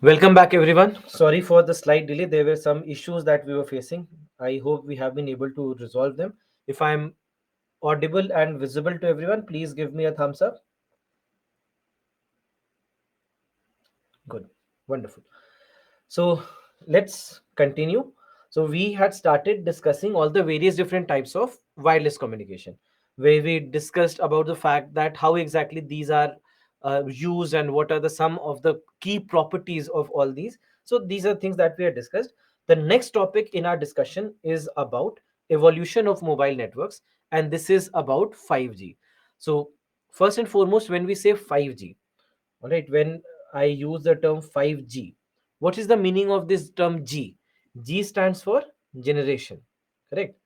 Welcome back, everyone. Sorry for the slight delay. There were some issues that we were facing. I hope we have been able to resolve them. If I'm audible and visible to everyone, please give me a thumbs up. Good. Wonderful. So let's continue. So we had started discussing all the various different types of wireless communication, where we discussed about the fact that how exactly these are used and what are the some of the key properties of all these. So these are things that we had discussed. The next topic in our discussion is about evolution of mobile networks, and this is about 5G. So first and foremost, when we say 5G, all right, when I use the term 5G, what is the meaning of this term G? G stands for generation, correct?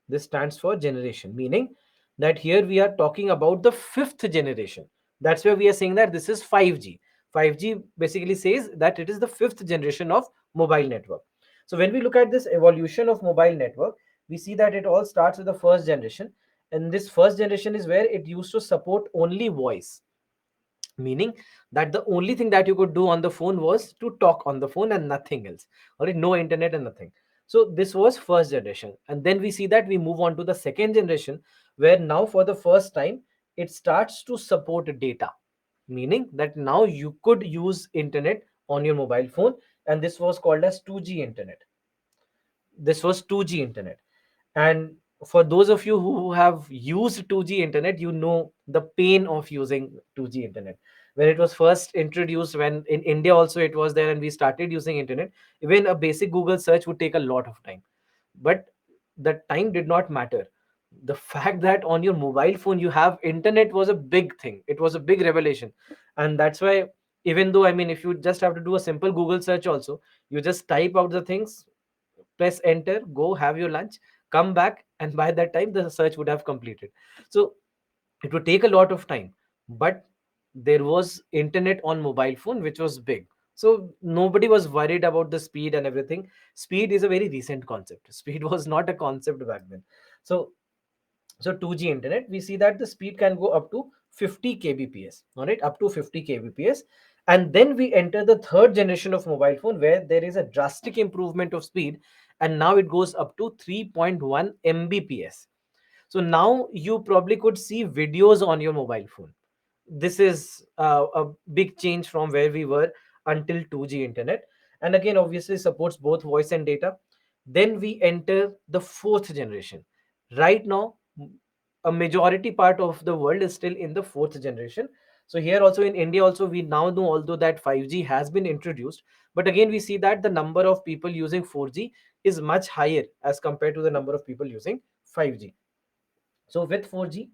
This stands for generation, meaning that here we are talking about the fifth generation. That's where we are saying that this is 5G. 5G basically says that it is the fifth generation of mobile network. So when we look at this evolution of mobile network, we see that it all starts with the first generation. And this first generation is where it used to support only voice, meaning that the only thing that you could do on the phone was to talk on the phone and nothing else. All right, no internet and nothing. So this was first generation, and then we see that we move on to the second generation, where now for the first time it starts to support data, meaning that now you could use internet on your mobile phone, and this was called as 2G internet. This was 2G internet. And for those of you who have used 2G internet, you know the pain of using 2G internet. When it was first introduced, when in India also it was there and we started using internet, even a basic Google search would take a lot of time. But the time did not matter. The fact that on your mobile phone you have internet was a big thing. It was a big revelation. And that's why, even though, I mean, if you just have to do a simple Google search also, you just type out the things, press enter, go have your lunch, come back, and by that time the search would have completed. So it would take a lot of time, but there was internet on mobile phone which was big. So nobody was worried about the speed and everything. Speed is a very recent concept. Speed was not a concept back then. So 2G internet, we see that the speed can go up to 50 kbps, all right, up to 50 kbps. And then we enter the third generation of mobile phone, where there is a drastic improvement of speed, and now it goes up to 3.1 mbps. So now you probably could see videos on your mobile phone. This is a big change from where we were until 2G internet. And again, obviously supports both voice and data. Then we enter the fourth generation. Right now, a majority part of the world is still in the fourth generation. So here also in India also, we now know, although that 5G has been introduced, but again we see that the number of people using 4G is much higher as compared to the number of people using 5G. So with 4G,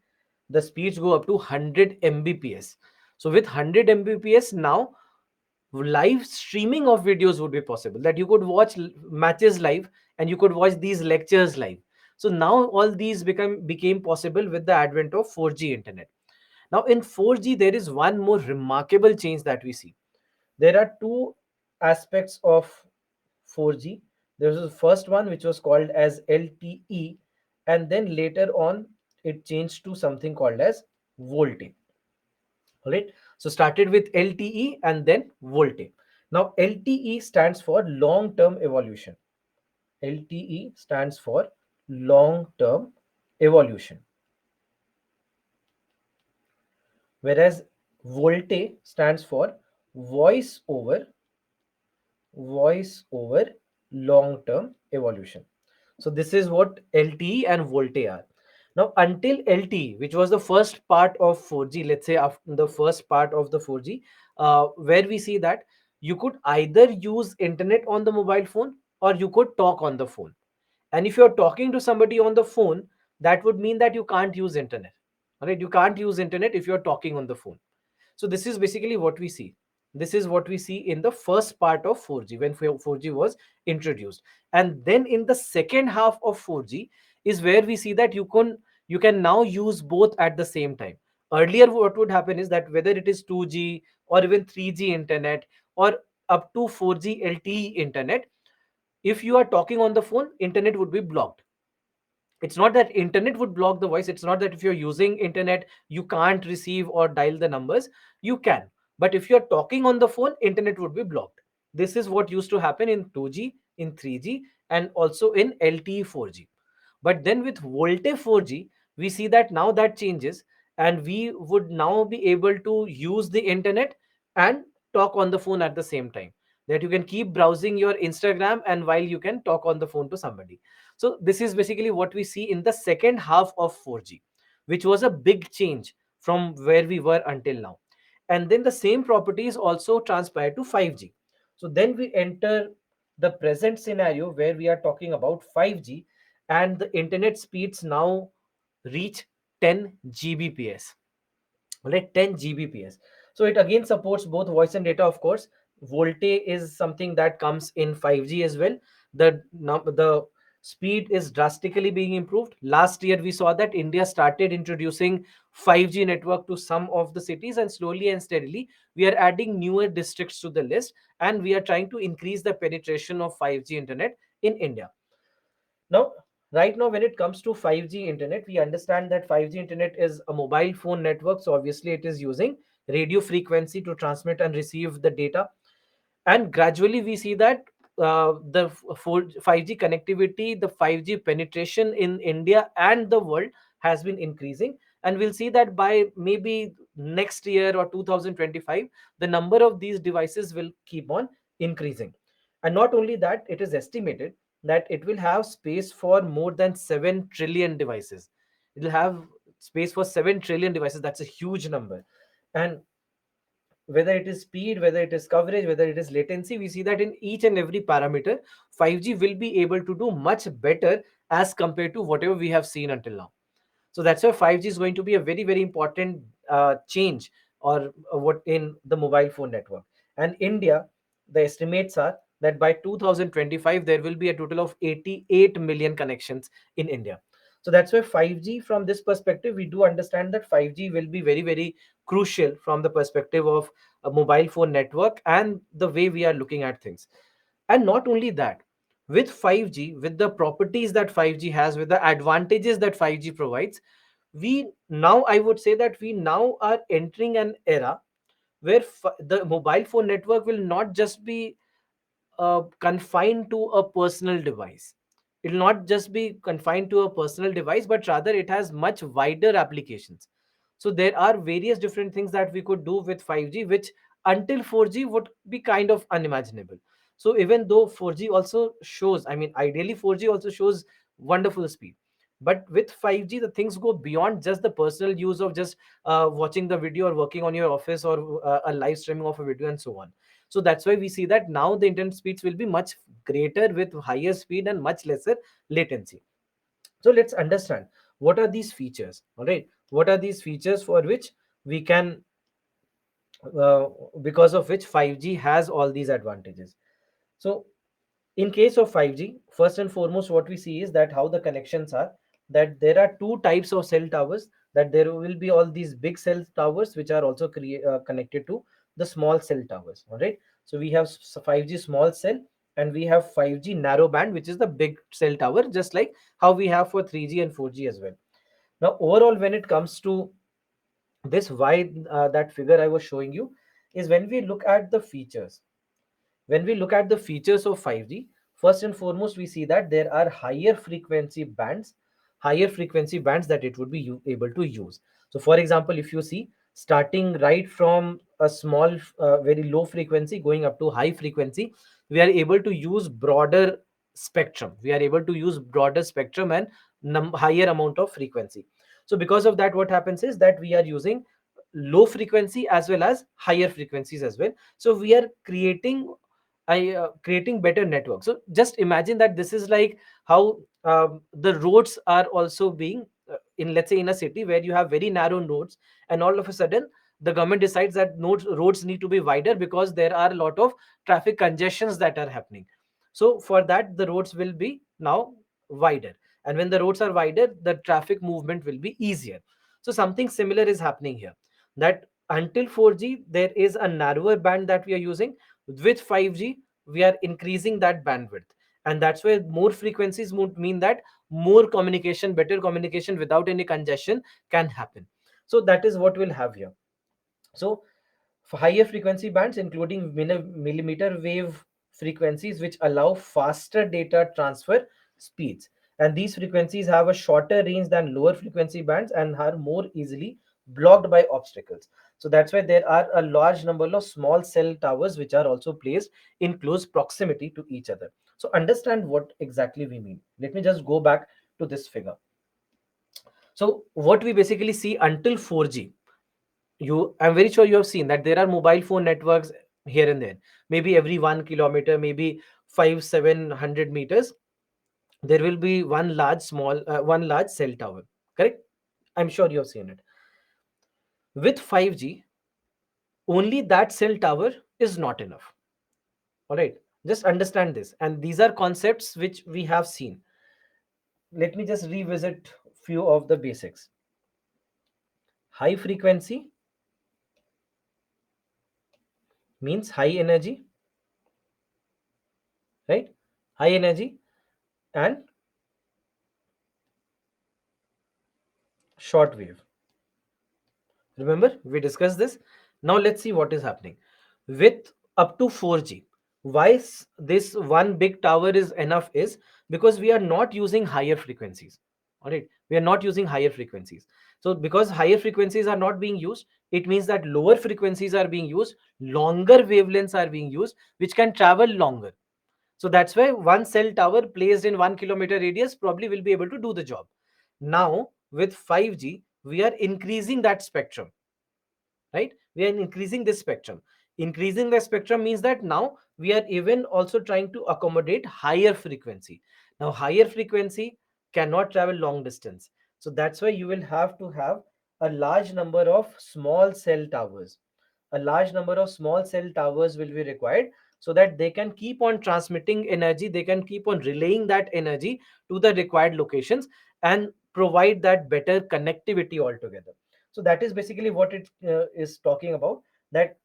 the speeds go up to 100 Mbps. So with 100 Mbps now, live streaming of videos would be possible, that you could watch matches live, and you could watch these lectures live. So now all these became possible with the advent of 4G internet. Now in 4G, there is one more remarkable change that we see. There are two aspects of 4G. There was the first one which was called as LTE, and then later on it changed to something called as VoLTE. All right. So started with LTE and then VoLTE. Now LTE stands for long term evolution. LTE stands for long term evolution, whereas VoLTE stands for voice over long term evolution. So this is what LTE and VoLTE are. Now until LTE, which was the first part of 4G, let's say after the first part of the 4G, where we see that you could either use internet on the mobile phone or you could talk on the phone. And if you're talking to somebody on the phone, that would mean that you can't use internet. All right, you can't use internet if you're talking on the phone. So this is basically what we see. This is what we see in the first part of 4G, when 4G was introduced. And then in the second half of 4G is where we see that you can now use both at the same time. Earlier what would happen is that whether it is 2G or even 3G internet or up to 4G LTE internet, if you are talking on the phone, internet would be blocked. It's not that internet would block the voice. It's not that if you're using internet you can't receive or dial the numbers. You can, but if you're talking on the phone, internet would be blocked. This is what used to happen in 2G, in 3G, and also in LTE 4G. But then with volte 4G, we see that now that changes, and we would now be able to use the internet and talk on the phone at the same time. That you can keep browsing your Instagram and while you can talk on the phone to somebody. So this is basically what we see in the second half of 4G, which was a big change from where we were until now. And then the same properties also transpire to 5G. So then we enter the present scenario where we are talking about 5G, and the internet speeds now reach 10 Gbps. Right, 10 Gbps. So it again supports both voice and data, of course. Volte is something that comes in 5G as well. The speed is drastically being improved. Last year we saw that India started introducing 5G network to some of the cities, and slowly and steadily we are adding newer districts to the list, and we are trying to increase the penetration of 5G internet in India. Now, right now, when it comes to 5G internet, we understand that 5G internet is a mobile phone network. So, obviously, it is using radio frequency to transmit and receive the data. And gradually, we see that the 5G connectivity, the 5G penetration in India and the world has been increasing. And we'll see that by maybe next year or 2025, the number of these devices will keep on increasing. And not only that, it is estimated that it will have space for more than 7 trillion devices. It will have space for 7 trillion devices. That's a huge number. And whether it is speed, whether it is coverage, whether it is latency, we see that in each and every parameter, 5G will be able to do much better as compared to whatever we have seen until now. So that's why 5G is going to be a very, very important change, or what in the mobile phone network. And India, the estimates are that by 2025 there will be a total of 88 million connections in India. So that's why 5G, from this perspective, we do understand that 5G will be very, very crucial from the perspective of a mobile phone network and the way we are looking at things. And not only that, with 5G, with the properties that 5G has, with the advantages that 5G provides, we now, I would say that we now are entering an era where the mobile phone network will not just be confined to a personal device. It will not just be confined to a personal device, but rather it has much wider applications. So there are various different things that we could do with 5G, which until 4G would be kind of unimaginable. So even though 4G also shows, I mean, ideally 4G also shows wonderful speed. But with 5G, the things go beyond just the personal use of just watching the video or working on your office, or a live streaming of a video and so on. So that's why we see that now the internet speeds will be much greater with higher speed and much lesser latency. So let's understand what are these features. All right, what are these features for which we can, uh, because of which 5G has all these advantages. So in case of 5G, first and foremost, what we see is that how the connections are, that there are two types of cell towers, that there will be all these big cell towers which are also connected to the small cell towers. All right, so we have 5G small cell, and we have 5G narrow band, which is the big cell tower, just like how we have for 3G and 4G as well. Now overall, when it comes to this, why that figure I was showing you is, when we look at the features, when we look at the features of 5G, first and foremost, we see that there are higher frequency bands that it would be able to use. So, for example, if you see, starting right from a small, very low frequency going up to high frequency, we are able to use broader spectrum. We are able to use broader spectrum and higher amount of frequency. So, because of that, what happens is that we are using low frequency as well as higher frequencies as well. So we are creating better network. So just imagine that this is like how the roads are also being in, let's say, in a city where you have very narrow roads, and all of a sudden the government decides that roads need to be wider because there are a lot of traffic congestions that are happening. So for that, the roads will be now wider, and when the roads are wider, the traffic movement will be easier. So something similar is happening here, that until 4G there is a narrower band that we are using. With 5G we are increasing that bandwidth, And that's why more frequencies would mean that more communication, better communication without any congestion can happen. So that is what we'll have here. So for higher frequency bands, including millimeter wave frequencies, which allow faster data transfer speeds. And these frequencies have a shorter range than lower frequency bands and are more easily blocked by obstacles. So that's why there are a large number of small cell towers which are also placed in close proximity to each other. So understand what exactly we mean. Let me just go back to this figure. So what we basically see until 4G, I'm very sure you have seen that there are mobile phone networks here and there, maybe every 1 kilometer, maybe 500-700 meters, there will be one large cell tower, correct? I'm sure you have seen it. With 5G, only that cell tower is not enough. All right, just understand this, and these are concepts which we have seen. Let me just revisit few of the basics. High frequency means high energy, right? High energy. And short wave, remember we discussed this. Now let's see what is happening with up to 4G. Why this one big tower is enough is because we are not using higher frequencies. All right, we are not using higher frequencies. So because higher frequencies are not being used, it means that lower frequencies are being used, longer wavelengths are being used, which can travel longer. So that's why one cell tower placed in 1 kilometer radius probably will be able to do the job. Now with 5G, we are increasing that spectrum, right? We are increasing this spectrum. Increasing the spectrum means that now we are even also trying to accommodate higher frequency. Now higher frequency cannot travel long distance. So that's why you will have to have a large number of small cell towers. A large number of small cell towers will be required so that they can keep on transmitting energy, they can keep on relaying that energy to the required locations and provide that better connectivity altogether. So that is basically what it is talking about, that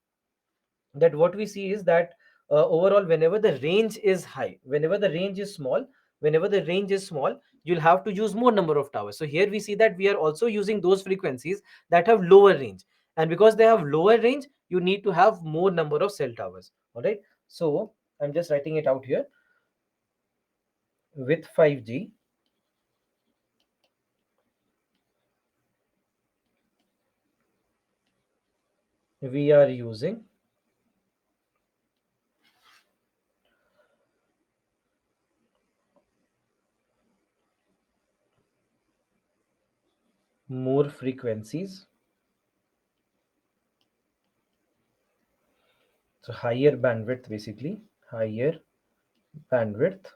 what we see is that overall, whenever the range is high, whenever the range is small, whenever the range is small, you'll have to use more number of towers. So here we see that we are also using those frequencies that have lower range, and because they have lower range, you need to have more number of cell towers. All right, so I'm just writing it out here. With 5G, we are using more frequencies, so higher bandwidth, basically higher bandwidth,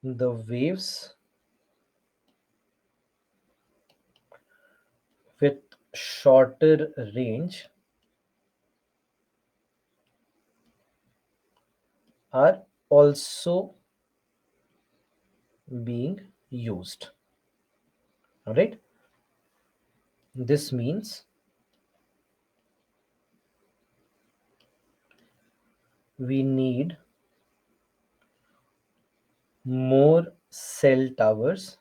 the waves with shorter range are also being used. All right, this means we need more cell towers.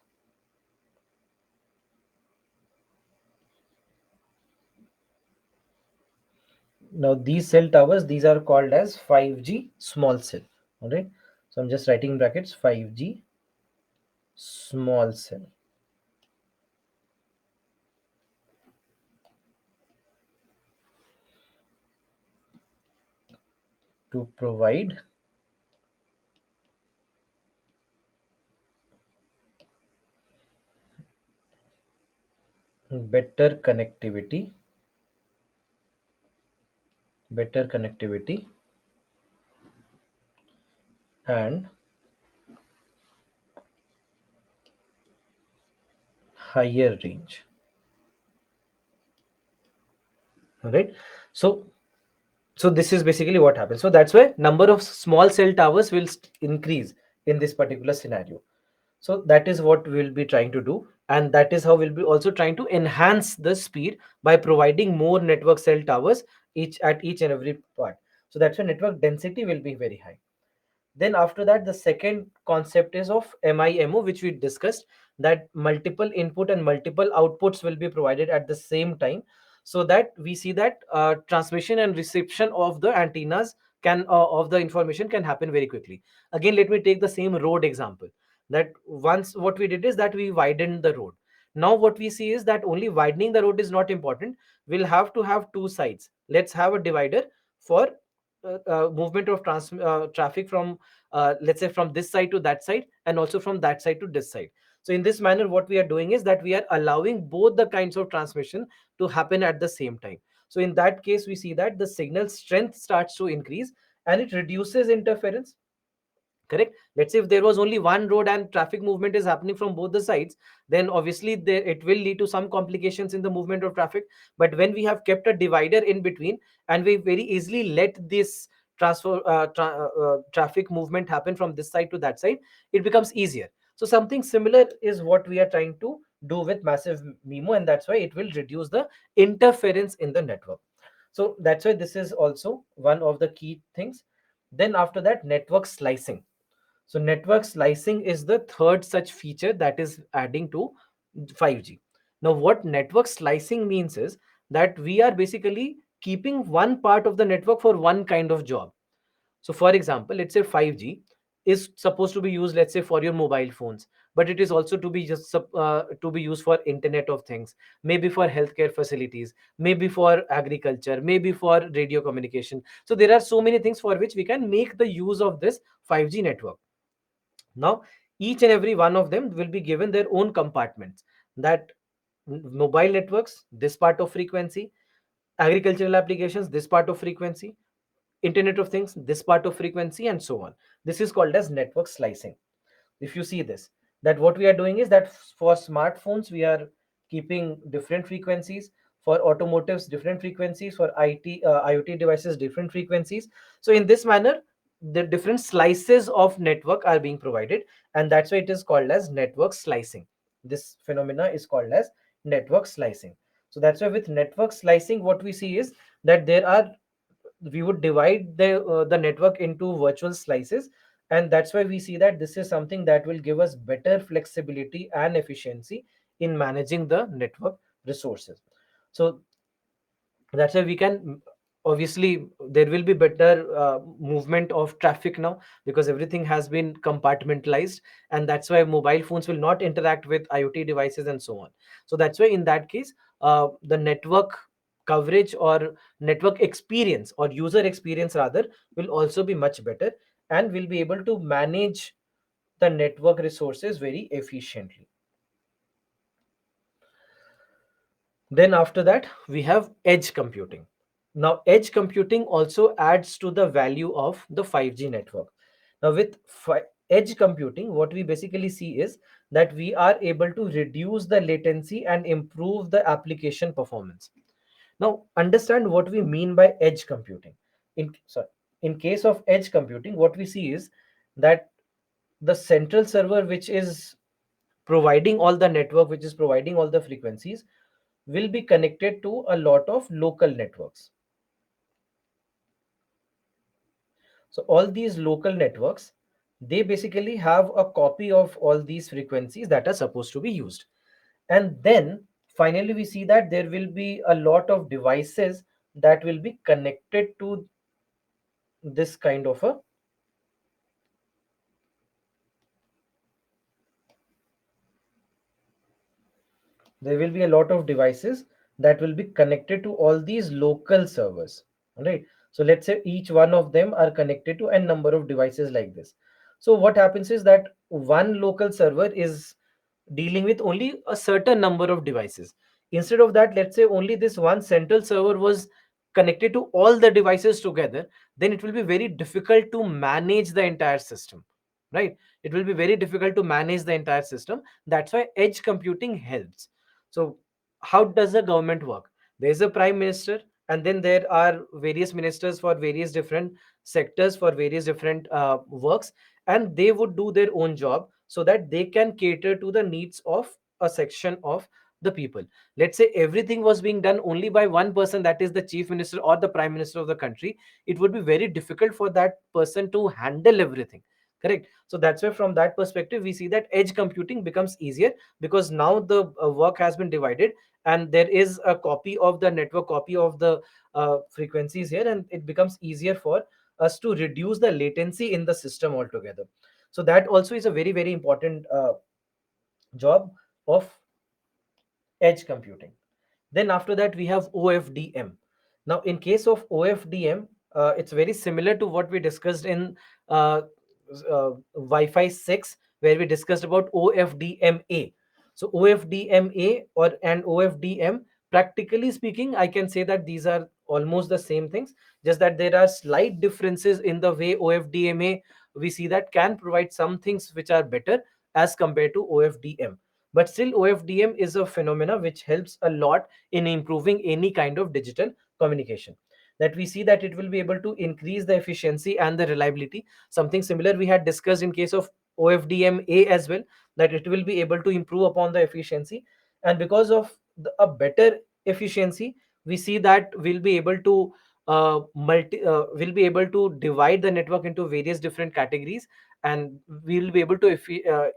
Now these cell towers, these are called as 5G small cell. All right, so I'm just writing in brackets 5G small cell to provide better connectivity, better connectivity and higher range. All right, so this is basically what happens. So that's why number of small cell towers will increase in this particular scenario. So that is what we'll be trying to do. and that is how we'll be also trying to enhance the speed by providing more network cell towers each and every part. So that's why network density will be very high. Then after that, the second concept is of MIMO, which we discussed, that multiple input and multiple outputs will be provided at the same time, so that we see that transmission and reception of the antennas can of the information can happen very quickly. Again, let me take the same road example. That once what we did is that we widened the road. Now what we see is that only widening the road is not important. We'll have to have two sides. Let's have a divider for movement of traffic from let's say from this side to that side, and also from that side to this side. So in this manner, what we are doing is that we are allowing both the kinds of transmission to happen at the same time. So in that case, we see that the signal strength starts to increase and it reduces interference. Correct. Let's say if there was only one road and traffic movement is happening from both the sides, then obviously it will lead to some complications in the movement of traffic. But when we have kept a divider in between, and we very easily let this traffic movement happen from this side to that side, it becomes easier. So something similar is what we are trying to do with massive MIMO, and that's why it will reduce the interference in the network. So that's why this is also one of the key things. Then after that, network slicing. So network slicing is the third such feature that is adding to 5G. Now, what network slicing means is that we are basically keeping one part of the network for one kind of job. So, for example, let's say 5G is supposed to be used, let's say, for your mobile phones, but it is also to be to be used for Internet of Things, maybe for healthcare facilities, maybe for agriculture, maybe for radio communication. So, there are so many things for which we can make the use of this 5G network. Now, each and every one of them will be given their own compartments. That mobile networks, this part of frequency, agricultural applications, this part of frequency, Internet of Things, this part of frequency, and so on. This is called as network slicing. If you see this, that what we are doing is that for smartphones we are keeping different frequencies, for automotives different frequencies, for IoT devices different frequencies. So in this manner, the different slices of network are being provided, and that's why it is called as network slicing. This phenomena is called as network slicing. So that's why with network slicing, what we see is that we would divide the network into virtual slices, and that's why we see that this is something that will give us better flexibility and efficiency in managing the network resources. So that's why we can, obviously there will be better movement of traffic now, because everything has been compartmentalized, and that's why mobile phones will not interact with IoT devices and so on. So that's why in that case, the network coverage or network experience, or user experience rather, will also be much better, and will be able to manage the network resources very efficiently. Then after that, we have edge computing. Now, edge computing also adds to the value of the 5G network. Now, with edge computing, what we basically see is that we are able to reduce the latency and improve the application performance. Now, understand what we mean by edge computing. In case of edge computing, what we see is that the central server, which is providing all the network, which is providing all the frequencies, will be connected to a lot of local networks. So all these local networks, they basically have a copy of all these frequencies that are supposed to be used. And then finally, we see that there will be a lot of devices that will be connected to this kind of a there will be a lot of devices that will be connected to all these local servers. All right. So let's say each one of them are connected to n number of devices like this. So what happens is that one local server is dealing with only a certain number of devices. Instead of that, let's say only this one central server was connected to all the devices together, then it will be very difficult to manage the entire system, right? It will be very difficult to manage the entire system. That's why edge computing helps. So how does the government work? There's a prime minister, and then there are various ministers for various different sectors, for various different works, and they would do their own job so that they can cater to the needs of a section of the people. Let's say everything was being done only by one person, that is the chief minister or the prime minister of the country, it would be very difficult for that person to handle everything. Correct. So that's why from that perspective we see that edge computing becomes easier, because now the work has been divided, and there is a copy of the network, copy of the frequencies here, and it becomes easier for us to reduce the latency in the system altogether. So that also is a very very important job of edge computing. Then after that we have OFDM. Now in case of OFDM, it's very similar to what we discussed in Wi-Fi 6, where we discussed about OFDMA. So OFDMA or and OFDM, practically speaking, I can say that these are almost the same things, just that there are slight differences in the way OFDMA, we see that, can provide some things which are better as compared to OFDM. But still OFDM is a phenomena which helps a lot in improving any kind of digital communication, that we see that it will be able to increase the efficiency and the reliability. Something similar we had discussed in case of OFDMA as well, that it will be able to improve upon the efficiency. And because of a better efficiency, we see that we'll be able to we'll be able to divide the network into various different categories, and we'll be able to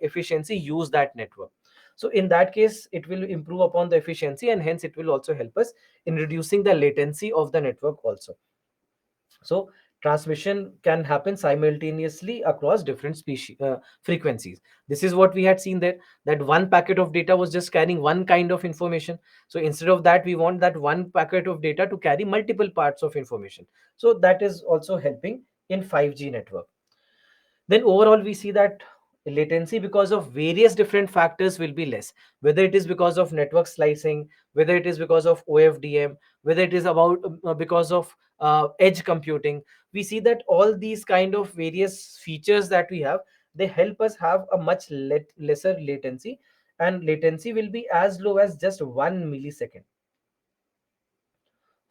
efficiency use that network. So in that case it will improve upon the efficiency, and hence it will also help us in reducing the latency of the network also. So transmission can happen simultaneously across different species frequencies. This is what we had seen there, that one packet of data was just carrying one kind of information. So instead of that, we want that one packet of data to carry multiple parts of information. So that is also helping in 5G network. Then overall we see that latency because of various different factors will be less, whether it is because of network slicing, whether it is because of OFDM, whether it is about because of edge computing. We see that all these kind of various features that we have, they help us have a much lesser latency, and latency will be as low as just 1 millisecond.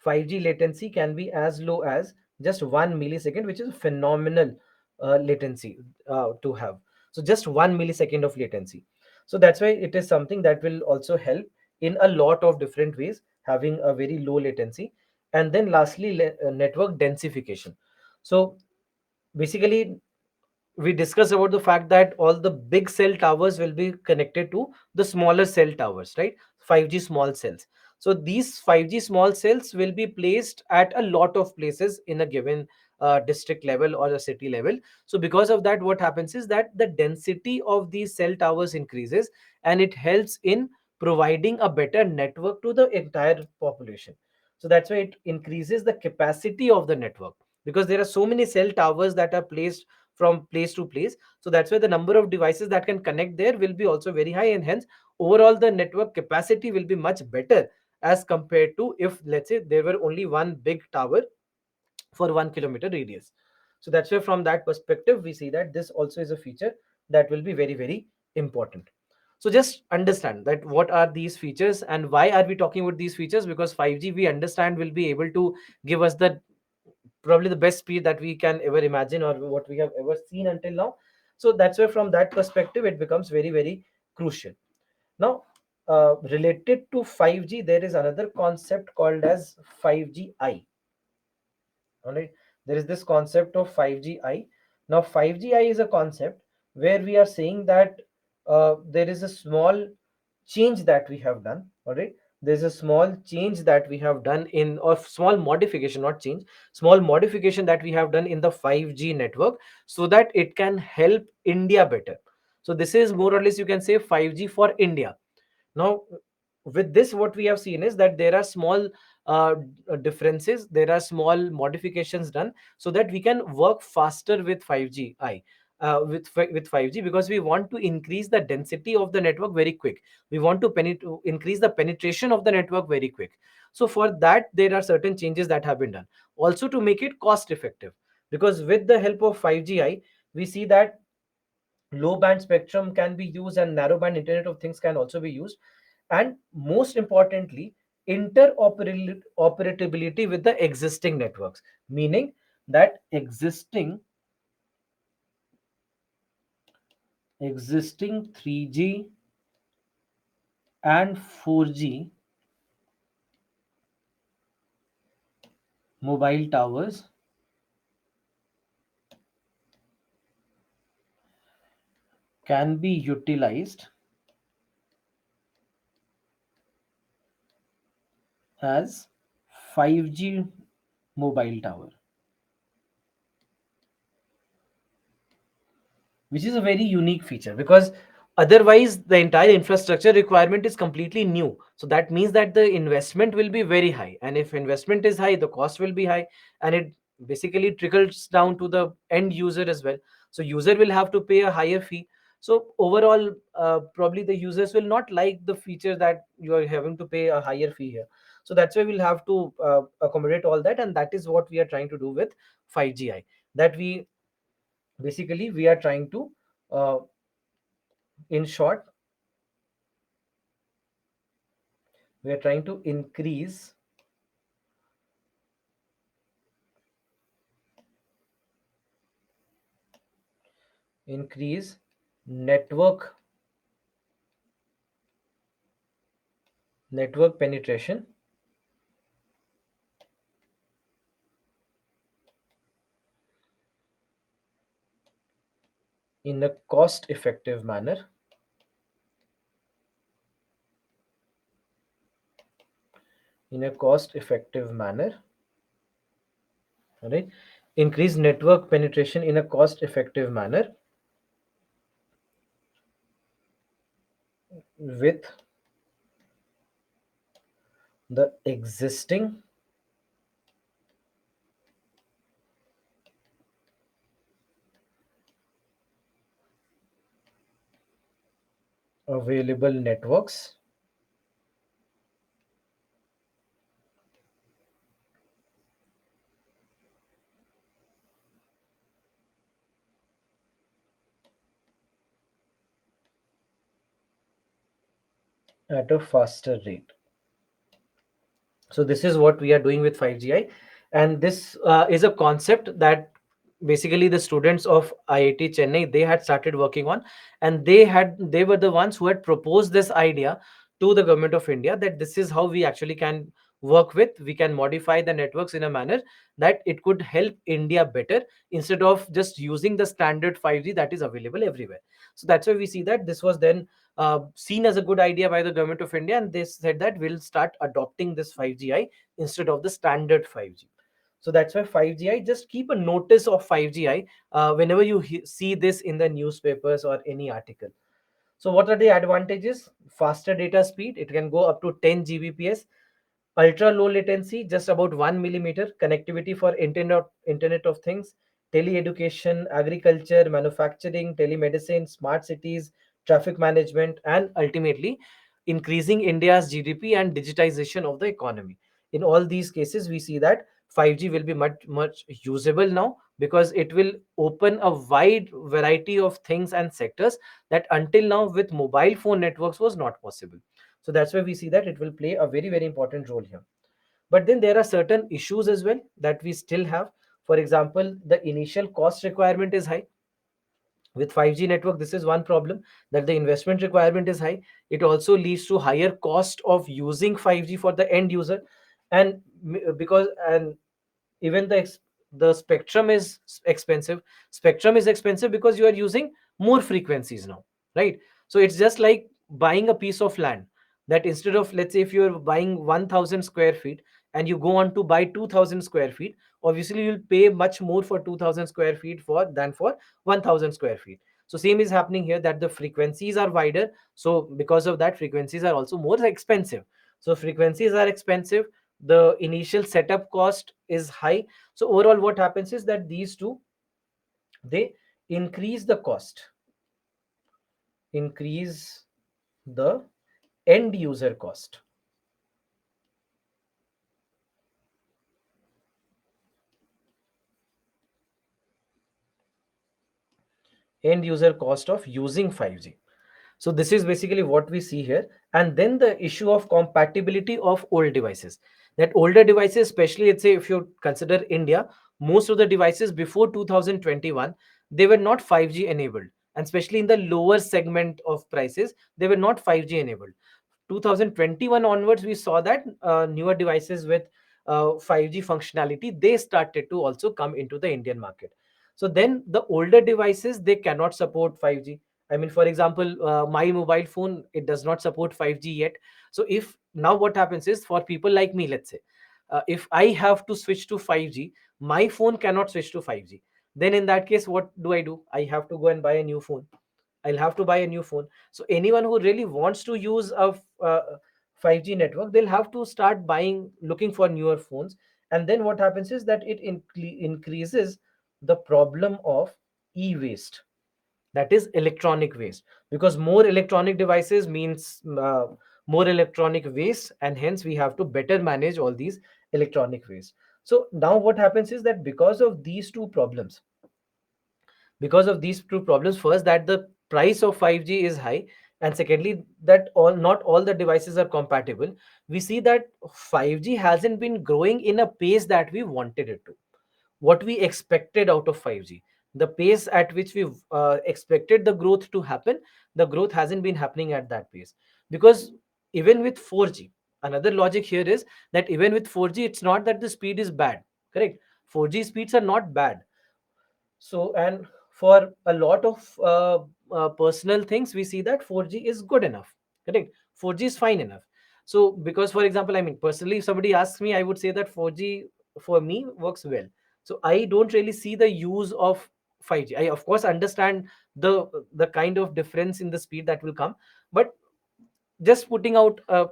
5G latency can be as low as just 1 millisecond, which is phenomenal latency to have. So just 1 millisecond of latency. So that's why it is something that will also help in a lot of different ways, having a very low latency. And then lastly, network densification. So basically we discussed about the fact that all the big cell towers will be connected to the smaller cell towers, right? 5G small cells. So these 5G small cells will be placed at a lot of places in a given district level or a city level. So because of that, what happens is that the density of these cell towers increases, and it helps in providing a better network to the entire population. So that's why it increases the capacity of the network, because there are so many cell towers that are placed from place to place. So that's why the number of devices that can connect there will be also very high, and hence overall the network capacity will be much better as compared to if, let's say, there were only one big tower for 1 kilometer radius. So that's why from that perspective we see that this also is a feature that will be very very important. So just understand that what are these features and why are we talking about these features, because 5G we understand will be able to give us the probably the best speed that we can ever imagine or what we have ever seen until now. So that's why from that perspective it becomes very very crucial. Now related to 5G, there is another concept called as 5Gi. All right, there is this concept of 5Gi. Now 5Gi is a concept where we are saying that there is a small change that we have done. All right, there's a small change that we have done in, or small modification, not change, small modification that we have done in the 5G network, so that it can help India better. So this is more or less, you can say, 5G for India. Now with this what we have seen is that there are small differences, there are small modifications done, so that we can work faster with 5G I with 5G, because we want to increase the density of the network very quick. We want to increase the penetration of the network very quick. So for that there are certain changes that have been done, also to make it cost effective, because with the help of 5Gi we see that low band spectrum can be used and narrow band internet of things can also be used, and most importantly interoperability with the existing networks, meaning that existing 3G and 4G mobile towers can be utilized as 5G mobile tower, which is a very unique feature because otherwise the entire infrastructure requirement is completely new. So that means that the investment will be very high, and if investment is high, the cost will be high, and it basically trickles down to the end user as well. So user will have to pay a higher fee. So overall, probably the users will not like the feature that you are having to pay a higher fee here. So that's why we'll have to accommodate all that, and that is what we are trying to do with 5Gi. That we basically we are trying to uh, in short, we are trying to increase network penetration in a cost effective manner, in a cost effective manner all right, increase network penetration in a cost effective manner with the existing available networks at a faster rate. So this is what we are doing with 5Gi, and this is a concept that basically the students of IIT Chennai, they had started working on, and they were the ones who had proposed this idea to the government of India, that this is how we actually can work with, we can modify the networks in a manner that it could help India better, instead of just using the standard 5G that is available everywhere. So that's why we see that this was then seen as a good idea by the government of India, and they said that we'll start adopting this 5Gi instead of the standard 5G. So that's why 5Gi, just keep a notice of 5Gi whenever you see this in the newspapers or any article. So what are the advantages? Faster data speed, it can go up to 10 Gbps. Ultra low latency, just about 1 millimeter. Connectivity for internet of things, tele-education, agriculture, manufacturing, telemedicine, smart cities, traffic management, and ultimately increasing India's GDP and digitization of the economy. In all these cases, we see that 5G will be much usable now, because it will open a wide variety of things and sectors that until now with mobile phone networks was not possible. So that's why we see that it will play a very important role here. But then there are certain issues as well that we still have. For example, the initial cost requirement is high with 5G network. This is one problem, that the investment requirement is high. It also leads to higher cost of using 5G for the end user, and because and even the spectrum is expensive. Spectrum is expensive because you are using more frequencies now, right? So it's just like buying a piece of land, that instead of, let's say, if you're buying 1000 square feet and you go on to buy 2000 square feet, obviously you'll pay much more for 2000 square feet for than for 1000 square feet. So same is happening here, that the frequencies are wider, so because of that frequencies are also more expensive. So frequencies are expensive, the initial setup cost is high. So overall what happens is that these two, they increase the cost, increase the end user cost, end user cost of using 5G. So this is basically what we see here. And then the issue of compatibility of old devices, that older devices, especially let's say if you consider India, most of the devices before 2021, they were not 5G enabled, and especially in the lower segment of prices, they were not 5G enabled. 2021 onwards, we saw that newer devices with 5G functionality, they started to also come into the Indian market. So then the older devices, they cannot support 5G. I mean, for example, my mobile phone, it does not support 5G yet. So if now what happens is, for people like me, let's say, if I have to switch to 5G, my phone cannot switch to 5G. Then in that case, what do I do? I have to go and buy a new phone. I'll have to buy a new phone. So anyone who really wants to use a 5G network, they'll have to start buying, looking for newer phones. And then what happens is that it increases the problem of e-waste, that is electronic waste, because more electronic devices means more electronic waste, and hence we have to better manage all these electronic waste. So now what happens is that because of these two problems, first, that the price of 5G is high, and secondly, that all not all the devices are compatible. We see that 5G hasn't been growing in a pace that we wanted it to, what we expected out of 5G. The pace at which we expected the growth to happen, the growth hasn't been happening at that pace. Because even with 4G, another logic here is that even with 4G, it's not that the speed is bad, correct? 4G speeds are not bad. So, and for a lot of personal things, we see that 4G is good enough, correct? 4G is fine enough. So, because for example, I mean, personally, if somebody asks me, I would say that 4G for me works well. So, I don't really see the use of 5G. I, of course, understand the kind of difference in the speed that will come, but just putting out uh,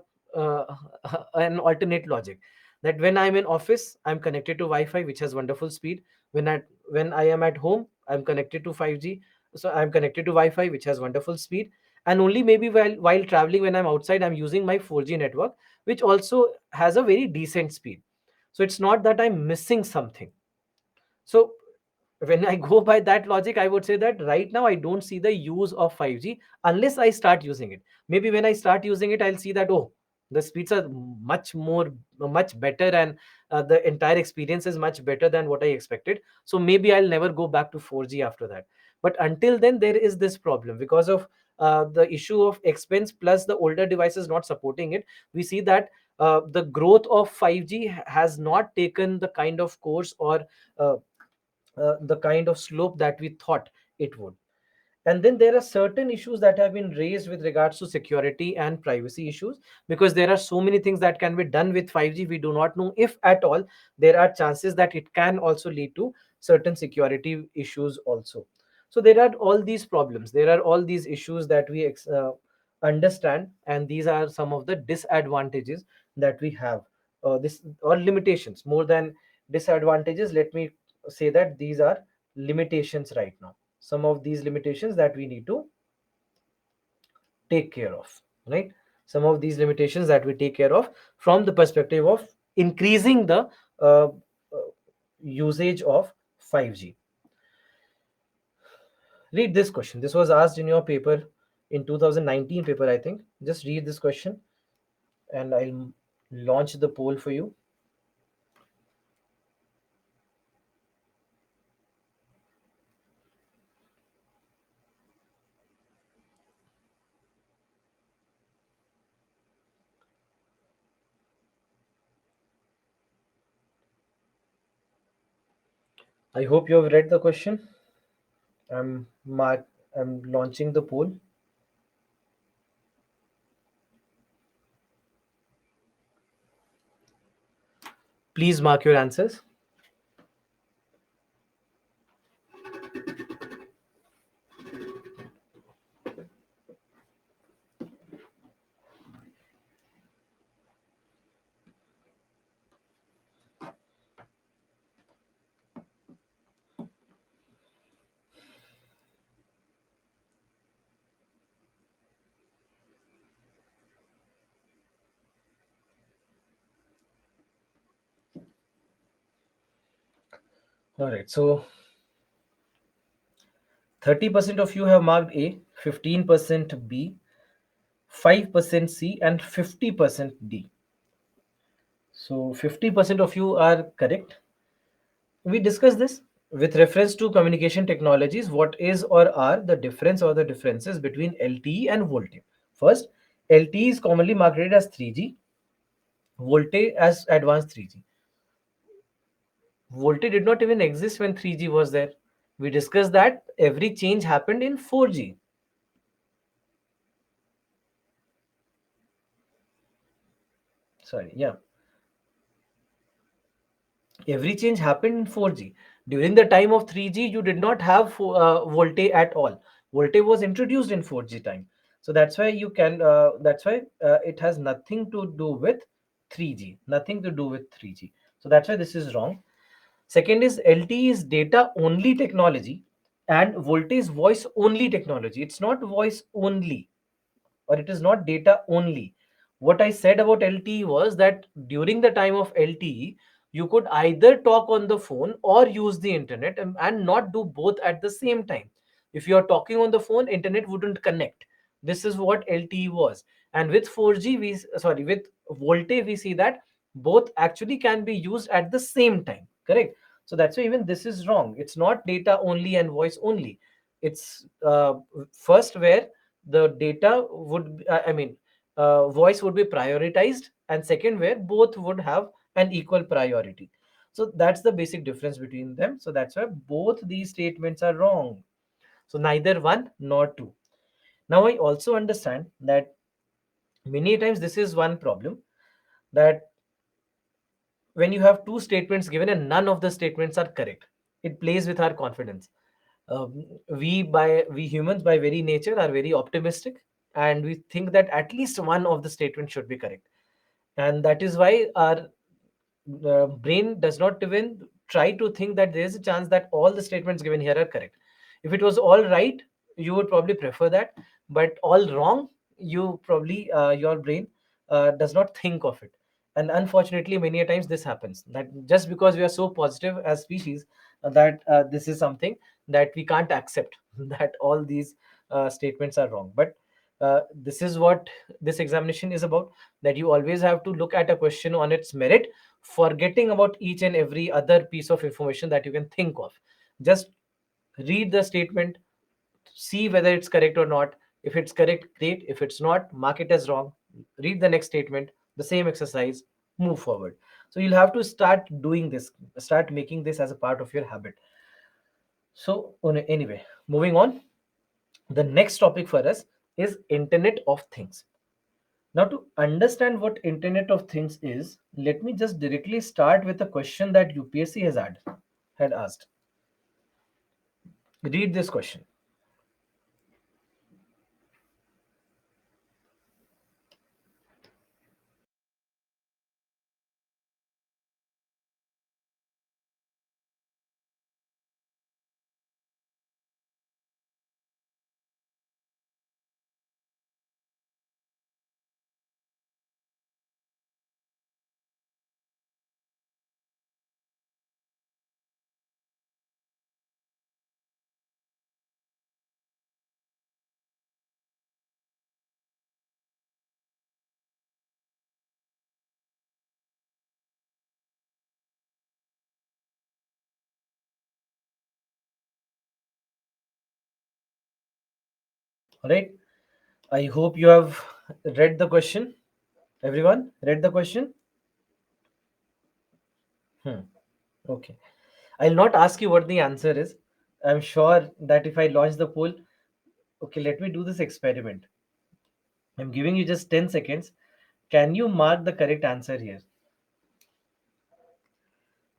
an alternate logic, that when I'm in office, I'm connected to Wi-Fi, which has wonderful speed. When I am at home, I'm connected to 5G, so I'm connected to Wi-Fi, which has wonderful speed. And only maybe while traveling, when I'm outside, I'm using my 4G network, which also has a very decent speed. So it's not that I'm missing something. So when I go by that logic, I would say that right now I don't see the use of 5G unless I start using it. Maybe when I start using it, I'll see that, oh, the speeds are much better, and the entire experience is much better than what I expected. So maybe I'll never go back to 4G after that. But until then, there is this problem because of the issue of expense plus the older devices not supporting it. We see that the growth of 5G has not taken the kind of course or uh, the kind of slope that we thought it would. And then there are certain issues that have been raised with regards to security and privacy issues, because there are so many things that can be done with 5G. We do not know if at all there are chances that it can also lead to certain security issues also. So there are all these problems, there are all these issues that we understand, and these are some of the disadvantages that we have, this or limitations more than disadvantages. Let me say that these are limitations right now, some of these limitations that we need to take care of, right? Some of these limitations that we take care of from the perspective of increasing the uh, usage of 5G. Read this question. This was asked in your paper in 2019 paper, I think. Just read this question and I'll launch the poll for you. I hope you have read the question. I'm launching the poll. Please mark your answers. All right. So 30% of you have marked A, 15% B, 5% C, and 50% D. So 50% of you are correct. We discussed this with reference to communication technologies. What is or are the difference or the differences between LTE and VoLTE? First, LTE is commonly marketed as 3G, VoLTE as advanced 3G. VoLTE did not even exist when 3G was there. We discussed that every change happened in 4G. Sorry, yeah. Every change happened in 4G. During the time of 3G, you did not have VoLTE at all. VoLTE was introduced in 4G time. So that's why that's why it has nothing to do with 3G. Nothing to do with 3G. So that's why this is wrong. Second is LTE is data only technology and VoLTE is voice only technology. It's not voice only, or it is not data only. What I said about LTE was that during the time of LTE, you could either talk on the phone or use the internet, and not do both at the same time. If you are talking on the phone, internet wouldn't connect. This is what LTE was. And with 4G, with VoLTE, we see that both actually can be used at the same time. Correct. So that's why even this is wrong. It's not data only and voice only. It's first where the data would voice would be prioritized, and second where both would have an equal priority. So that's the basic difference between them. So that's why both these statements are wrong. So neither one nor two. Now I also understand that many times this is one problem, that when you have two statements given and none of the statements are correct, it plays with our confidence. We humans by very nature are very optimistic, and we think that at least one of the statements should be correct, and that is why our brain does not even try to think that there is a chance that all the statements given here are correct. If it was all right, you would probably prefer that, but all wrong, you probably your brain does not think of it. And unfortunately, many a times this happens, that just because we are so positive as species, that this is something that we can't accept that all these statements are wrong. But this is what this examination is about, that you always have to look at a question on its merit, forgetting about each and every other piece of information that you can think of. Just read the statement, see whether it's correct or not. If it's correct, great. If it's not, mark it as wrong. Read the next statement, the same exercise, move forward. So you'll have to start doing this, start making this as a part of your habit. So anyway, moving on, the next topic for us is Internet of Things. Now, to understand what Internet of Things is, let me just directly start with a question that UPSC had asked. Read this question. All right. I hope you have read the question. Everyone, read the question? Hmm. Okay. I'll not ask you what the answer is. I'm sure that if I launch the poll, okay, let me do this experiment. I'm giving you just 10 seconds. Can you mark the correct answer here?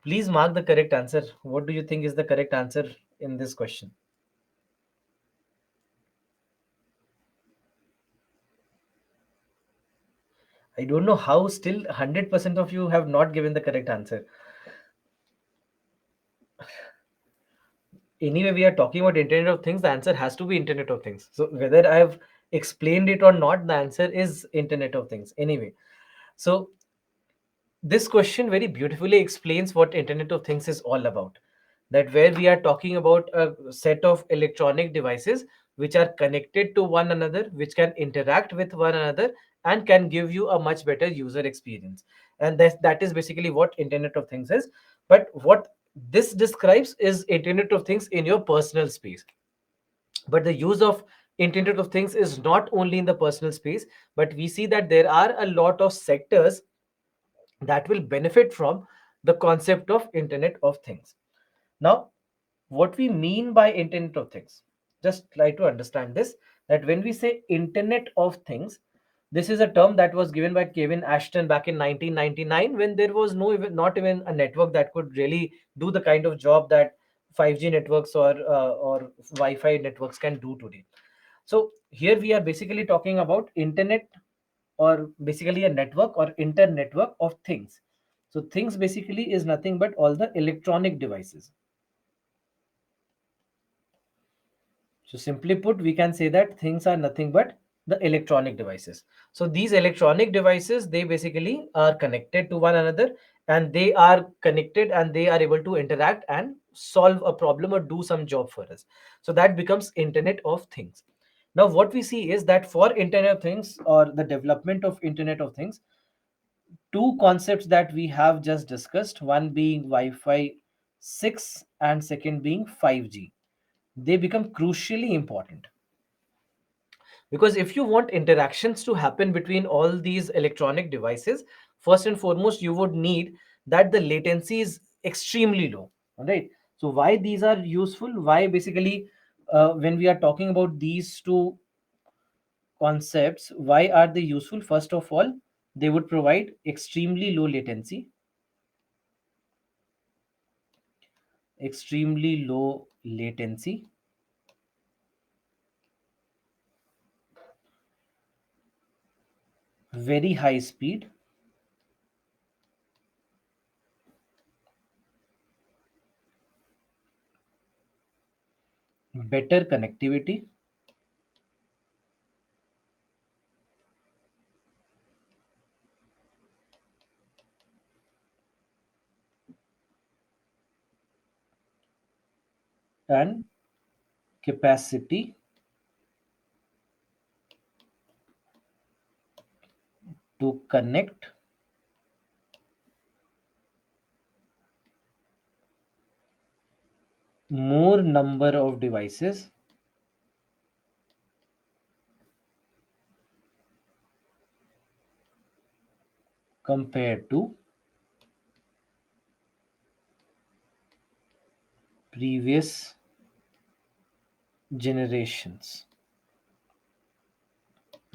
Please mark the correct answer. What do you think is the correct answer in this question? I don't know how still 100% of you have not given the correct answer. Anyway, we are talking about Internet of Things. The answer has to be Internet of Things. So whether I've explained it or not, the answer is Internet of Things. Anyway, so this question very beautifully explains what Internet of Things is all about. That where we are talking about a set of electronic devices which are connected to one another, which can interact with one another, and can give you a much better user experience. And that is basically what Internet of Things is. But what this describes is Internet of Things in your personal space. But the use of Internet of Things is not only in the personal space, but we see that there are a lot of sectors that will benefit from the concept of Internet of Things. Now, what we mean by Internet of Things, just try to understand this, that when we say Internet of Things, this is a term that was given by Kevin Ashton back in 1999, when there was no even not even a network that could really do the kind of job that 5G networks or Wi-Fi networks can do today. So here we are basically talking about internet, or basically a network or internetwork of things. So things basically is nothing but all the electronic devices. So simply put, we can say that things are nothing but the electronic devices. So these electronic devices, they basically are connected to one another, and they are connected and they are able to interact and solve a problem or do some job for us. So that becomes Internet of Things. Now what we see is that for Internet of Things, or the development of Internet of Things, two concepts that we have just discussed, one being Wi-Fi 6 and second being 5G, they become crucially important. Because if you want interactions to happen between all these electronic devices, first and foremost, you would need that the latency is extremely low. All right. So why these are useful? Why basically, when we are talking about these two concepts, why are they useful? First of all, they would provide extremely low latency, extremely low latency, very high speed, better connectivity, and capacity to connect more number of devices compared to previous generations.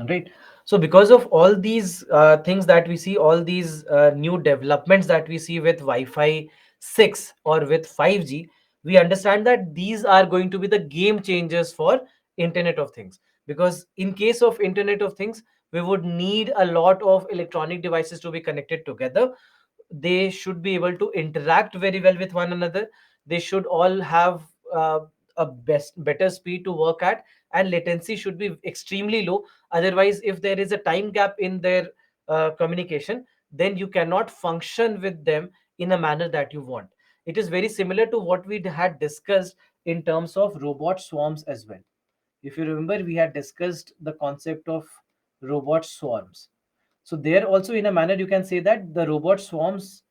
Right. So because of all these things that we see, all these new developments that we see with Wi-Fi 6 or with 5G, we understand that these are going to be the game changers for Internet of Things. Because in case of Internet of Things, we would need a lot of electronic devices to be connected together. They should be able to interact very well with one another. They should all have a better speed to work at, and latency should be extremely low. Otherwise, if there is a time gap in their communication, then you cannot function with them in a manner that you want. It is very similar to what we had discussed in terms of robot swarms as well. If you remember, we had discussed the concept of robot swarms. So there also, in a manner, you can say that the robot swarms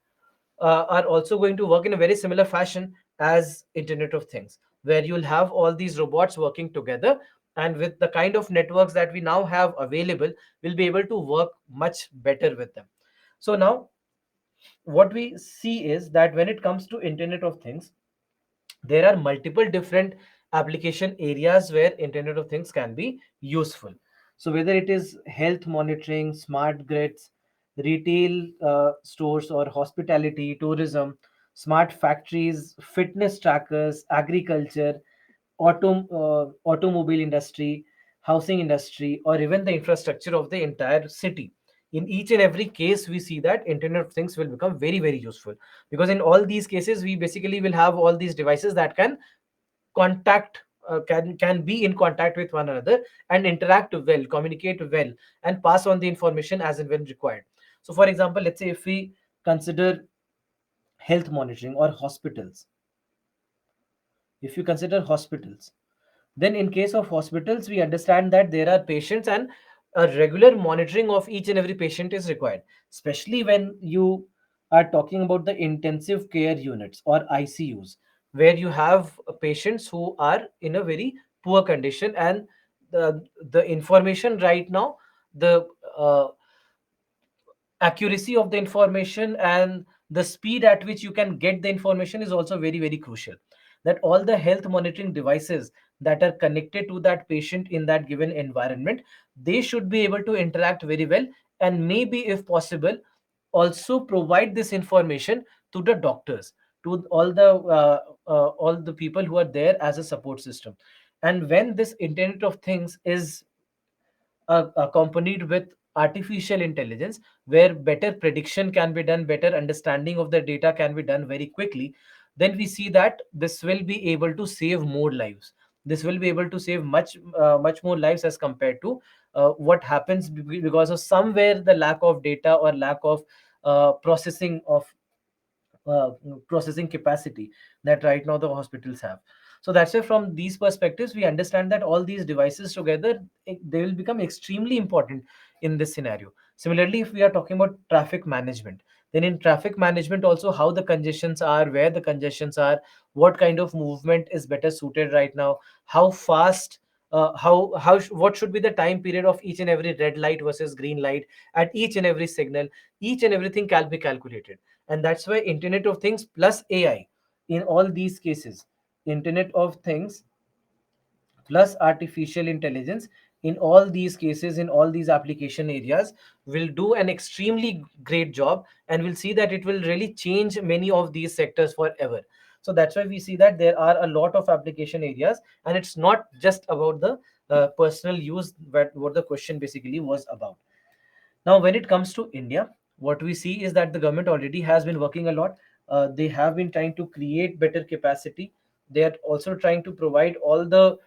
are also going to work in a very similar fashion as Internet of Things, where you'll have all these robots working together, and with the kind of networks that we now have available, we'll be able to work much better with them. So now what we see is that when it comes to Internet of Things, there are multiple different application areas where Internet of Things can be useful. So whether it is health monitoring, smart grids, retail stores, or hospitality, tourism, smart factories, fitness trackers, agriculture, automobile industry, housing industry, or even the infrastructure of the entire city, in each and every case we see that Internet of Things will become very very useful. Because in all these cases, we basically will have all these devices that can contact can be in contact with one another and interact well, communicate well, and pass on the information as and when required. So for example, let's say if we consider health monitoring or hospitals, if you consider hospitals, then in case of hospitals, we understand that there are patients, and a regular monitoring of each and every patient is required, especially when you are talking about the intensive care units or ICUs, where you have patients who are in a very poor condition, and the information right now, the uh, accuracy of the information and the speed at which you can get the information is also very, very crucial. That all the health monitoring devices that are connected to that patient in that given environment, they should be able to interact very well, and maybe if possible also provide this information to the doctors, to all the people who are there as a support system. And when this internet of things is accompanied with artificial intelligence, where better prediction can be done, better understanding of the data can be done very quickly, then we see that this will be able to save more lives. This will be able to save much more lives as compared to what happens because of somewhere the lack of data or lack of uh, processing capacity that right now the hospitals have. So that's why from these perspectives we understand that all these devices together, they will become extremely important in this scenario. Similarly, if we are talking about traffic management, then in traffic management also, how the congestions are, where the congestions are, what kind of movement is better suited right now, how fast, what should be the time period of each and every red light versus green light at each and every signal, each and everything can be calculated. And that's why internet of things plus AI in all these cases, internet of things plus artificial intelligence in all these cases, in all these application areas, will do an extremely great job, and we'll see that it will really change many of these sectors forever. So that's why we see that there are a lot of application areas, and it's not just about the personal use, but what the question basically was about. Now, when it comes to India, what we see is that the government already has been working a lot. They have been trying to create better capacity. They are also trying to provide all the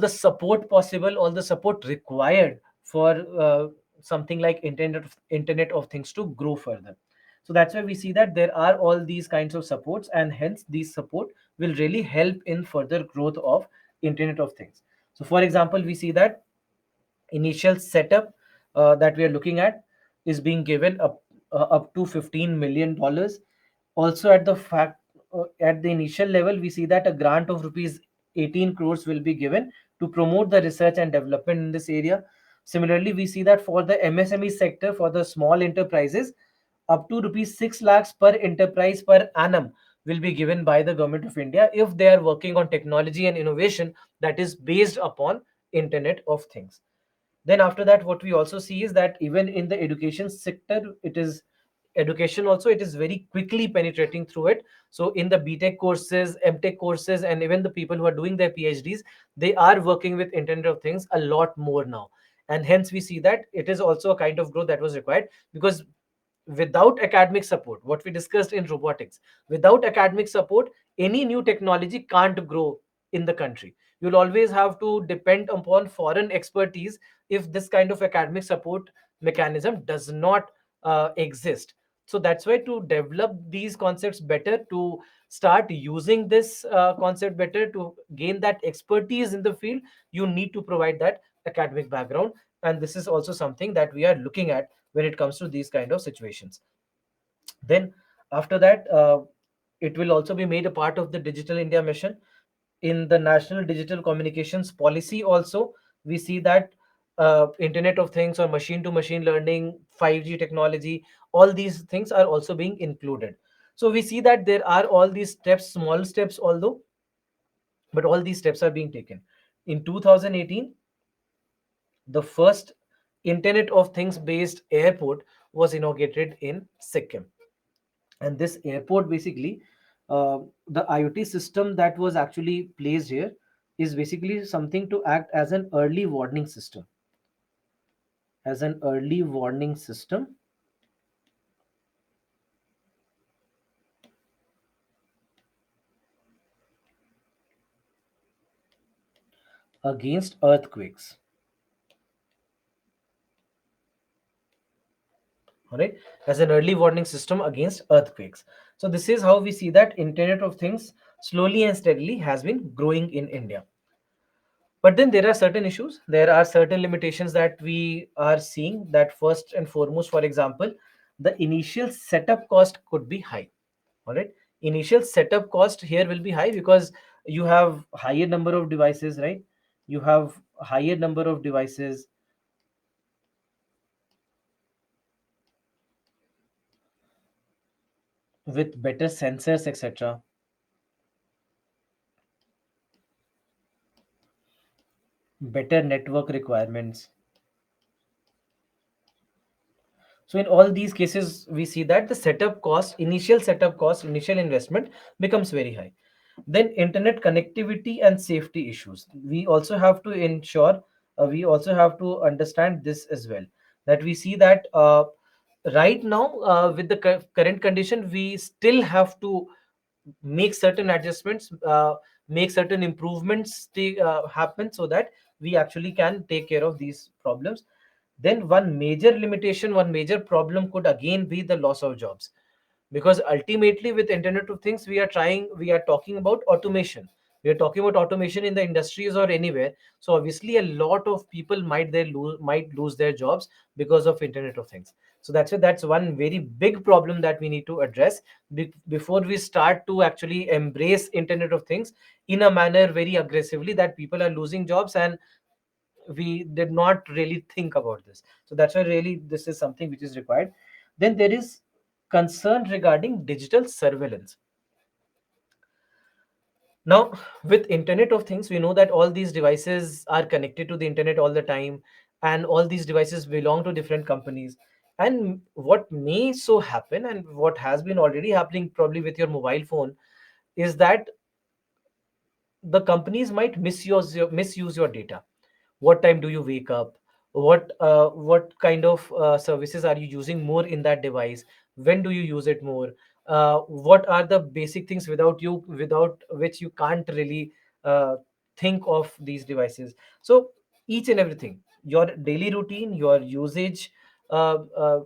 support possible, all the support required for something like Internet of Things to grow further. So that's why we see that there are all these kinds of supports, and hence these support will really help in further growth of Internet of Things. So, for example, we see that initial setup that we are looking at is being given up to $15 million. Also, at the initial level, we see that a grant of rupees 18 crores will be given to promote the research and development in this area. Similarly, we see that for the MSME sector, for the small enterprises, up to rupees 6 lakhs per enterprise per annum will be given by the government of India if they are working on technology and innovation that is based upon Internet of Things. Then after that, what we also see is that even in the education sector, it is education also, it is very quickly penetrating through it. So in the BTech courses, MTech courses, and even the people who are doing their PhDs, they are working with Internet of Things a lot more now. And hence we see that it is also a kind of growth that was required, because without academic support, what we discussed in robotics, without academic support, any new technology can't grow in the country. You'll always have to depend upon foreign expertise if this kind of academic support mechanism does not exist. So that's why, to develop these concepts better, to start using this concept better, to gain that expertise in the field, you need to provide that academic background. And this is also something that we are looking at when it comes to these kind of situations. Then after that, it will also be made a part of the Digital India mission. In the National Digital Communications Policy also, we see that Internet of Things or machine to machine learning, 5G technology, all these things are also being included. So we see that there are all these steps, small steps although, but all these steps are being taken. In 2018, the first Internet of Things based airport was inaugurated in Sikkim. And this airport basically, the IoT system that was actually placed here is basically something to act as an early warning system, as an early warning system against earthquakes. All right, as an early warning system against earthquakes. So this is how we see that Internet of Things slowly and steadily has been growing in India. But then there are certain issues, there are certain limitations that we are seeing. That first and foremost, for example, the initial setup cost could be high. All right, initial setup cost here will be high because you have higher number of devices, right? You have higher number of devices with better sensors, etc., better network requirements. So in all these cases, we see that the setup cost, initial investment becomes very high. Then internet connectivity and safety issues. We also have to understand this as well. That we see that right now, with the current condition, we still have to make certain adjustments, make certain improvements happen so that we actually can take care of these problems. Then one major problem could again be the loss of jobs, because ultimately with internet of things we are talking about automation. We are talking about automation in the industries or anywhere. So obviously a lot of people might lose their jobs because of internet of things. So that's one very big problem that we need to address before we start to actually embrace internet of things in a manner very aggressively, that people are losing jobs and we did not really think about this. So that's why really this is something which is required. Then there is concern regarding digital surveillance. Now, with internet of things, we know that all these devices are connected to the internet all the time, and all these devices belong to different companies. And what may so happen, and what has been already happening probably with your mobile phone, is that the companies might misuse your data. What time do you wake up? What kind of services are you using more in that device? When do you use it more? What are the basic things without which you can't really think of these devices? So each and everything, your daily routine, uh, uh,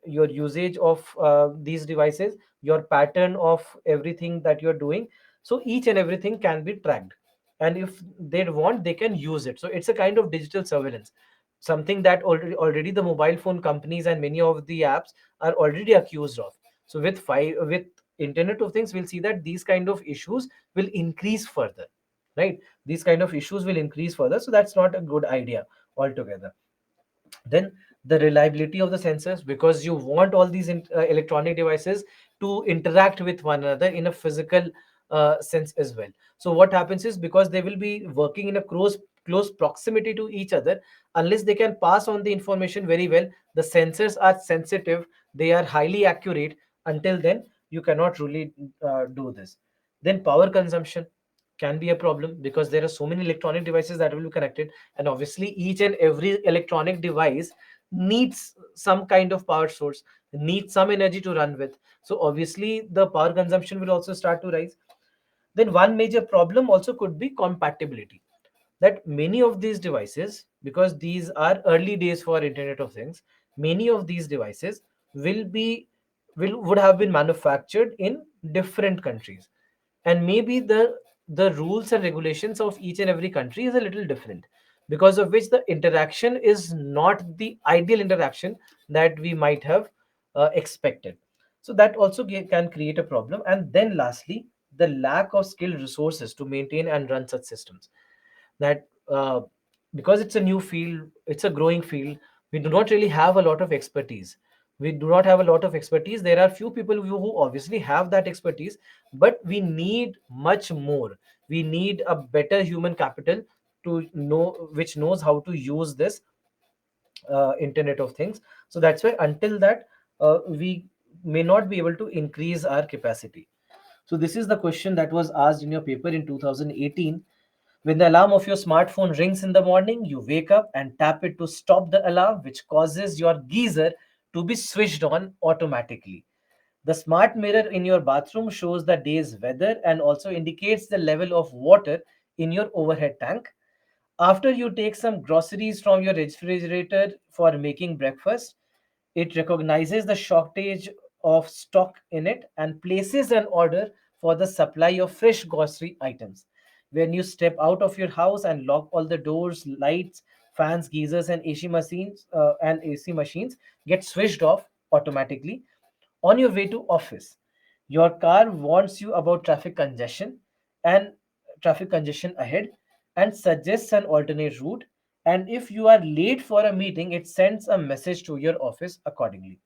your usage of these devices, your pattern of everything that you're doing, so each and everything can be tracked. And if they want, they can use it. So it's a kind of digital surveillance, something that already the mobile phone companies and many of the apps are already accused of. So with internet of things, we'll see that these kind of issues will increase further, right? These kind of issues will increase further, so that's not a good idea altogether. Then the reliability of the sensors, because you want all these electronic devices to interact with one another in a physical sense as well. So what happens is, because they will be working in a close proximity to each other, unless they can pass on the information very well, the sensors are sensitive, they are highly accurate. Until then, you cannot really do this. Then power consumption can be a problem, because there are so many electronic devices that will be connected, and obviously each and every electronic device needs some kind of power source, needs some energy to run with. So obviously the power consumption will also start to rise. Then one major problem also could be compatibility, that many of these devices, because these are early days for internet of things, many of these devices will be would have been manufactured in different countries, and maybe the rules and regulations of each and every country is a little different, because of which the interaction is not the ideal interaction that we might have expected. So that also can create a problem. And then lastly, the lack of skilled resources to maintain and run such systems. That because it's a new field, it's a growing field, we do not really have a lot of expertise. There are few people who obviously have that expertise, but we need much more. We need a better human capital to know which knows how to use this internet of things. So that's why until that, we may not be able to increase our capacity. So this is the question that was asked in your paper in 2018. When the alarm of your smartphone rings in the morning, you wake up and tap it to stop the alarm, which causes your geyser to be switched on automatically. The smart mirror in your bathroom shows the day's weather and also indicates the level of water in your overhead tank. After you take some groceries from your refrigerator for making breakfast, it recognizes the shortage of stock in it and places an order for the supply of fresh grocery items. When you step out of your house and lock all the doors, lights, fans, geysers, and AC machines get switched off automatically. On your way to office, your car warns you about traffic congestion ahead. and suggests an alternate route. And if you are late for a meeting, it sends a message to your office accordingly.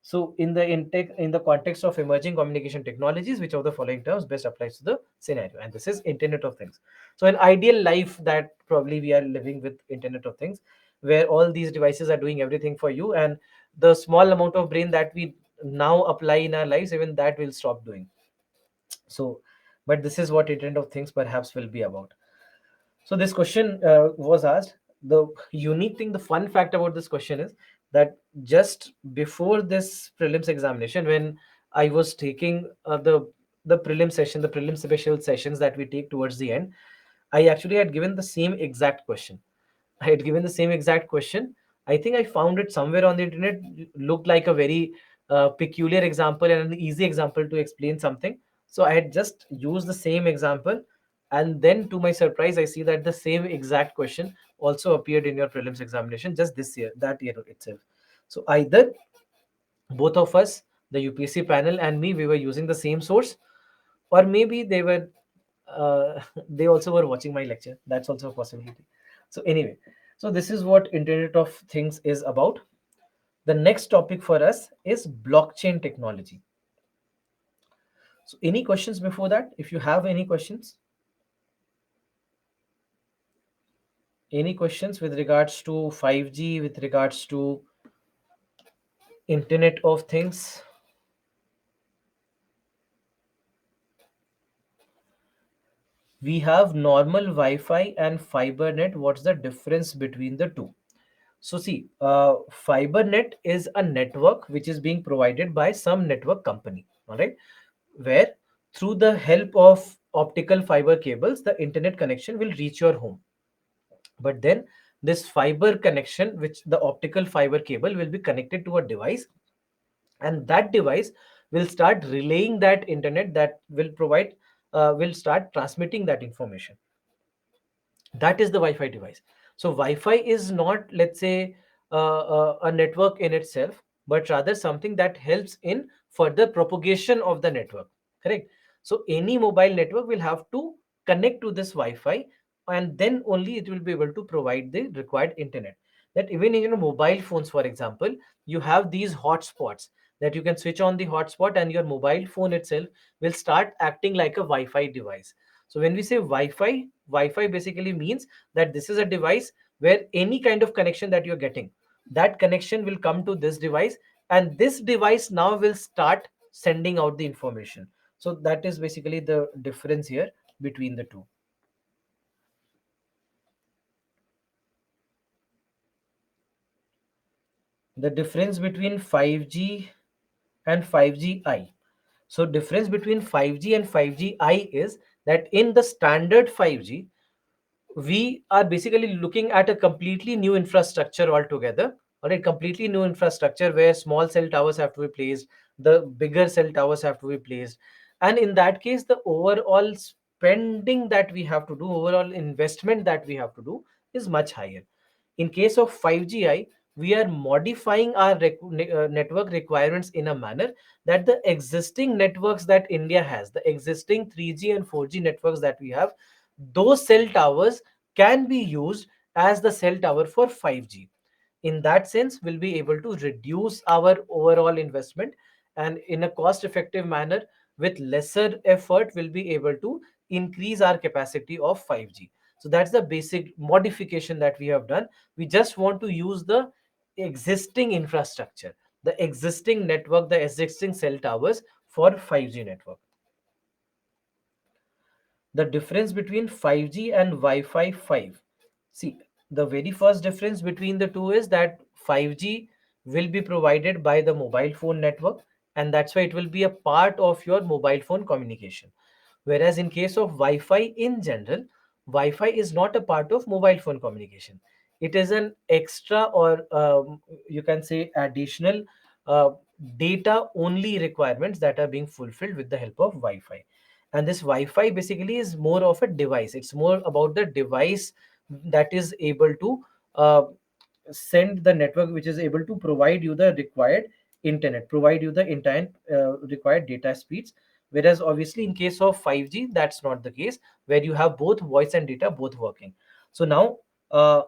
So, in the context of emerging communication technologies, which of the following terms best applies to the scenario? And this is Internet of Things. So, an ideal life that probably we are living with Internet of Things, where all these devices are doing everything for you, and the small amount of brain that we now apply in our lives, even that will stop doing. So, but this is what Internet of Things perhaps will be about. So this question was asked. The unique thing, the fun fact about this question is that just before this prelims examination, when I was taking the prelim session, the prelim special sessions that we take towards the end, I actually had given the same exact question. I had given the same exact question. I think I found it somewhere on the internet. Looked like a very peculiar example and an easy example to explain something. So I had just used the same example, and then to my surprise, I see that the same exact question also appeared in your prelims examination just this year, that year itself. So either both of us, the UPSC panel and me, we were using the same source, or maybe they were they also were watching my lecture. That's also a possibility. So anyway, so this is what Internet of Things is about. The next topic for us is blockchain technology. So any questions before that? If you have any questions, any questions with regards to 5G, with regards to Internet of Things? We have normal Wi-Fi and fiber net. What's the difference between the two? So see, fiber net is a network which is being provided by some network company, all right, where through the help of optical fiber cables, the internet connection will reach your home. But then this fiber connection, which the optical fiber cable will be connected to a device, and that device will start relaying that internet that will start transmitting that information. That is the Wi-Fi device. So Wi-Fi is not, let's say, a network in itself, but rather something that helps in further propagation of the network. Correct. So any mobile network will have to connect to this Wi-Fi, and then only it will be able to provide the required internet. That even in your mobile phones, for example, you have these hotspots that you can switch on the hotspot, and your mobile phone itself will start acting like a Wi-Fi device. So when we say Wi-Fi, Wi-Fi basically means that this is a device where any kind of connection that you're getting, that connection will come to this device, and this device now will start sending out the information. So that is basically the difference here between the two. The difference between 5G and 5Gi. So difference between 5G and 5Gi is that in the standard 5G, we are basically looking at a completely new infrastructure altogether. All right, completely new infrastructure where small cell towers have to be placed, the bigger cell towers have to be placed, and in that case, the overall spending that we have to do, overall investment that we have to do, is much higher. In case of 5Gi, we are modifying our network requirements in a manner that the existing networks that India has, the existing 3G and 4G networks that we have, those cell towers can be used as the cell tower for 5G. In that sense, we'll be able to reduce our overall investment, and in a cost effective manner, with lesser effort, we'll be able to increase our capacity of 5G. So that's the basic modification that we have done. We just want to use the existing infrastructure, the existing network, the existing cell towers for 5G network. The difference between 5G and Wi-Fi 5. See, the very first difference between the two is that 5G will be provided by the mobile phone network, and that's why it will be a part of your mobile phone communication. Whereas in case of Wi-Fi in general, Wi-Fi is not a part of mobile phone communication. It is an extra, or you can say additional uh, data only requirements that are being fulfilled with the help of Wi-Fi. And this Wi-Fi basically is more of a device. It's more about the device that is able to uh, send the network, which is able to provide you the required internet, provide you the entire required data speeds Whereas obviously in case of 5G, that's not the case, where you have both voice and data both working. So now, uh,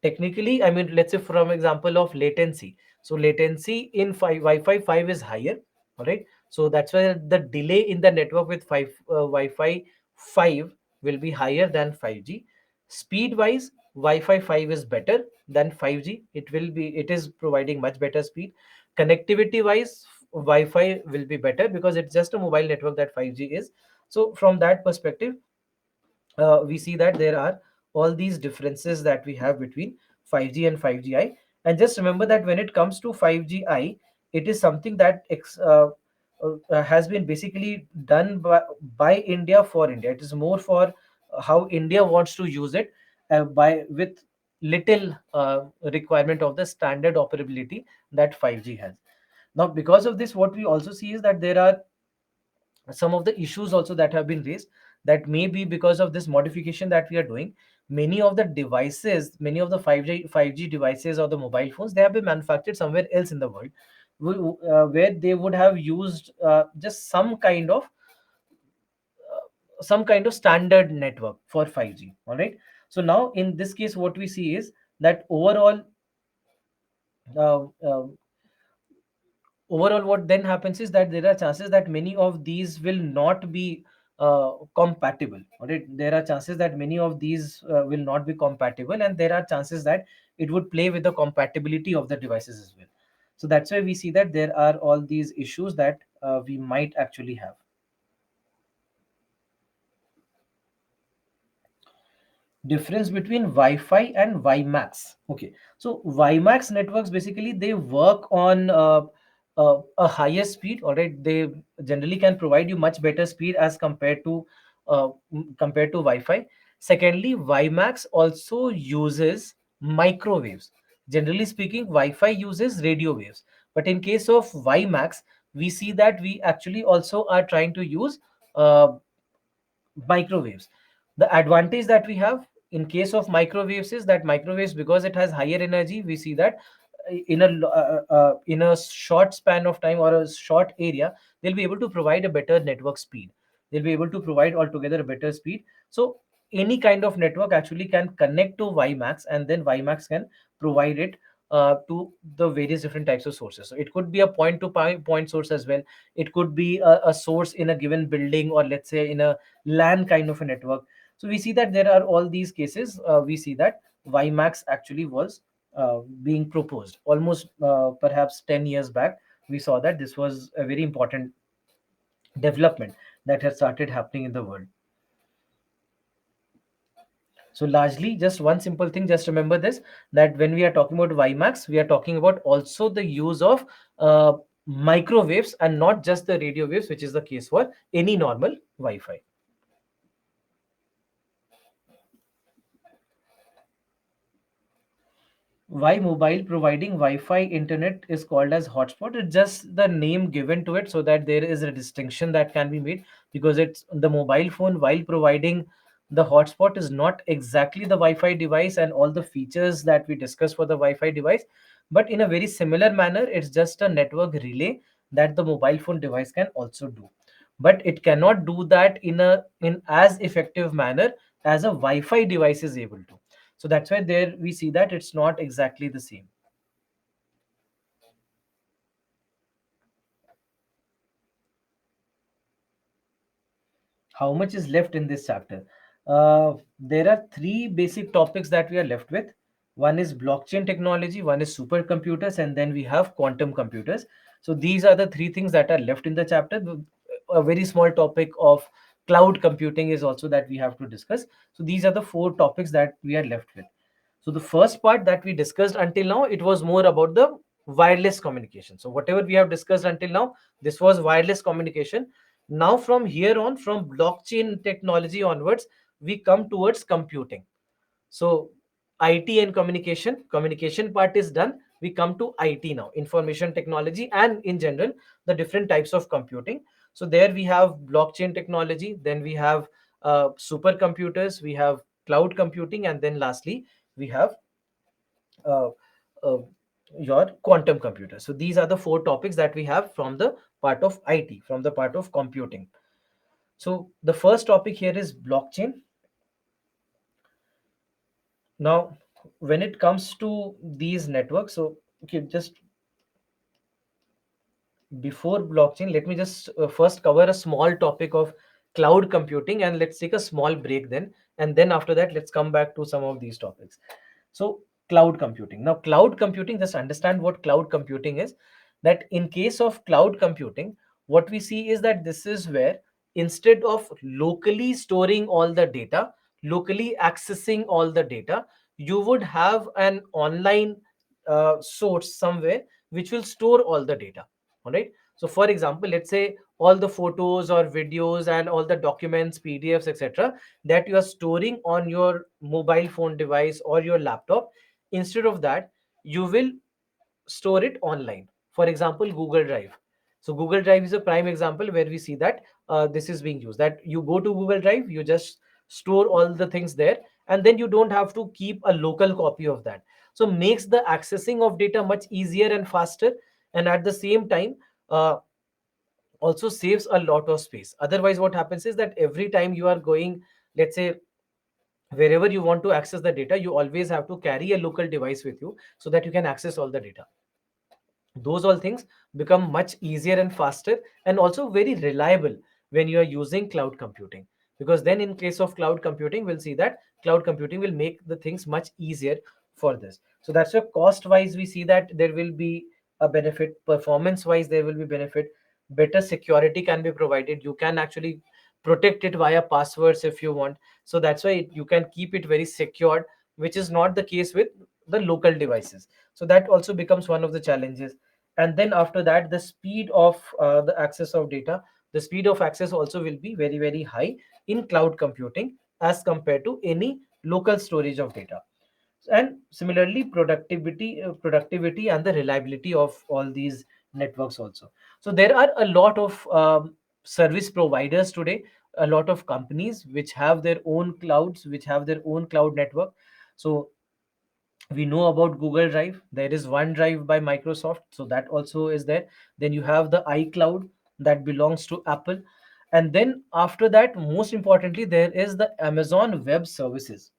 technically, I mean, let's say from example of latency. So latency in Wi-Fi 5 is higher, all right? So that's why the delay in the network with Wi-Fi 5 will be higher than 5G. Speed wise, Wi-Fi 5 is better than 5G. It is providing much better speed. Connectivity wise, Wi-Fi will be better because it's just a mobile network that 5G is. So from that perspective, we see that there are all these differences that we have between 5G and 5GI. And just remember that when it comes to 5GI, it is something that has been basically done by India for India. It is more for how India wants to use it, by with little requirement of the standard operability that 5G has. Now, because of this, what we also see is that there are some of the issues also that have been raised, that may be because of this modification that we are doing. Many of the devices, many of the 5G devices or the mobile phones, they have been manufactured somewhere else in the world, where they would have used just some kind of standard network for 5G. All right. So now in this case, what we see is that uh, uh, overall what then happens is that there are chances that many of these will not be compatible. All right, there are chances that many of these will not be compatible, and there are chances that it would play with the compatibility of the devices as well. So that's why we see that there are all these issues that we might actually have. Difference between Wi-Fi and WiMAX. Okay, so WiMAX networks basically they work on a higher speed. All right, they generally can provide you much better speed as compared to Wi-Fi. Secondly, WiMAX also uses microwaves. Generally speaking, Wi-Fi uses radio waves, but in case of WiMAX, we see that we actually also are trying to use uh, microwaves. The advantage that we have in case of microwaves is that microwaves, because it has higher energy, we see that in a short span of time or a short area, they'll be able to provide a better network speed. They'll be able to provide altogether a better speed. So any kind of network actually can connect to WiMAX, and then WiMAX can provide it to the various different types of sources. So it could be a point to point source as well. It could be a source in a given building, or let's say in a LAN kind of a network. So we see that there are all these cases. We see that WiMAX actually was being proposed almost perhaps 10 years back. We saw that this was a very important development that has started happening in the world. So largely, just one simple thing, just remember this, that when we are talking about WiMAX, we are talking about also the use of microwaves and not just the radio waves, which is the case for any normal Wi-Fi. Why mobile providing Wi-Fi internet is called as hotspot? It's just the name given to it so that there is a distinction that can be made, because it's the mobile phone while providing the hotspot is not exactly the Wi-Fi device and all the features that we discussed for the Wi-Fi device, but in a very similar manner, it's just a network relay that the mobile phone device can also do. But it cannot do that in as effective manner as a Wi-Fi device is able to. So that's why there we see that it's not exactly the same. How much is left in this chapter? There are three basic topics that we are left with. One is blockchain technology, one is supercomputers, and then we have quantum computers. So these are the three things that are left in the chapter. A very small topic of cloud computing is also that we have to discuss. So these are the four topics that we are left with. So the first part that we discussed until now, it was more about the wireless communication. So whatever we have discussed until now, this was wireless communication. Now from here on, from blockchain technology onwards, we come towards computing. So IT and communication part is done. We come to IT now, information technology, and in general, the different types of computing. So there we have blockchain technology, then we have supercomputers, we have cloud computing, and then lastly, we have uh, uh, your quantum computer. So these are the four topics that we have from the part of IT, from the part of computing. So the first topic here is blockchain. Now, when it comes to these networks, so okay, just before blockchain, let me just first cover a small topic of cloud computing, and let's take a small break then, and then after that let's come back to some of these topics. So cloud computing. Now cloud computing, just understand what cloud computing is. That in case of cloud computing, what we see is that this is where, instead of locally storing all the data, locally accessing all the data, you would have an online source somewhere which will store all the data. All right. So for example, let's say all the photos or videos and all the documents, PDFs, etc., that you are storing on your mobile phone device or your laptop, instead of that, you will store it online. For example, Google Drive. So Google Drive is a prime example where we see that this is being used. That you go to Google Drive, you just store all the things there, and then you don't have to keep a local copy of that. So makes the accessing of data much easier and faster, and at the same time, uh, also saves a lot of space. Otherwise, what happens is that every time you are going, let's say, wherever you want to access the data, you always have to carry a local device with you so that you can access all the data. Those all things become much easier and faster, and also very reliable when you are using cloud computing. Because then in case of cloud computing, we'll see that cloud computing will make the things much easier for this. So that's why cost wise we see that there will be a benefit, performance wise there will be benefit, better security can be provided, you can actually protect it via passwords if you want. So that's why you can keep it very secured, which is not the case with the local devices. So that also becomes one of the challenges. And then after that, the speed of the access of data, the speed of access also will be very very high in cloud computing as compared to any local storage of data. And similarly, productivity and the reliability of all these networks also. So there are a lot of service providers today, a lot of companies which have their own clouds, which have their own cloud network. So we know about Google Drive, there is OneDrive by Microsoft, so that also is there. Then you have the iCloud that belongs to Apple. And then after that, most importantly, there is the Amazon Web Services.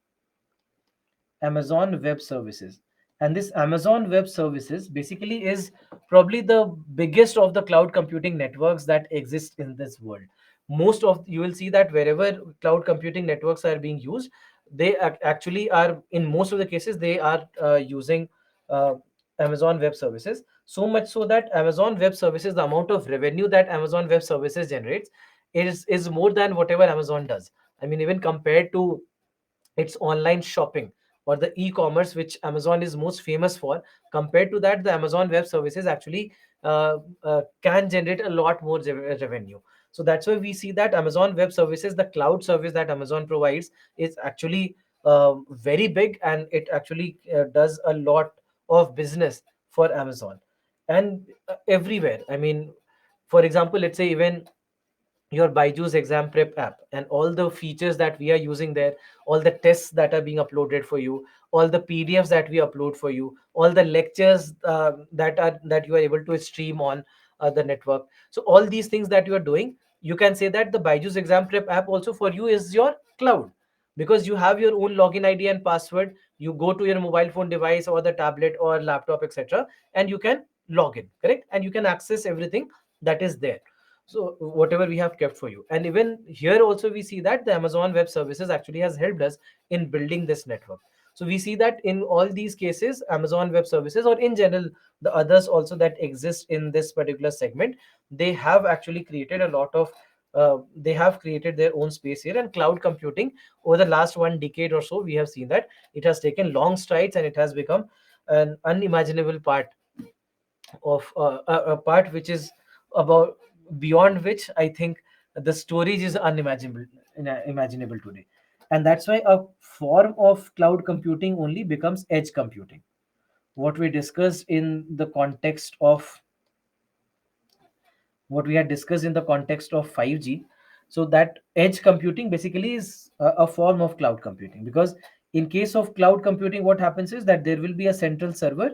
Amazon Web Services. And this Amazon Web Services basically is probably the biggest of the cloud computing networks that exist in this world. Most of you will see that wherever cloud computing networks are being used, they actually are, in most of the cases they are using uh, Amazon Web Services. So much so that Amazon Web Services, the amount of revenue that Amazon Web Services generates is more than whatever Amazon does. I mean, even compared to its online shopping or the e-commerce which Amazon is most famous for, compared to that, the Amazon Web Services actually can generate a lot more revenue. So that's why we see that Amazon Web Services, the cloud service that Amazon provides, is actually very big, and it actually does a lot of business for Amazon. And everywhere, I mean, for example, let's say even your Byju's exam prep app and all the features that we are using there, all the tests that are being uploaded for you, all the PDFs that we upload for you, all the lectures that you are able to stream on the network. So all these things that you are doing, you can say that the Byju's exam prep app also for you is your cloud, because you have your own login ID and password. You go to your mobile phone device or the tablet or laptop, etc., and you can log in, correct, and you can access everything that is there. So whatever we have kept for you. And even here also we see that the Amazon Web Services actually has helped us in building this network. So we see that in all these cases, Amazon Web Services, or in general the others also that exist in this particular segment, they have actually created a lot of they have created their own space here. And cloud computing, over the last 1 decade or so, we have seen that it has taken long strides, and it has become an unimaginable part of a part which is about, beyond which I think the storage is unimaginable, imaginable today. And that's why a form of cloud computing only becomes edge computing. What we discussed in the context of what we had discussed in the context of 5G. So that edge computing basically is a form of cloud computing, because in case of cloud computing, what happens is that there will be a central server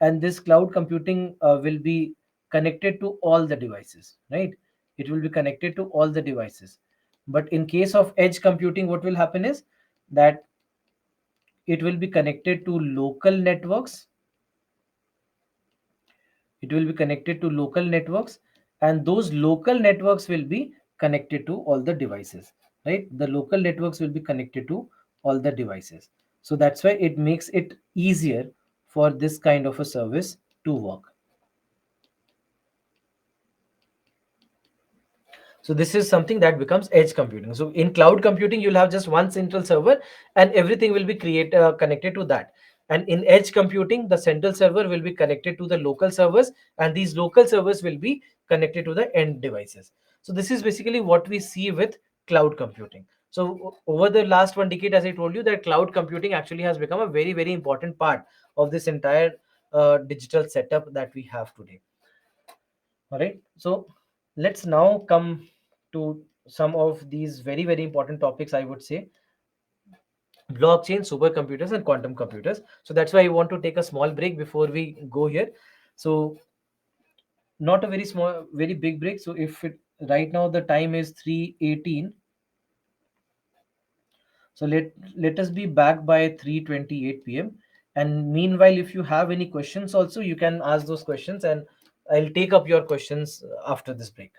and this cloud computing will be connected to all the devices, right? It will be connected to all the devices. But in case of edge computing, what will happen is that it will be connected to local networks. It will be connected to local networks, and those local networks will be connected to all the devices, right? The local networks will be connected to all the devices. So that's why it makes it easier for this kind of a service to work. So this is something that becomes edge computing. So in cloud computing, you'll have just one central server, and everything will be connected to that. And in edge computing, the central server will be connected to the local servers, and these local servers will be connected to the end devices. So this is basically what we see with cloud computing. So over the last 1 decade, as I told you, that cloud computing actually has become a very, very important part of this entire digital setup that we have today. All right. So let's now come to some of these very, very important topics, I would say: blockchain, supercomputers, and quantum computers. So that's why I want to take a small break before we go here. So not a very small, very big break. So if it right now the time is 3:18, so let us be back by 3:28 p.m. And meanwhile, if you have any questions, also you can ask those questions, and I'll take up your questions after this break.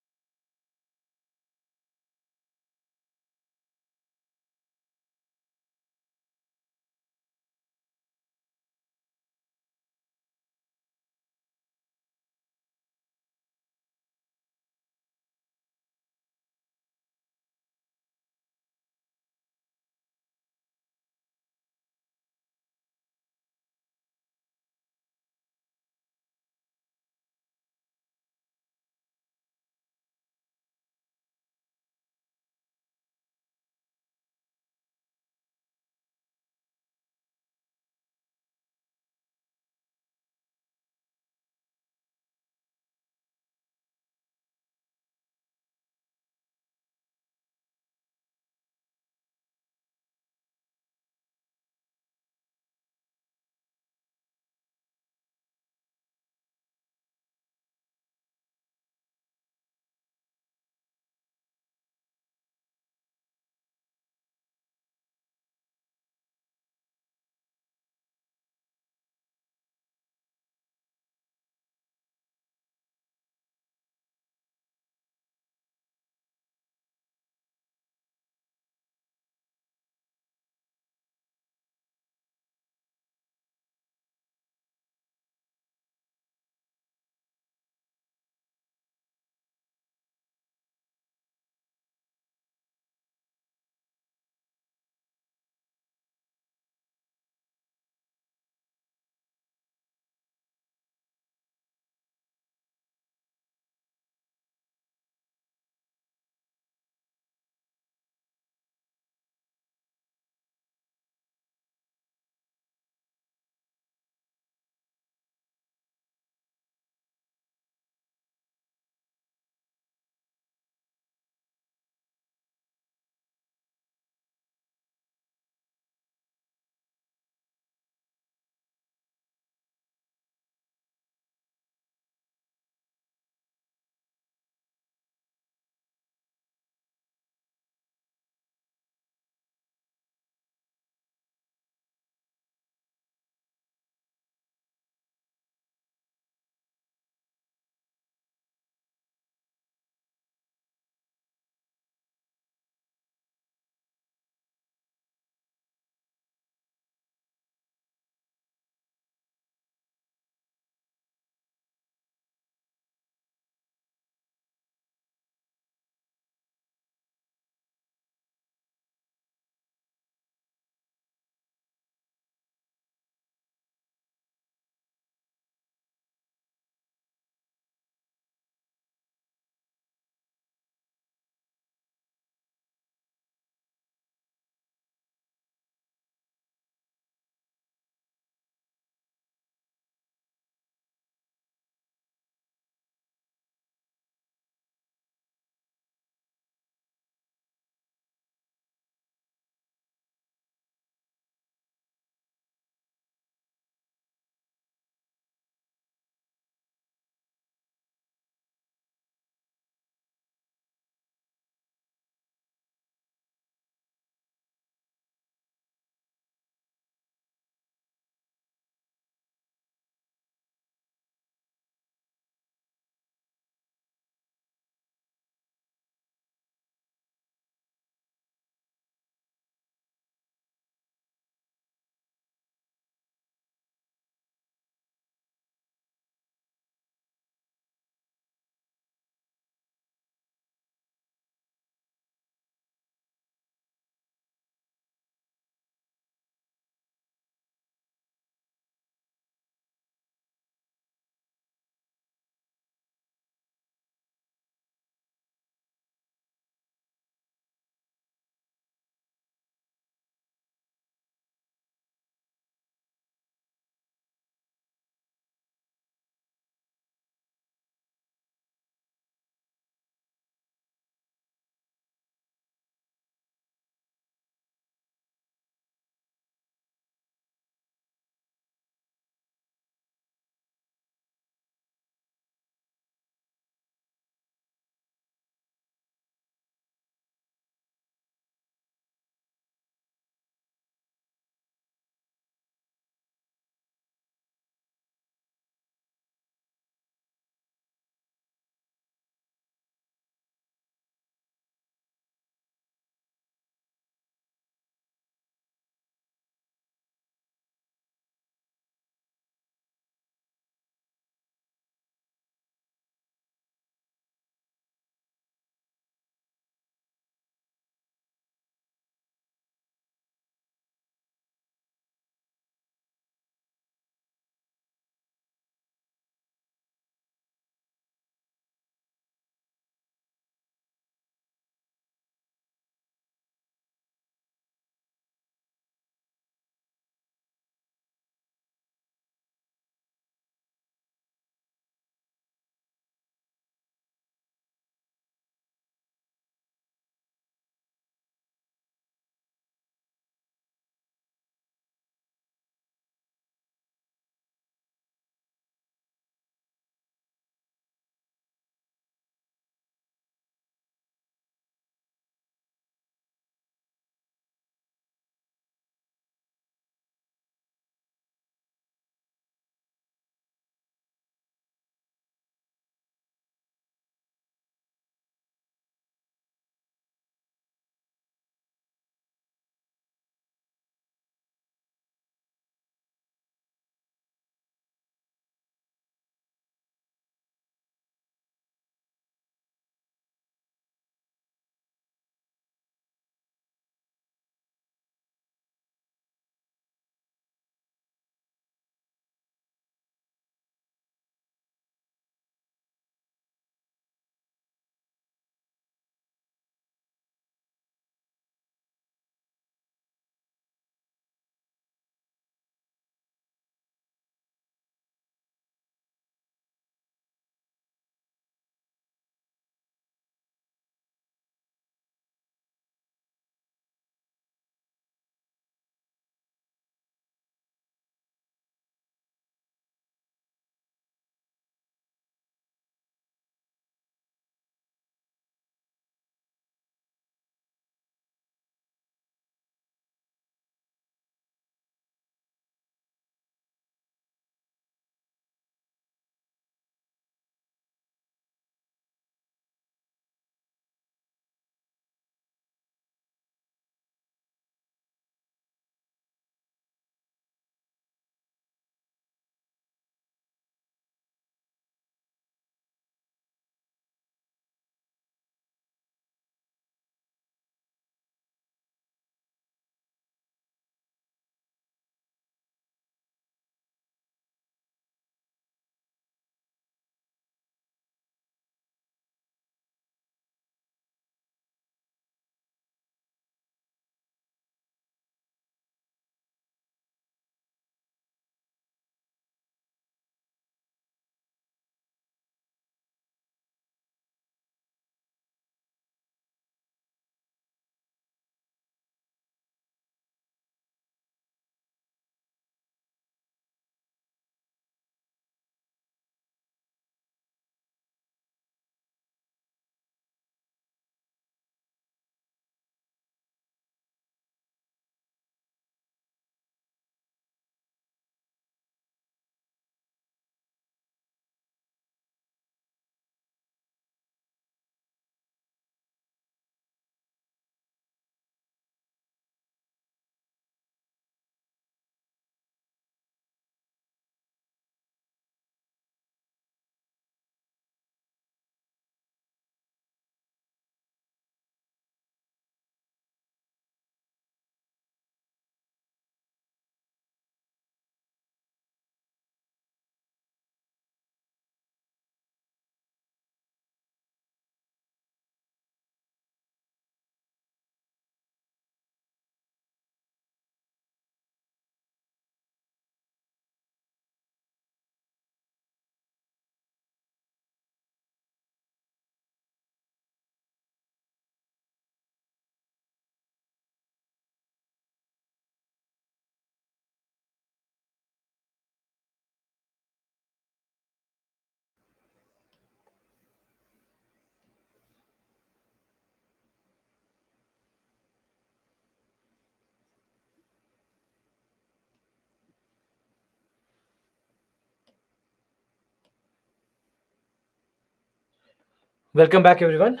Welcome back, everyone.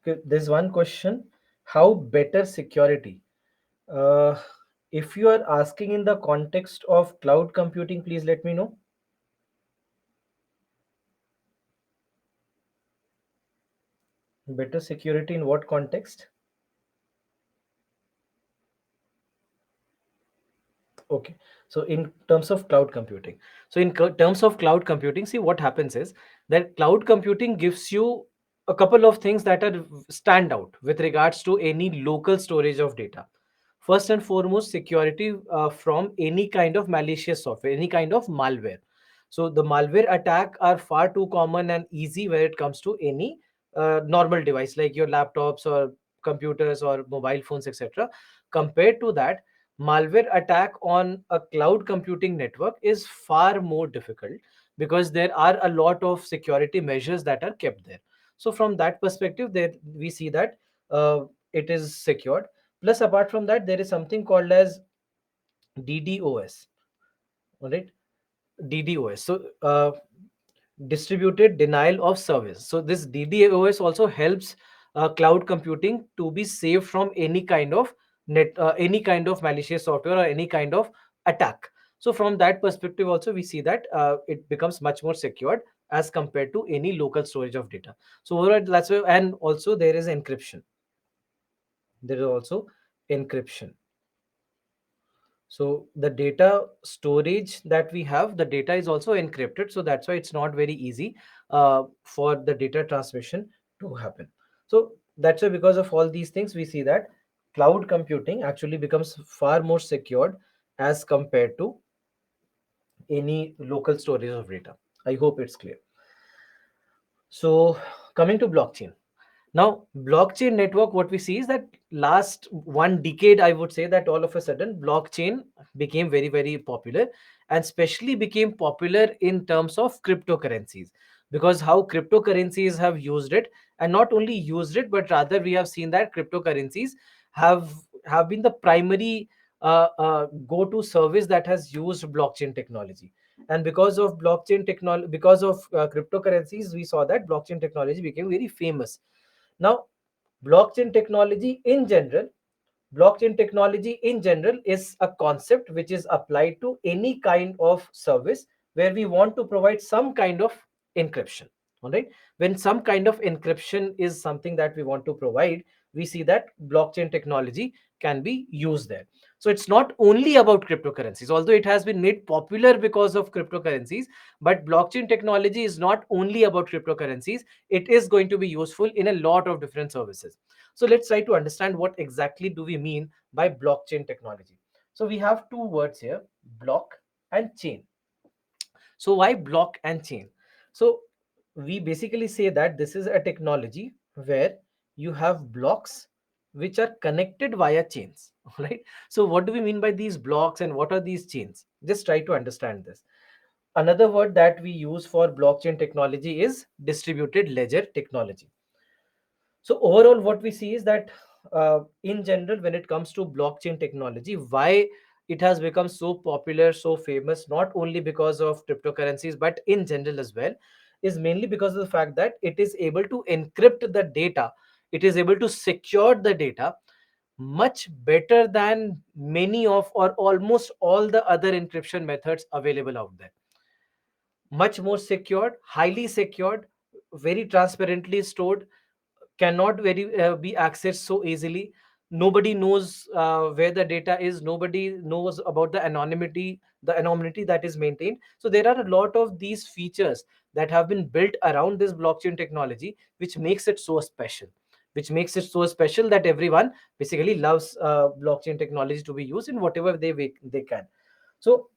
Okay, there's one question: how better security? Uh, if you are asking in the context of cloud computing, please let me know. Better security in what context? Okay, so in terms of cloud computing, terms of cloud computing, see what happens is that cloud computing gives you a couple of things that are stand out with regards to any local storage of data. First and foremost, security from any kind of malicious software, any kind of malware. So the malware attack are far too common and easy when it comes to any normal device like your laptops or computers or mobile phones, etc. Compared to that, malware attack on a cloud computing network is far more difficult because there are a lot of security measures that are kept there. So from that perspective, there we see that it is secured. Plus, apart from that, there is something called as DDoS. All right, DDoS. So distributed denial of service. So this DDoS also helps cloud computing to be safe from any kind of any kind of malicious software or any kind of attack. So from that perspective, also we see that it becomes much more secured as compared to any local storage of data. So overall, that's why, and also there is encryption. There is also encryption. So the data storage that we have, the data is also encrypted. So that's why it's not very easy for the data transmission to happen. So that's why because of all these things, we see that cloud computing actually becomes far more secured as compared to any local storage of data. I hope it's clear. So coming to blockchain. Now, blockchain network, what we see is that last 1 decade, I would say that all of a sudden, blockchain became very, very popular and especially became popular in terms of cryptocurrencies because how cryptocurrencies have used it, and not only used it, but rather we have seen that cryptocurrencies have have been the primary go-to service that has used blockchain technology. And because of blockchain technology, because of cryptocurrencies, we saw that blockchain technology became very famous. Now, blockchain technology in general, blockchain technology in general is a concept which is applied to any kind of service where we want to provide some kind of encryption. All right. When some kind of encryption is something that we want to provide, we see that blockchain technology can be used there. So it's not only about cryptocurrencies, although it has been made popular because of cryptocurrencies, but blockchain technology is not only about cryptocurrencies. It is going to be useful in a lot of different services. So let's try to understand what exactly do we mean by blockchain technology. So we have two words here, block and chain. So why block and chain? So we basically say that this is a technology where you have blocks which are connected via chains. All right. So what do we mean by these blocks and what are these chains? Just try to understand this. Another word that we use for blockchain technology is distributed ledger technology. So overall, what we see is that in general, when it comes to blockchain technology, why it has become so popular, so famous, not only because of cryptocurrencies, but in general as well, is mainly because of the fact that it is able to encrypt the data. It is able to secure the data much better than many of or almost all the other encryption methods available out there. Much more secured, highly secured, very transparently stored, cannot be accessed so easily. Nobody knows where the data is. Nobody knows about the anonymity that is maintained. So there are a lot of these features that have been built around this blockchain technology, which makes it so special, that everyone basically loves blockchain technology to be used in whatever they can. So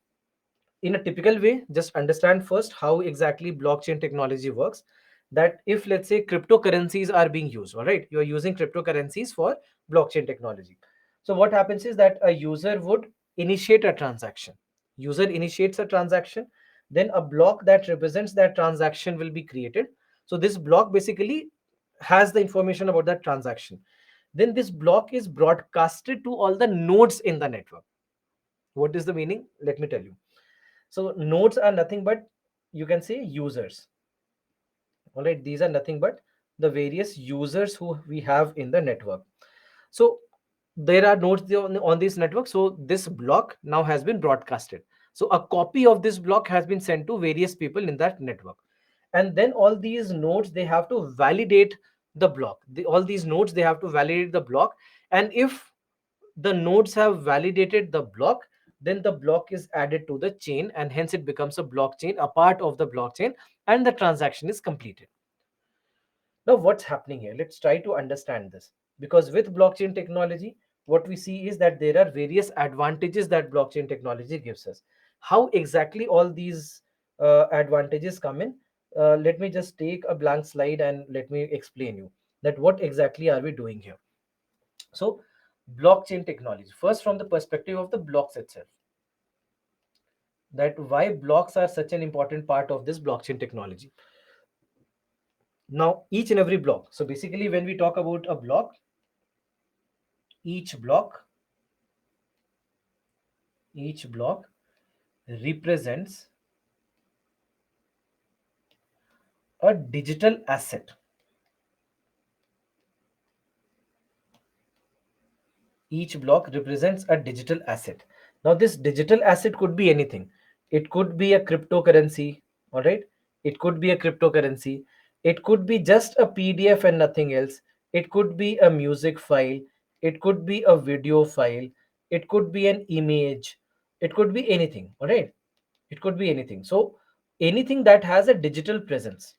in a typical way, just understand first how exactly blockchain technology works. That if, let's say, cryptocurrencies are being used, all right, you are using cryptocurrencies for blockchain technology. So what happens is that a user would initiate a transaction. User initiates a transaction, then a block that represents that transaction will be created. So this block basically has the information about that transaction. Then this block is broadcasted to all the nodes in the network. What is the meaning? Let me tell you. So nodes are nothing but, you can say, users. All right, these are nothing but the various users who we have in the network. So there are nodes on this network. So this block now has been broadcasted. So a copy of this block has been sent to various people in that network. And then all these nodes, they have to validate the block. All these nodes, they have to validate the block. And if the nodes have validated the block, then the block is added to the chain, and hence it becomes a blockchain, a part of the blockchain, and the transaction is completed. Now, what's happening here? Let's try to understand this. Because with blockchain technology, what we see is that there are various advantages that blockchain technology gives us. How exactly all these advantages come in? Let me just take a blank slide and let me explain you that what exactly are we doing here. So, blockchain technology. First, from the perspective of the blocks itself, that why blocks are such an important part of this blockchain technology. Now, each and every block. So, basically, when we talk about a block, each block each block represents a digital asset. Each block represents a digital asset. Now this digital asset could be anything. It could be a cryptocurrency. All right, it could be a cryptocurrency. It could be just a PDF and nothing else. It could be a music file. It could be a video file. It could be an image. It could be anything. All right, it could be anything. So anything that has a digital presence,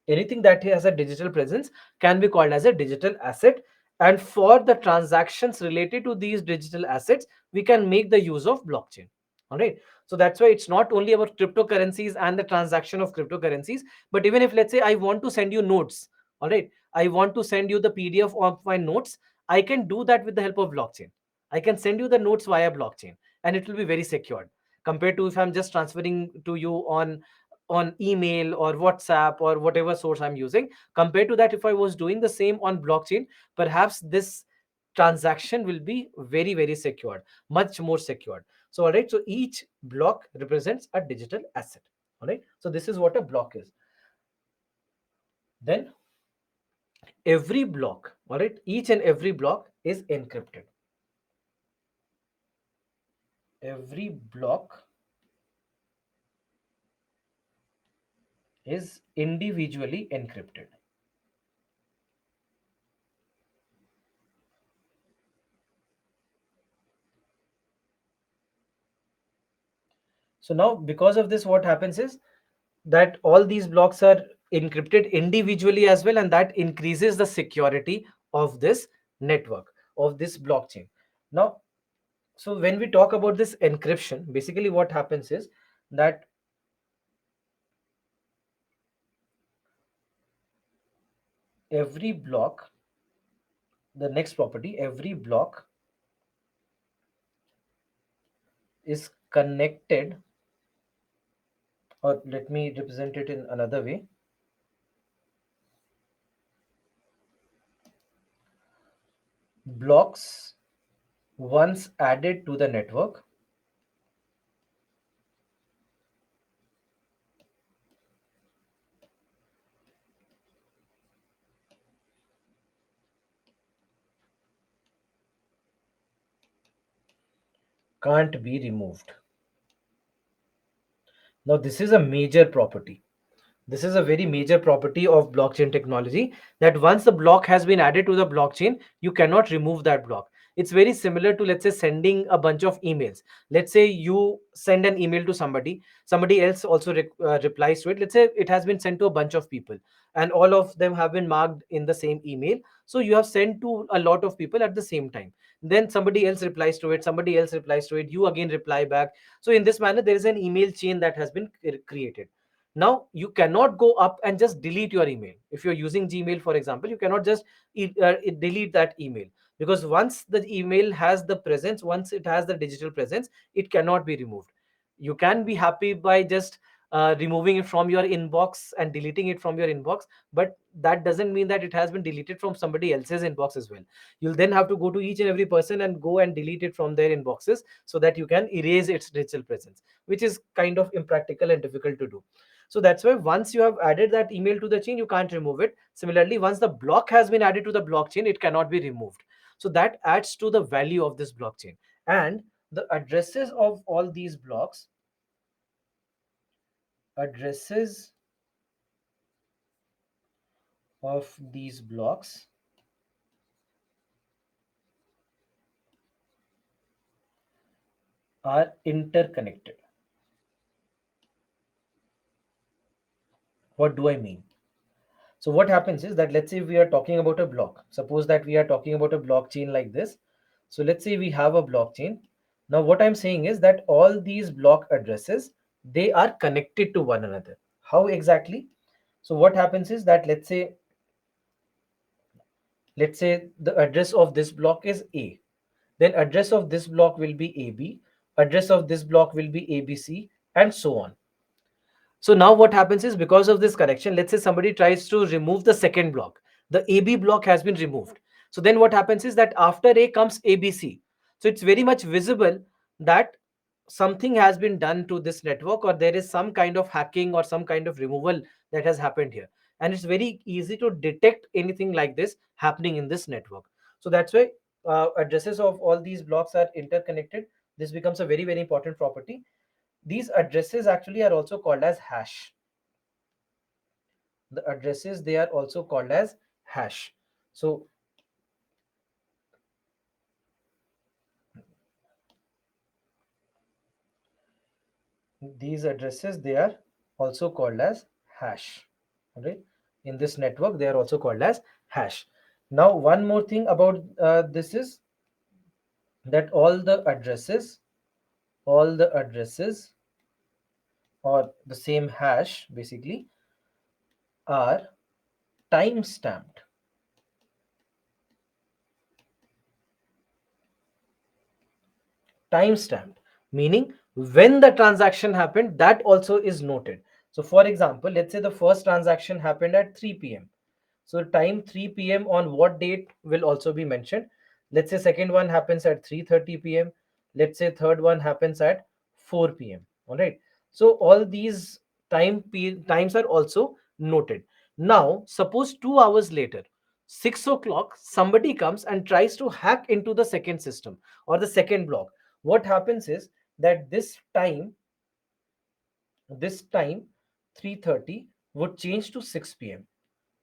anything that has a digital presence can be called as a digital asset. And for the transactions related to these digital assets, we can make the use of blockchain. All right, so that's why it's not only about cryptocurrencies and the transaction of cryptocurrencies, but even if, let's say, I want to send you notes, all right, I want to send you the PDF of my notes, I can do that with the help of blockchain. I can send you the notes via blockchain, and it will be very secured compared to if I'm just transferring to you on email or WhatsApp or whatever source I'm using. Compared to that, if I was doing the same on blockchain, perhaps this transaction will be very, very secured, much more secured. So, all right, so each block represents a digital asset. All right, so this is what a block is. Then every block, all right, each and every block is encrypted. Every block is individually encrypted. So now, because of this, what happens is that all these blocks are encrypted individually as well, and that increases the security of this network, of this blockchain. Now, so when we talk about this encryption, basically what happens is that every block, the next property, every block is connected, or let me represent it in another way. Blocks once added to the network can't be removed. Now, this is a major property. This is a very major property of blockchain technology, that once the block has been added to the blockchain, you cannot remove that block. It's very similar to, let's say, sending a bunch of emails. Let's say you send an email to somebody, somebody else also replies to it. Let's say it has been sent to a bunch of people, and all of them have been marked in the same email. So you have sent to a lot of people at the same time. Then somebody else replies to it, somebody else replies to it, you again reply back. So in this manner, there is an email chain that has been created. Now you cannot go up and just delete your email. If you're using Gmail, for example, you cannot just delete that email, because once the email has the presence, once it has the digital presence, it cannot be removed. You can be happy by just removing it from your inbox and deleting it from your inbox, but that doesn't mean that it has been deleted from somebody else's inbox as well. You'll then have to go to each and every person and go and delete it from their inboxes, so that you can erase its digital presence, which is kind of impractical and difficult to do. So that's why once you have added that email to the chain, you can't remove it. Similarly, once the block has been added to the blockchain, it cannot be removed. So that adds to the value of this blockchain. And the addresses of all these blocks, addresses of these blocks are interconnected. What do I mean? So what happens is that, let's say we are talking about a block. Suppose that we are talking about a blockchain like this. So let's say we have a blockchain. Now what I'm saying is that all these block addresses, they are connected to one another. How exactly? So what happens is that, let's say the address of this block is A. Then address of this block will be AB. Address of this block will be ABC, and so on. So now what happens is, because of this correction, let's say somebody tries to remove the second block. The AB block has been removed. So then what happens is that after A comes ABC. So it's very much visible that something has been done to this network, or there is some kind of hacking or some kind of removal that has happened here. And it's very easy to detect anything like this happening in this network. So that's why addresses of all these blocks are interconnected. This becomes a very, very important property. These addresses actually are also called as hash. The addresses, they are also called as hash. So these addresses, they are also called as hash. Okay, in this network they are also called as hash. Now one more thing about this is that all the addresses or the same hash basically are time stamped. Time stamped, meaning when the transaction happened, that also is noted. So for example, let's say the first transaction happened at 3 p.m. So time 3 p.m. on what date will also be mentioned. Let's say second one happens at 3:30 p.m. Let's say third one happens at 4 p.m. All right. So all these times are also noted. Now, suppose 2 hours later, 6 o'clock, somebody comes and tries to hack into the second system or the second block. What happens is that this time 3:30 would change to 6 p.m.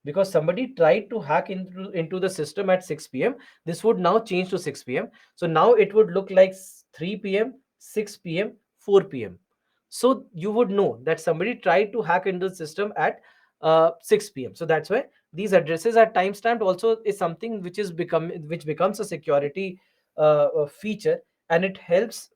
because somebody tried to hack into the system at 6 p.m. This would now change to 6 p.m. So now it would look like 3 p.m., 6 p.m., 4 p.m. So you would know that somebody tried to hack into the system at 6 p.m. So that's why these addresses are timestamped. Also is something which becomes a security feature, and it helps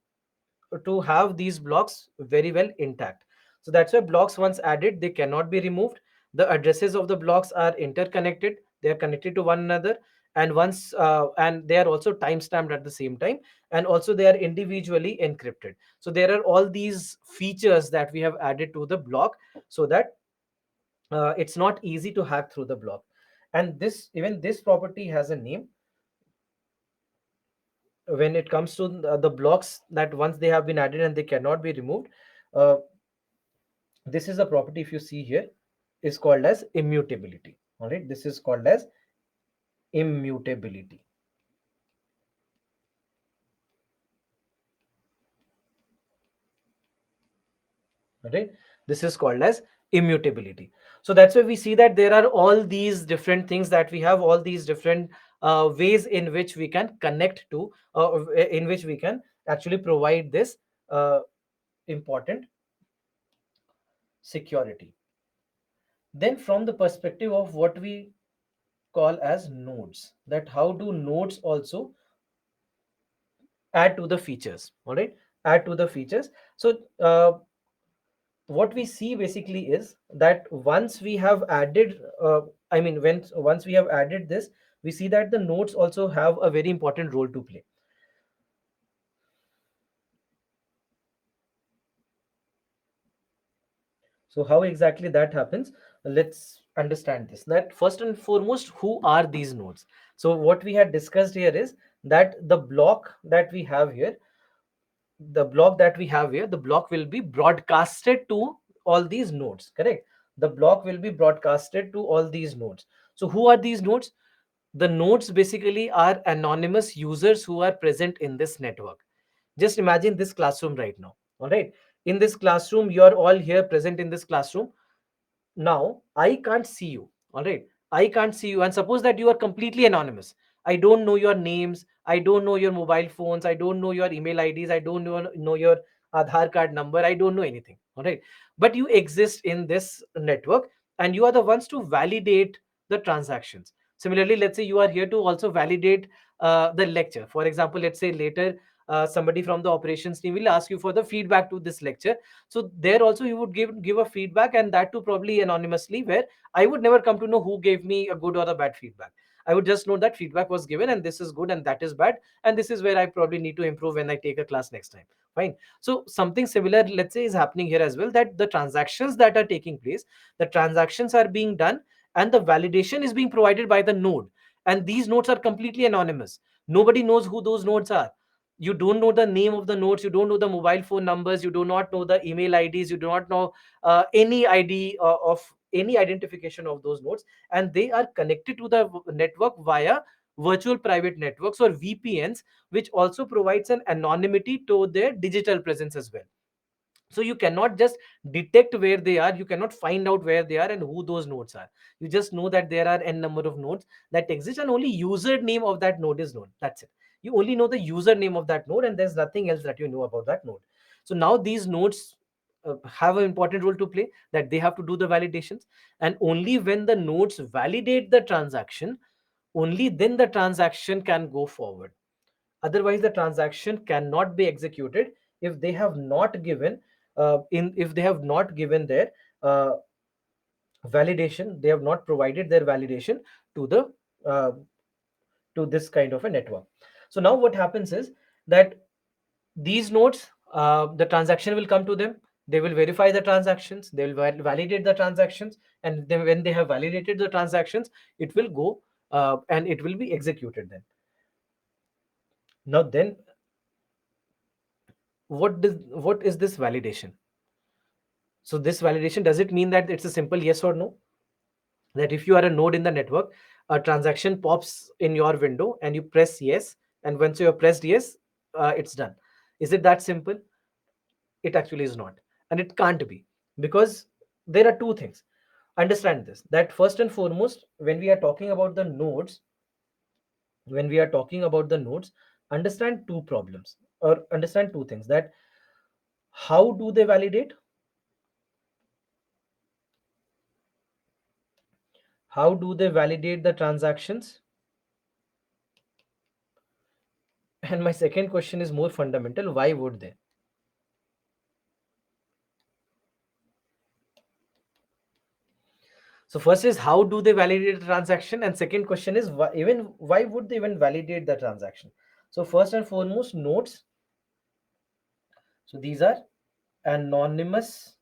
to have these blocks very well intact. So that's why blocks once added, they cannot be removed. The addresses of the blocks are interconnected, they are connected to one another, and they are also time stamped at the same time, and also they are individually encrypted. So there are all these features that we have added to the block, so that it's not easy to hack through the block. And this property has a name. When it comes to the blocks that once they have been added and they cannot be removed, uh, this is a property, if you see here, is called as immutability. All right, this is called as immutability. All right, this is called as immutability. So that's why we see that there are all these different things that we have, all these different ways in which we can connect to, in which we can actually provide this important security. Then from the perspective of what we call as nodes, that how do nodes also add to the features. All right, add to the features. So what we see basically is that once we have added when once we have added this, we see that the nodes also have a very important role to play. So how exactly that happens? Let's understand this. That first and foremost, who are these nodes? So what we had discussed here is that the block that we have here, the block will be broadcasted to all these nodes, correct? The block will be broadcasted to all these nodes. So who are these nodes? The nodes basically are anonymous users who are present in this network. Just imagine this classroom right now. All right, in this classroom, you are all here present in this classroom. Now I can't see you. All right, I can't see you, and suppose that you are completely anonymous. I don't know your names, I don't know your mobile phones, I don't know your email IDs, I don't know your Aadhaar card number, I don't know anything. All right, but you exist in this network, and you are the ones to validate the transactions. Similarly, let's say you are here to also validate the lecture. For example, let's say later somebody from the operations team will ask you for the feedback to this lecture. So there also you would give a feedback, and that too probably anonymously, where I would never come to know who gave me a good or a bad feedback. I would just know that feedback was given, and this is good and that is bad, and this is where I probably need to improve when I take a class next time. Fine. So something similar, let's say, is happening here as well, that the transactions that are taking place, the transactions are being done, and the validation is being provided by the node, and these nodes are completely anonymous. Nobody knows who those nodes are. You don't know the name of the nodes, you don't know the mobile phone numbers, you do not know the email IDs, you do not know any ID of any identification of those nodes, and they are connected to the network via virtual private networks or VPNs, which also provides an anonymity to their digital presence as well. So you cannot just detect where they are, you cannot find out where they are and who those nodes are. You just know that there are n number of nodes that exist, and only username of that node is known. That's it. You only know the username of that node, and there's nothing else that you know about that node. So now these nodes have an important role to play, that they have to do the validations, and only when the nodes validate the transaction, only then the transaction can go forward. Otherwise the transaction cannot be executed if they have not given in if they have not given their uh, validation, they have not provided their validation to the uh, to this kind of a network. So now what happens is that these nodes, the transaction will come to them, they will verify the transactions, they will validate the transactions, and then when they have validated the transactions, it will go and it will be executed then. Now then, what is this validation? So this validation, does it mean that it's a simple yes or no? That if you are a node in the network, a transaction pops in your window and you press yes, and once you have pressed yes, it's done. Is it that simple? It actually is not, and it can't be, because there are two things. Understand this, that first and foremost, when we are talking about the nodes, understand two problems, or understand two things, that how do they validate, the transactions. And my second question is more fundamental, why would they? So first is how do they validate the transaction, and second question is why would they even validate the transaction? So first and foremost, nodes. So these are anonymous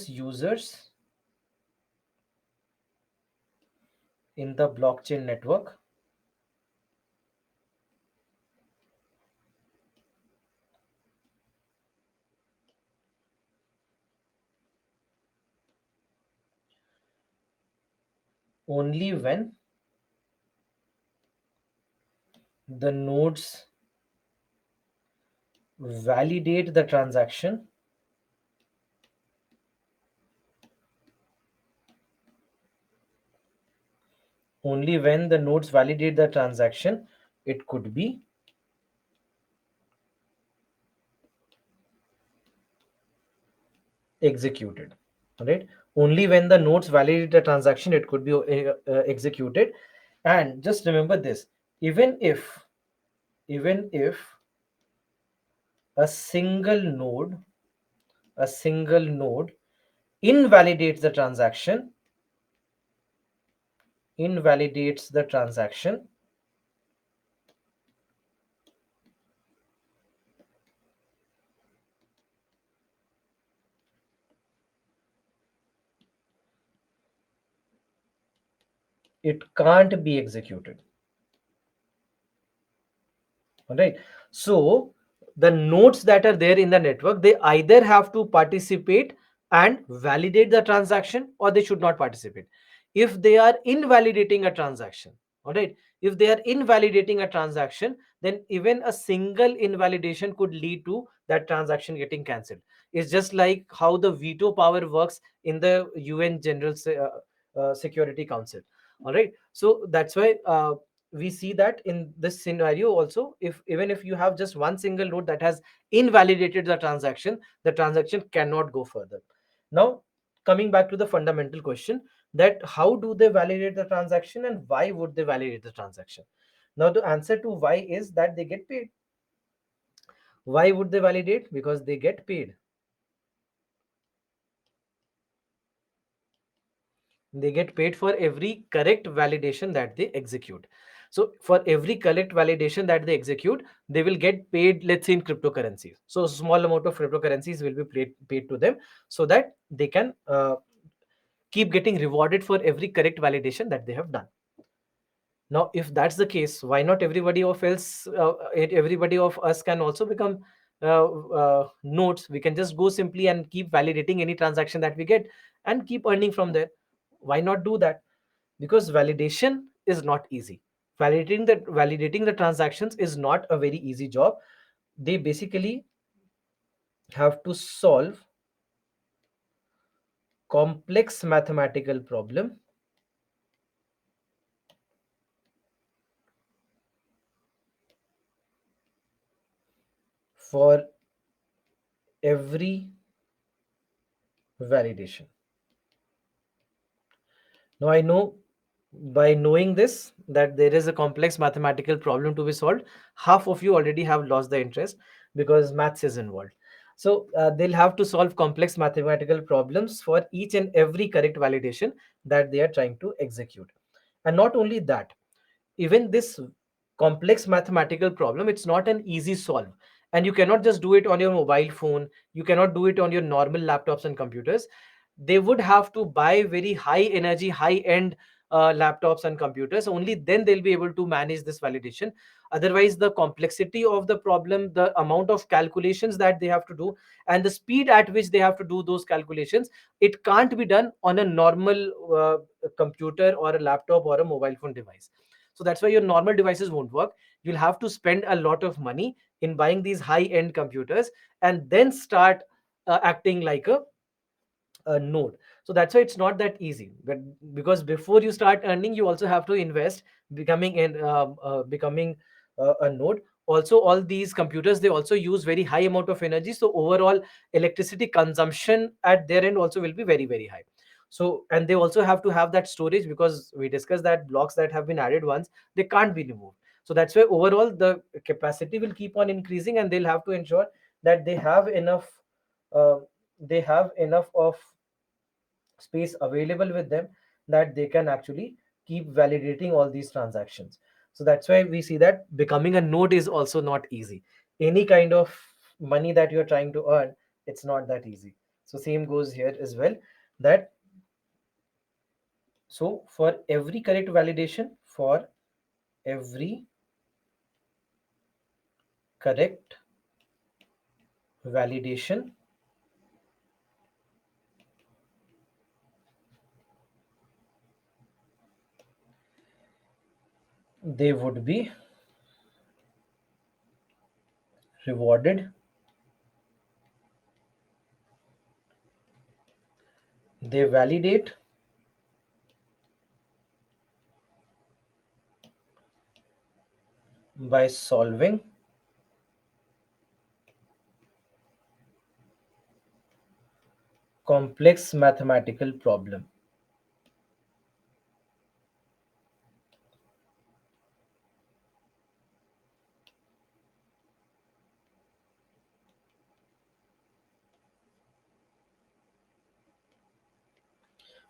users in the blockchain network. Only when the nodes validate the transaction, it could be executed. Right, only when the nodes validate the transaction it could be executed. And just remember this, even if even if a single node a single node invalidates the transaction, invalidates the transaction it can't be executed. All right, so the nodes that are there in the network, they either have to participate and validate the transaction, or they should not participate. If they are invalidating a transaction, all right, if they are invalidating a transaction, then even a single invalidation could lead to that transaction getting cancelled. It's just like how the veto power works in the UN General Security Council. All right, so that's why we see that in this scenario also, if even if you have just one single node that has invalidated the transaction cannot go further. Now, coming back to the fundamental question, that how do they validate the transaction and why would they validate the transaction? Now, the answer to why is that they get paid. Why would they validate? Because they get paid. They get paid for every correct validation that they execute. So for every correct validation that they execute, they will get paid, let's say in cryptocurrencies. So a small amount of cryptocurrencies will be paid to them, so that they can keep getting rewarded for every correct validation that they have done. Now, if that's the case, why not everybody of us can also become nodes? We can just go simply and keep validating any transaction that we get and keep earning from there. Why not do that? Because validation is not easy. Validating the transactions is not a very easy job. They basically have to solve complex mathematical problem for every validation. Now I know, by knowing this, that there is a complex mathematical problem to be solved, half of you already have lost the interest because maths is involved. So they'll have to solve complex mathematical problems for each and every correct validation that they are trying to execute. And not only that, even this complex mathematical problem, it's not an easy solve, and you cannot just do it on your mobile phone, you cannot do it on your normal laptops and computers. They would have to buy very high energy, high end laptops and computers. Only then they'll be able to manage this validation. Otherwise, the complexity of the problem, the amount of calculations that they have to do, and the speed at which they have to do those calculations, it can't be done on a normal computer or a laptop or a mobile phone device. So that's why your normal devices won't work. You'll have to spend a lot of money in buying these high end computers and then start acting like a node. So that's why it's not that easy. But because before you start earning, you also have to invest, becoming a node. Also, all these computers, they also use very high amount of energy, so overall electricity consumption at their end also will be very very high. So, and they also have to have that storage, because we discussed that blocks that have been added once, they can't be removed. So that's why overall the capacity will keep on increasing, and they'll have to ensure that uh, they have enough of space available with them, that they can actually keep validating all these transactions. So that's why we see that becoming a node is also not easy. Any kind of money that you're trying to earn, it's not that easy. So same goes here as well, that so for every correct validation, for every correct validation, they would be rewarded. They validate by solving complex mathematical problem.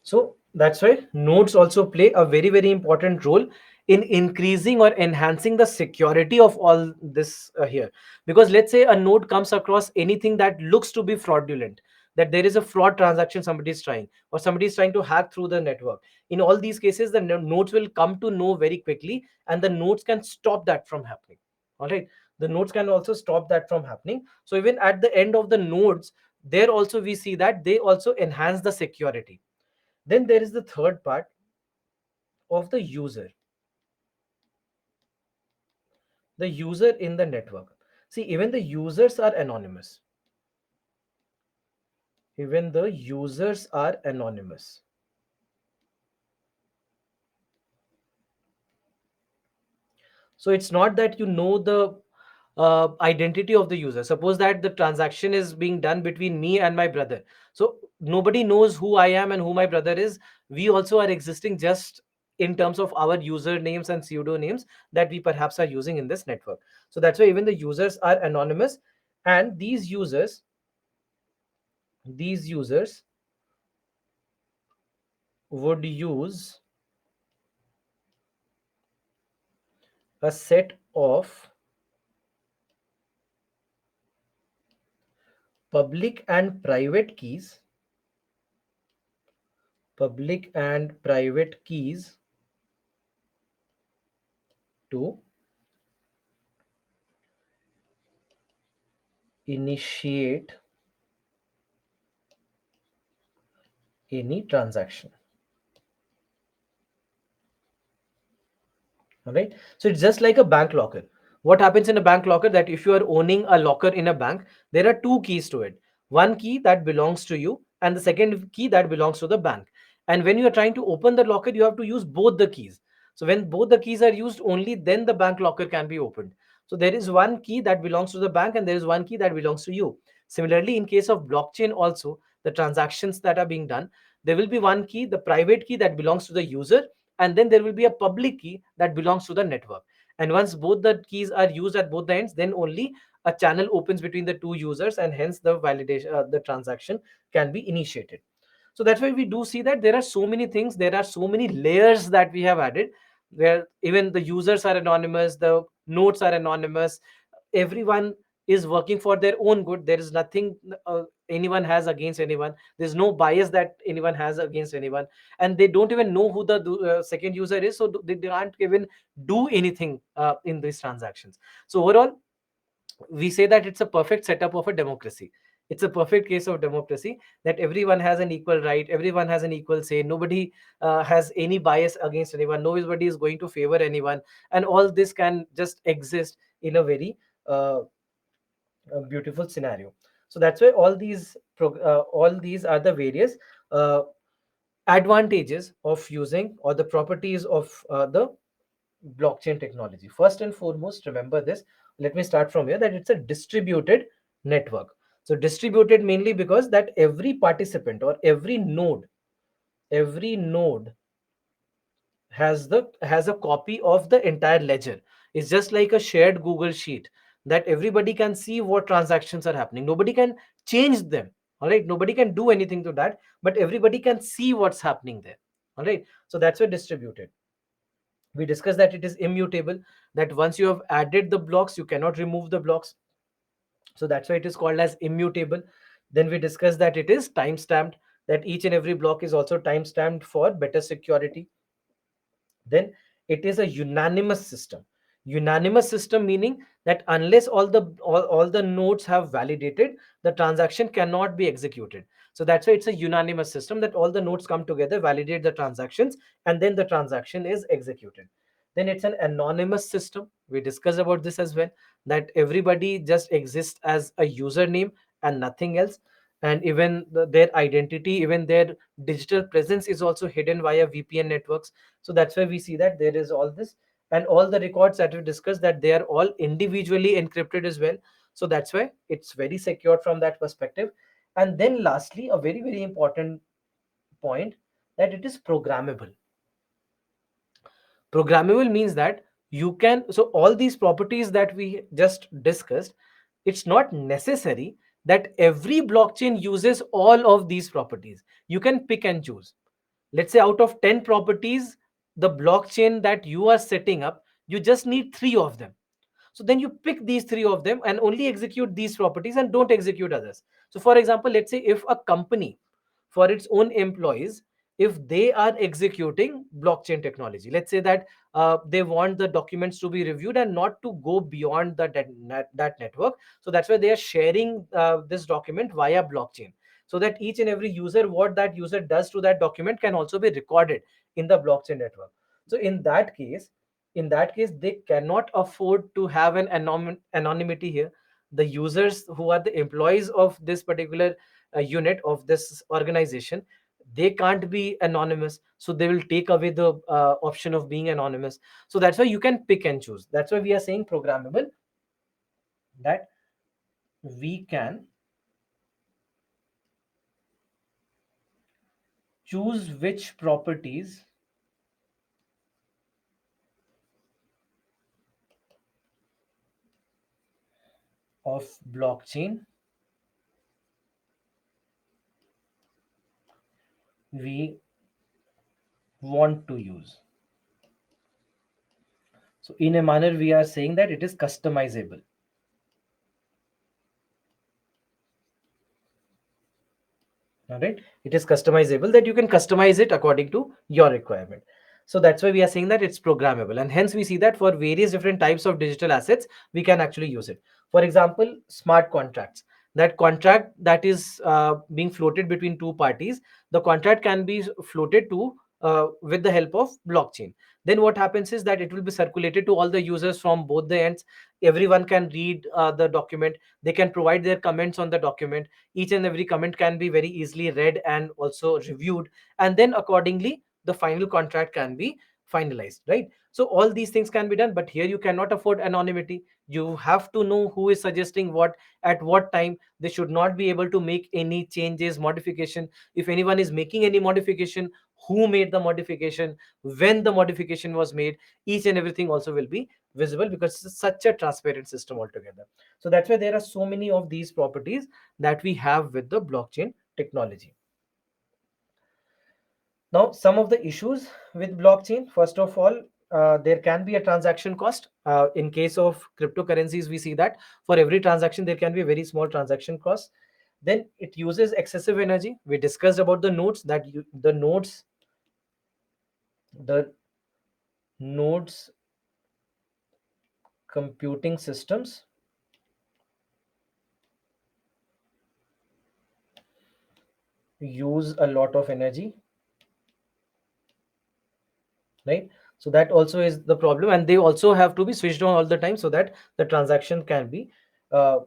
So that's why nodes also play a very, very important role in increasing or enhancing the security of all this here. Because let's say a node comes across anything that looks to be fraudulent, that there is a fraud transaction somebody is trying, or somebody is trying to hack through the network. In all these cases, the nodes will come to know very quickly, and the nodes can stop that from happening. All right. the nodes can also stop that from happening. So even at the end of the nodes, there also we see that they also enhance the security. Then there is the third part of the user in the network. See, even the users are anonymous. Even the users are anonymous. So it's not that you know the identity of the user. Suppose that the transaction is being done between me and my brother. So nobody knows who I am and who my brother is. We also are existing just in terms of our usernames and pseudonames that we perhaps are using in this network. So that's why even the users are anonymous, and these users would use a set of public and private keys, public and private keys to initiate any transaction. All right. So it's just like a bank locker. What happens in a bank locker, that if you are owning a locker in a bank, there are two keys to it. One key that belongs to you, and the second key that belongs to the bank. And when you are trying to open the locker, you have to use both the keys. So when both the keys are used, only then the bank locker can be opened. So there is one key that belongs to the bank, and there is one key that belongs to you. Similarly, in case of blockchain, also the transactions that are being done, there will be one key, the private key that belongs to the user, and then there will be a public key that belongs to the network. And once both the keys are used at both the ends, then only a channel opens between the two users, and hence the validation, the transaction can be initiated. So that's why we do see that there are so many things, there are so many layers that we have added, where even the users are anonymous, the nodes are anonymous, everyone is working for their own good. There is nothing anyone has against anyone. There's no bias that anyone has against anyone, and they don't even know who the second user is, so they can't even do anything in these transactions. So overall, we say that it's a perfect setup of a democracy. It's a perfect case of democracy, that everyone has an equal right, everyone has an equal say, nobody has any bias against anyone, nobody is going to favor anyone, and all this can just exist in a very uh, beautiful scenario. So that's why all these are the various uh, advantages of using, or the properties of the blockchain technology. First and foremost, remember this. Let me start from here, that it's a distributed network. So distributed mainly because that every participant, or every node has a copy of the entire ledger. It's just like a shared Google sheet, that everybody can see what transactions are happening. Nobody can change them. All right, nobody can do anything to that, but everybody can see what's happening there. All right, so that's why distributed. We discussed that it is immutable, that once you have added the blocks, you cannot remove the blocks. So that's why it is called as immutable. Then we discussed that it is time stamped, that each and every block is also time stamped for better security. Then it is a unanimous system. Unanimous system meaning that unless all the nodes have validated, the transaction cannot be executed. So that's why it's a unanimous system, that all the nodes come together, validate the transactions, and then the transaction is executed. Then it's an anonymous system. We discussed about this as well, that everybody just exists as a username and nothing else. And even their identity, even their digital presence is also hidden via VPN networks. So that's why we see that there is all this, and all the records that we discussed, that they are all individually encrypted as well. So that's why it's very secure from that perspective. And then lastly, a very very important point, that it is programmable. Programmable means that you can, so all these properties that we just discussed, it's not necessary that every blockchain uses all of these properties. You can pick and choose. Let's say out of 10 properties, the blockchain that you are setting up, you just need 3 of them. So then you pick these 3 of them and only execute these properties, and don't execute others. So for example, let's say if a company, for its own employees, if they are executing blockchain technology. Let's say that they want the documents to be reviewed and not to go beyond that network. So that's why they are sharing this document via blockchain, so that each and every user, what that user does to that document can also be recorded in the blockchain network. So in that case they cannot afford to have an anonymity here. The users who are the employees of this particular unit of this organization, they can't be anonymous, so they will take away the option of being anonymous. So that's why you can pick and choose. That's why we are saying programmable, that we can choose which properties of blockchain we want to use. So in a manner we are saying that it is customizable. All right, it is customizable, that you can customize it according to your requirement. So that's why we are saying that it's programmable, and hence we see that for various different types of digital assets we can actually use it. For example, smart contracts, that contract that is being floated between two parties, the contract can be floated to with the help of blockchain. Then what happens is that it will be circulated to all the users from both the ends. Everyone can read the document, they can provide their comments on the document. Each and every comment can be very easily read and also reviewed, and then accordingly the final contract can be finalized, right? So all these things can be done, but here you cannot afford anonymity. You have to know who is suggesting what at what time. They should not be able to make any changes, modification. If anyone is making any modification, who made the modification, when the modification was made, each and everything also will be visible, because it's such a transparent system altogether. So that's why there are so many of these properties that we have with the blockchain technology. Now, some of the issues with blockchain, first of all, there can be a transaction cost. In case of cryptocurrencies, we see that for every transaction, there can be a very small transaction cost. Then it uses excessive energy. We discussed about the nodes, that the nodes computing systems use a lot of energy, right? So that also is the problem, and they also have to be switched on all the time so that the transaction can be uh,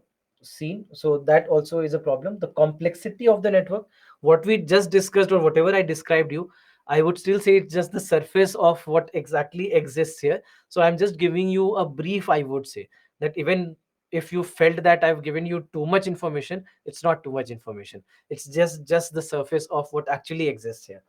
seen. So that also is a problem. The complexity of the network, what we just discussed or whatever I described you, I would still say it's just the surface of what exactly exists here. So I'm just giving you a brief, I would say, that even if you felt that I've given you too much information, it's not too much information. It's just the surface of what actually exists here.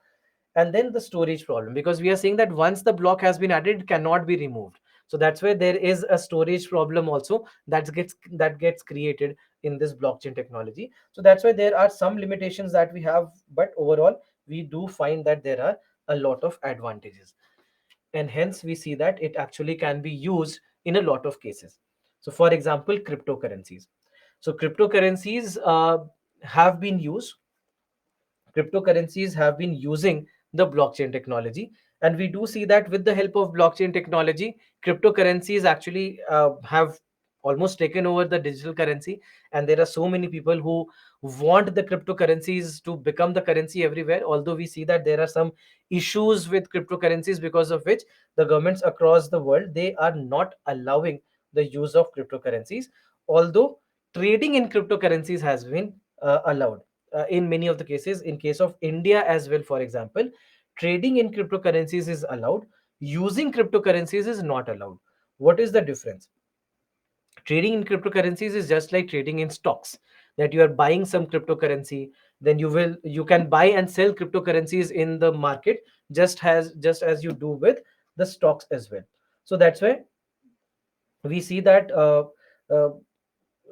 And then the storage problem, because we are saying that once the block has been added, it cannot be removed. So that's why there is a storage problem also that gets created in this blockchain technology. So that's why there are some limitations that we have, but overall we do find that there are a lot of advantages, and hence we see that it actually can be used in a lot of cases. So for example, cryptocurrencies. So have been used cryptocurrencies have been using the blockchain technology, and we do see that with the help of blockchain technology, cryptocurrencies actually have almost taken over the digital currency. And there are so many people who want the cryptocurrencies to become the currency everywhere, although we see that there are some issues with cryptocurrencies, because of which the governments across the world, they are not allowing the use of cryptocurrencies, although trading in cryptocurrencies has been allowed in many of the cases. In case of India as well, for example, trading in cryptocurrencies is allowed, using cryptocurrencies is not allowed. What is the difference? Trading in cryptocurrencies is just like trading in stocks, that you are buying some cryptocurrency, then you can buy and sell cryptocurrencies in the market, just as you do with the stocks as well. So that's why we see that uh,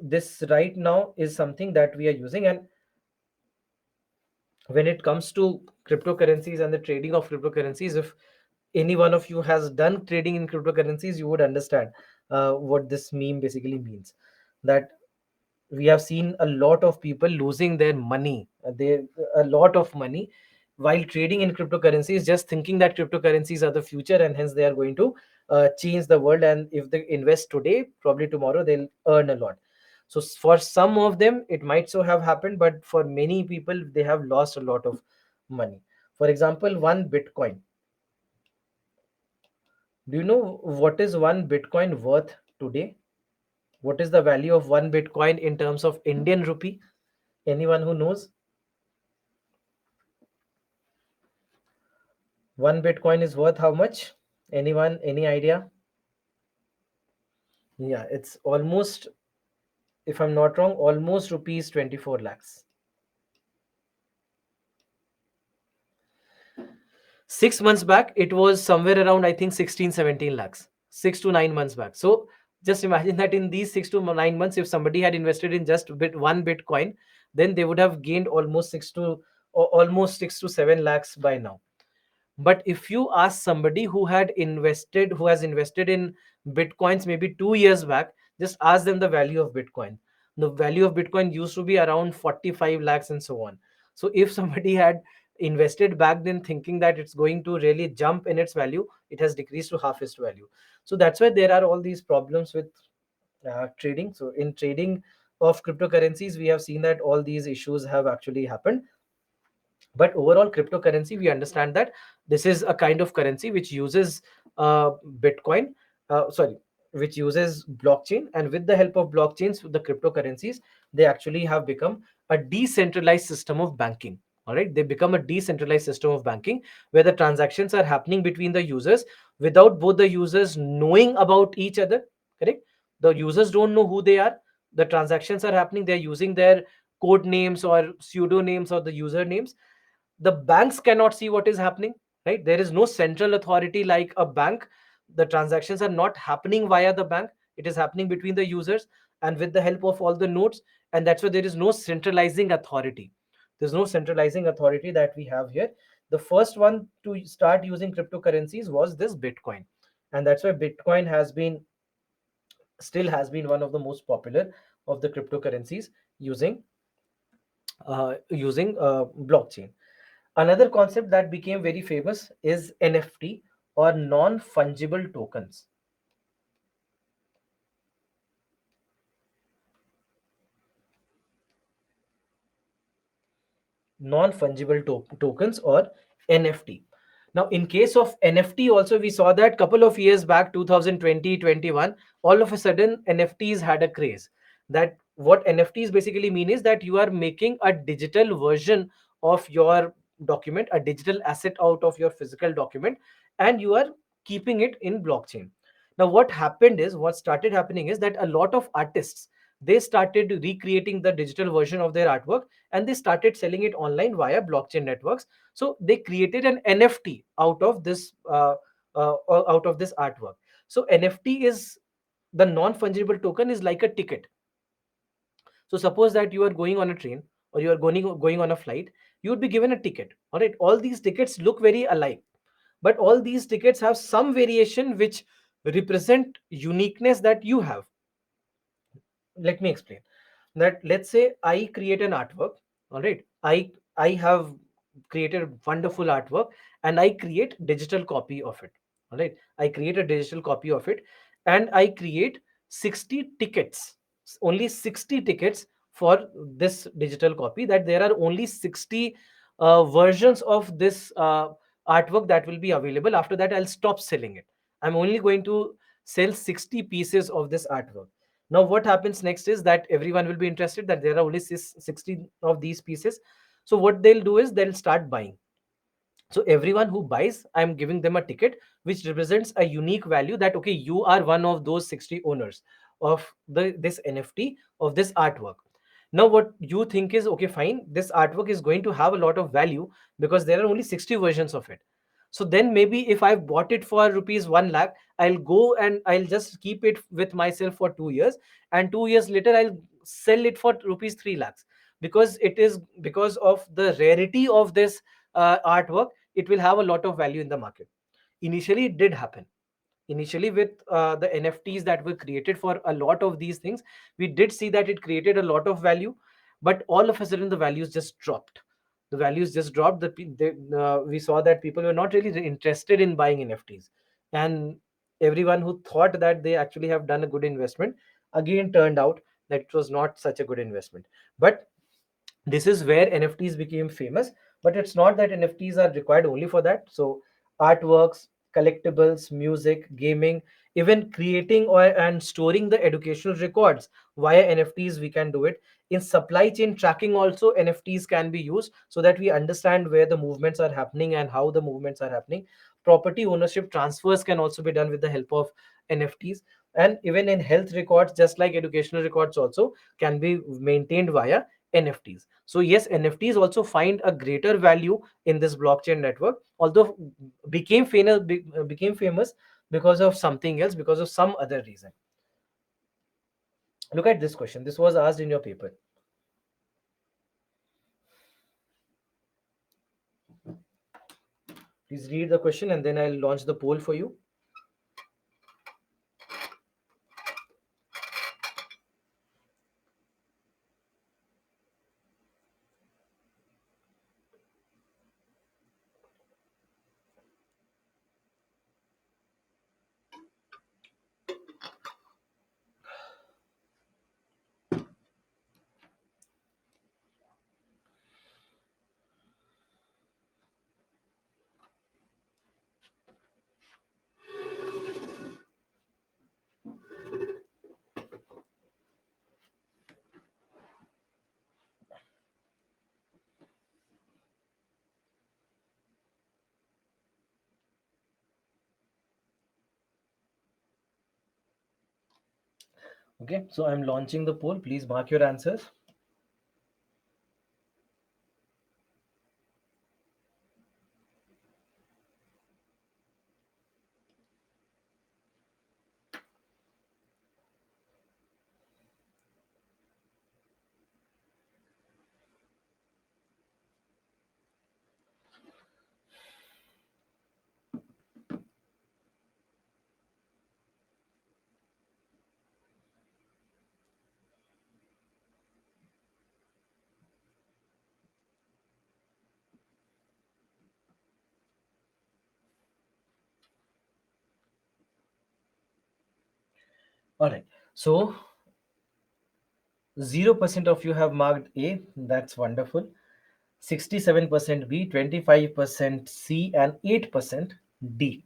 this right now is something that we are using. And when it comes to cryptocurrencies and the trading of cryptocurrencies, if any one of you has done trading in cryptocurrencies, you would understand what this meme basically means. That we have seen a lot of people losing their money, a lot of money, while trading in cryptocurrencies, just thinking that cryptocurrencies are the future and hence they are going to change the world, and if they invest today, probably tomorrow they'll earn a lot. So for some of them it might so have happened, but for many people they have lost a lot of money. For example, one Bitcoin. Do you know what is one Bitcoin worth today? What is the value of one Bitcoin in terms of Indian rupee? Anyone who knows? One Bitcoin is worth how much? Anyone? Any idea? Yeah, it's almost, if I'm not wrong, almost rupees 24 lakhs. 6 months back, it was somewhere around, I think, 16, 17 lakhs, 6 to 9 months back. So just imagine that in these 6 to 9 months, if somebody had invested in just one Bitcoin, then they would have gained almost almost 6 to 7 lakhs by now. But if you ask somebody who has invested in Bitcoins maybe 2 years back, just ask them the value of Bitcoin. The value of Bitcoin used to be around 45 lakhs and so on. So if somebody had invested back then thinking that it's going to really jump in its value, it has decreased to half its value. So that's why there are all these problems with trading. So in trading of cryptocurrencies, we have seen that all these issues have actually happened. But overall cryptocurrency, we understand that this is a kind of currency which uses Bitcoin, sorry, which uses blockchain, and with the help of blockchains, the cryptocurrencies, they actually have become a decentralized system of banking. All right, they become a decentralized system of banking where the transactions are happening between the users without both the users knowing about each other. Correct. The users don't know who they are. The transactions are happening, they're using their code names or pseudo names or the usernames. The banks cannot see what is happening, right? There is no central authority like a bank. The transactions are not happening via the bank, it is happening between the users and with the help of all the nodes. And that's why there is no centralizing authority. There's no centralizing authority that we have here. The first one to start using cryptocurrencies was this Bitcoin, and that's why Bitcoin has been, still has been, one of the most popular of the cryptocurrencies using blockchain. Another concept that became very famous is NFT, or non fungible tokens. Non fungible tokens, or NFT. Now, in case of NFT, also we saw that couple of years back, 2020, 21, all of a sudden NFTs had a craze. That what NFTs basically mean is that you are making a digital version of your document, a digital asset out of your physical document, and you are keeping it in blockchain. Now, what started happening is that a lot of artists, they started recreating the digital version of their artwork, and they started selling it online via blockchain networks. So they created an NFT out of this artwork. So NFT is, the non fungible token is like a ticket. So suppose that you are going on a train, or you are going on a flight, you would be given a ticket. All right, all these tickets look very alike, but all these tickets have some variation which represent uniqueness that you have. Let me explain. That, let's say I create an artwork. All right, I have created wonderful artwork, and I create digital copy of it. All right, I create a digital copy of it, and I create 60 tickets, only 60 tickets for this digital copy, that there are only 60 versions of this artwork that will be available. After that, I'll stop selling it. I'm only going to sell 60 pieces of this artwork. Now, what happens next is that everyone will be interested that there are only 60 of these pieces. So, what they'll do is they'll start buying. So, everyone who buys, I'm giving them a ticket which represents a unique value, that, okay, you are one of those 60 owners of this NFT, of this artwork. Now, what you think is, okay, fine, this artwork is going to have a lot of value because there are only 60 versions of it. So then maybe if I've bought it for rupees 1 lakh, I'll go and I'll just keep it with myself for 2 years. And 2 years later, I'll sell it for rupees 3 lakhs, because it is, because of the rarity of this artwork, it will have a lot of value in the market. Initially, it did happen. Initially, with the NFTs that were created for a lot of these things, we did see that it created a lot of value, but all of a sudden the values just dropped. the values just dropped. We saw that people were not really interested in buying NFTs, and everyone who thought that they actually have done a good investment again turned out that it was not such a good investment. But this is where NFTs became famous. But it's not that NFTs are required only for that. So artworks, collectibles, music, gaming, even creating or and storing the educational records via NFTs, we can do it. In supply chain tracking also, NFTs can be used so that we understand where the movements are happening and how the movements are happening. Property ownership transfers can also be done with the help of NFTs. And even in health records, just like educational records also can be maintained via NFTs. So yes, NFTs also find a greater value in this blockchain network, although became famous because of something else, because of some other reason. Look at this question. This was asked in your paper. Please read the question and then I'll launch the poll for you. Okay, so I'm launching the poll. Please mark your answers. All right. So 0% of you have marked A. That's wonderful. 67% B, 25% C, and 8% D.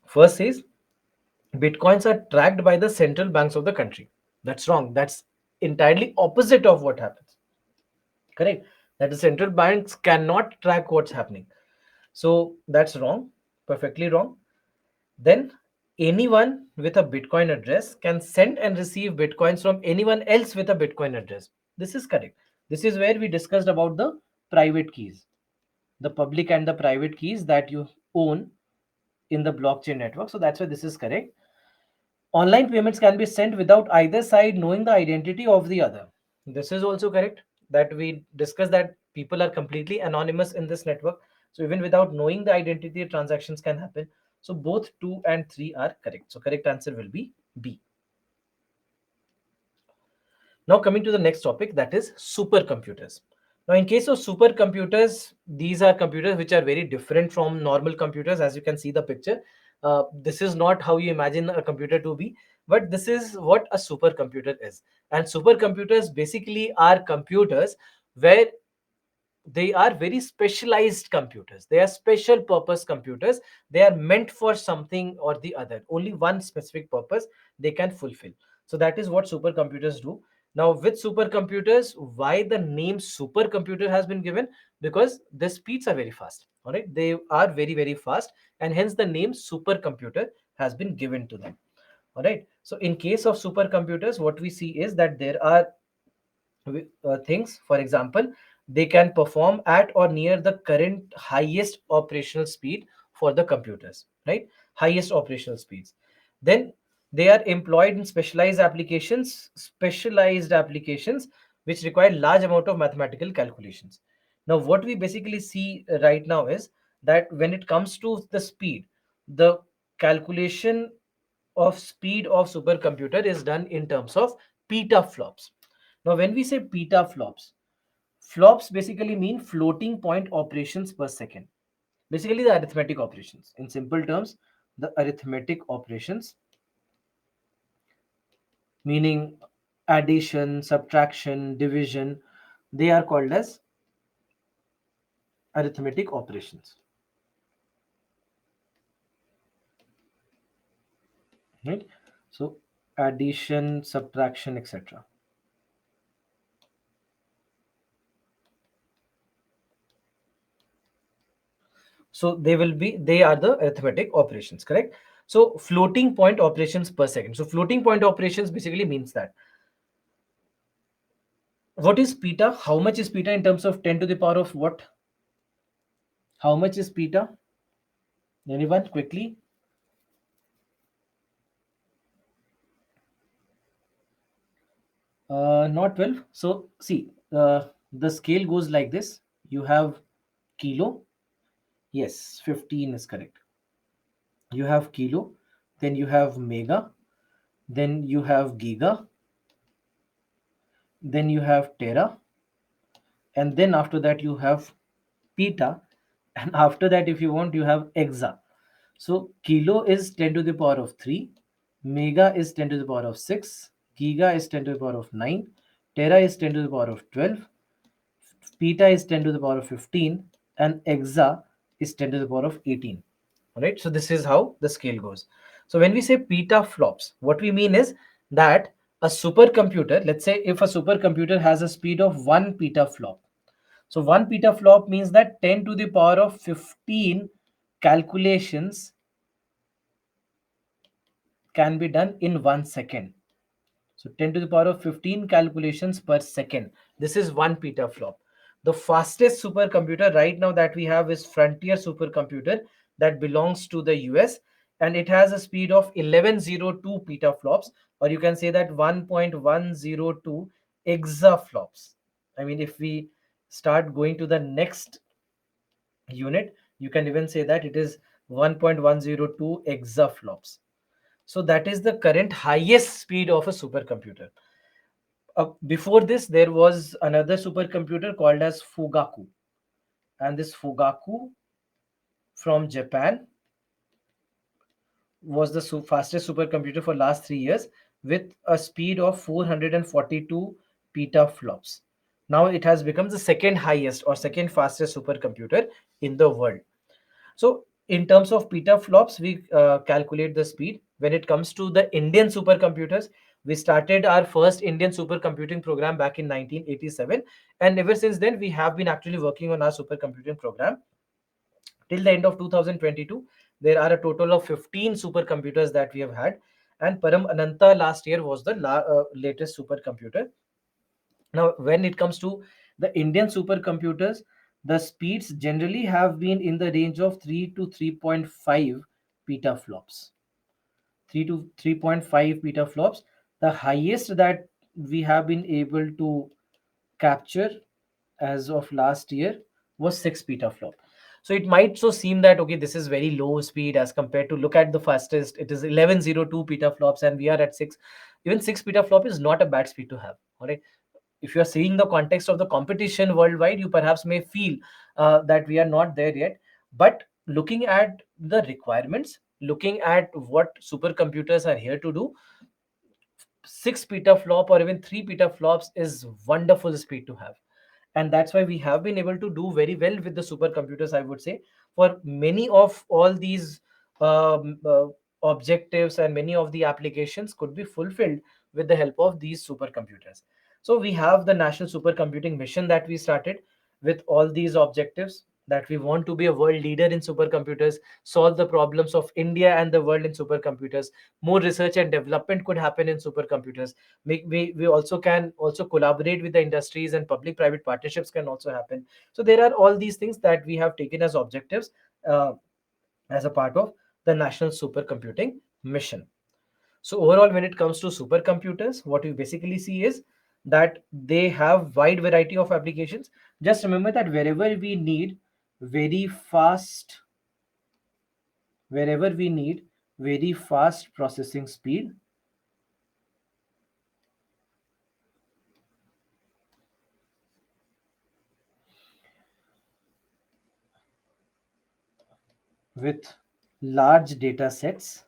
First is Bitcoins are tracked by the central banks of the country. That's wrong. That's entirely opposite of what happens. Correct. That the central banks cannot track what's happening. So that's wrong. Perfectly wrong. Then anyone with a Bitcoin address can send and receive Bitcoins from anyone else with a Bitcoin address. This is correct. This is where we discussed about the private keys, the public and the private keys that you own in the blockchain network. So that's why this is correct. Online payments can be sent without either side knowing the identity of the other. This is also correct, that we discussed that people are completely anonymous in this network. So even without knowing the identity, transactions can happen. So both 2 and 3 are correct. So correct answer will be B. Now coming to the next topic, that is supercomputers. Now in case of supercomputers, these are computers which are very different from normal computers. As you can see the picture, this is not how you imagine a computer to be, but this is what a supercomputer is. And supercomputers basically are computers where they are very specialized computers. They are special purpose computers. They are meant for something or the other, only one specific purpose they can fulfill. So that is what supercomputers do. Now with supercomputers, why the name supercomputer has been given? Because the speeds are very fast. All right, they are very very fast, and hence the name supercomputer has been given to them. All right, so in case of supercomputers, what we see is that there are things. For example, they can perform at or near the current highest operational speed for the computers, right? Highest operational speeds. Then they are employed in specialized applications which require large amount of mathematical calculations. Now what we basically see right now is that when it comes to the speed, the calculation of speed of supercomputer is done in terms of petaflops. Now, when we say petaflops, Flops basically mean floating point operations per second. Basically, the arithmetic operations. In simple terms, the arithmetic operations, meaning addition, subtraction, division, they are called as arithmetic operations. Right? So, addition, subtraction, etc. So they are the arithmetic operations, correct? So floating point operations per second. So floating point operations basically means that what is peta? How much is peta in terms of 10 to the power of what? How much is peta? Anyone quickly? Not 12. So see, the scale goes like this. You have kilo. Yes, 15 is correct. You have kilo, then you have mega, then you have giga, then you have tera, and then after that you have peta, and after that if you want you have exa. So kilo is 10 to the power of 3, mega is 10 to the power of 6, giga is 10 to the power of 9, tera is 10 to the power of 12, peta is 10 to the power of 15, and exa is 10 to the power of 18. All right, so this is how the scale goes. So when we say petaflops, what we mean is that a supercomputer, let's say if a supercomputer has a speed of 1 petaflop, so 1 petaflop means that 10 to the power of 15 calculations can be done in 1 second. So 10 to the power of 15 calculations per second. This is 1 petaflop. The fastest supercomputer right now that we have is Frontier supercomputer that belongs to the US, and it has a speed of 1102 petaflops, or you can say that 1.102 exaflops. I mean, if we start going to the next unit, you can even say that it is 1.102 exaflops. So that is the current highest speed of a supercomputer. Before this, there was another supercomputer called as Fugaku, and this Fugaku from Japan was the fastest supercomputer for last 3 years with a speed of 442 petaflops. Now it has become the second highest or second fastest supercomputer in the world. So in terms of petaflops, we calculate the speed. When it comes to the Indian supercomputers, we started our first Indian supercomputing program back in 1987, and ever since then we have been actually working on our supercomputing program. Till the end of 2022, there are a total of 15 supercomputers that we have had, and Param Ananta last year was the latest supercomputer. Now, when it comes to the Indian supercomputers, the speeds generally have been in the range of 3 to 3.5 petaflops. 3 to 3.5 petaflops. The highest that we have been able to capture as of last year was 6 petaflop. So it might so seem that okay, this is very low speed as compared to look at the fastest. It is 1102 petaflops and we are at 6. Even 6 petaflop is not a bad speed to have. All right, if you are seeing the context of the competition worldwide, you perhaps may feel that we are not there yet. But looking at the requirements, looking at what supercomputers are here to do, 6 petaflop or even 3 petaflops is wonderful speed to have, and that's why we have been able to do very well with the supercomputers. I would say for many of all these um, uh, objectives and many of the applications could be fulfilled with the help of these supercomputers. So we have the national supercomputing mission that we started with all these objectives, that we want to be a world leader in supercomputers, solve the problems of India and the world in supercomputers. More research and development could happen in supercomputers. We also can also collaborate with the industries, and public private partnerships can also happen. So there are all these things that we have taken as objectives uh, as a part of the national supercomputing mission. So overall, when it comes to supercomputers, what we basically see is that they have wide variety of applications. Just remember that very fast wherever we need very fast processing speed, with large data sets,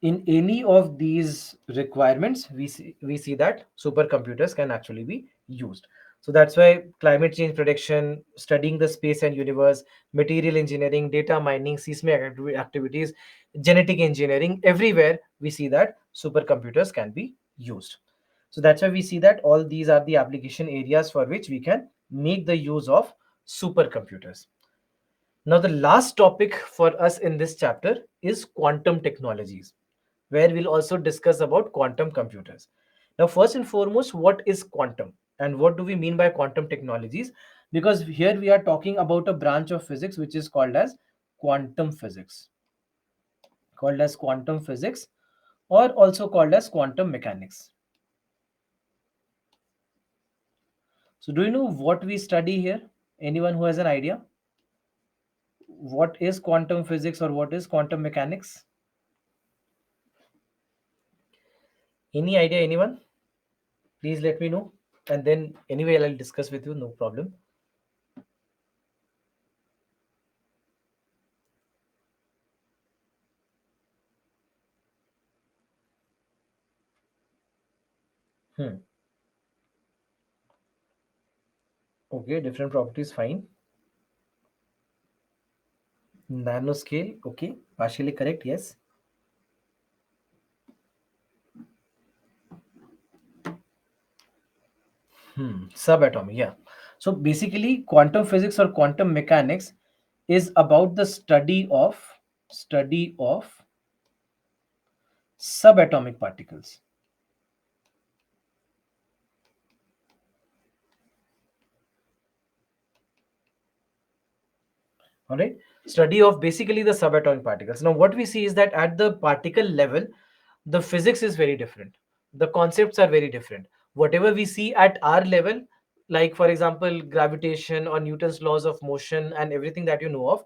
in any of these requirements, we see that supercomputers can actually be used. So that's why climate change prediction, studying the space and universe, material engineering, data mining, seismic activities, genetic engineering, everywhere we see that supercomputers can be used. So that's why we see that all these are the application areas for which we can make the use of supercomputers. Now, the last topic for us in this chapter is quantum technologies, where we'll also discuss about quantum computers. Now, first and foremost, what is quantum and what do we mean by quantum technologies? Because here we are talking about a branch of physics which is quantum physics, called as quantum physics, or also called as quantum mechanics. So, do you know what we study here? Anyone who has an idea? What is quantum physics or what is quantum mechanics? Any idea, anyone? Please let me know. And then, anyway, I'll discuss with you, no problem. Hmm. Okay, different properties, fine. Nanoscale, okay, partially correct, yes. Subatomic, yeah. So basically, quantum physics or quantum mechanics is about the study of subatomic particles. All right, study of basically the subatomic particles. Now, what we see is that at the particle level, the physics is very different, the concepts are very different. Whatever we see at our level, like for example gravitation or Newton's laws of motion and everything that you know of,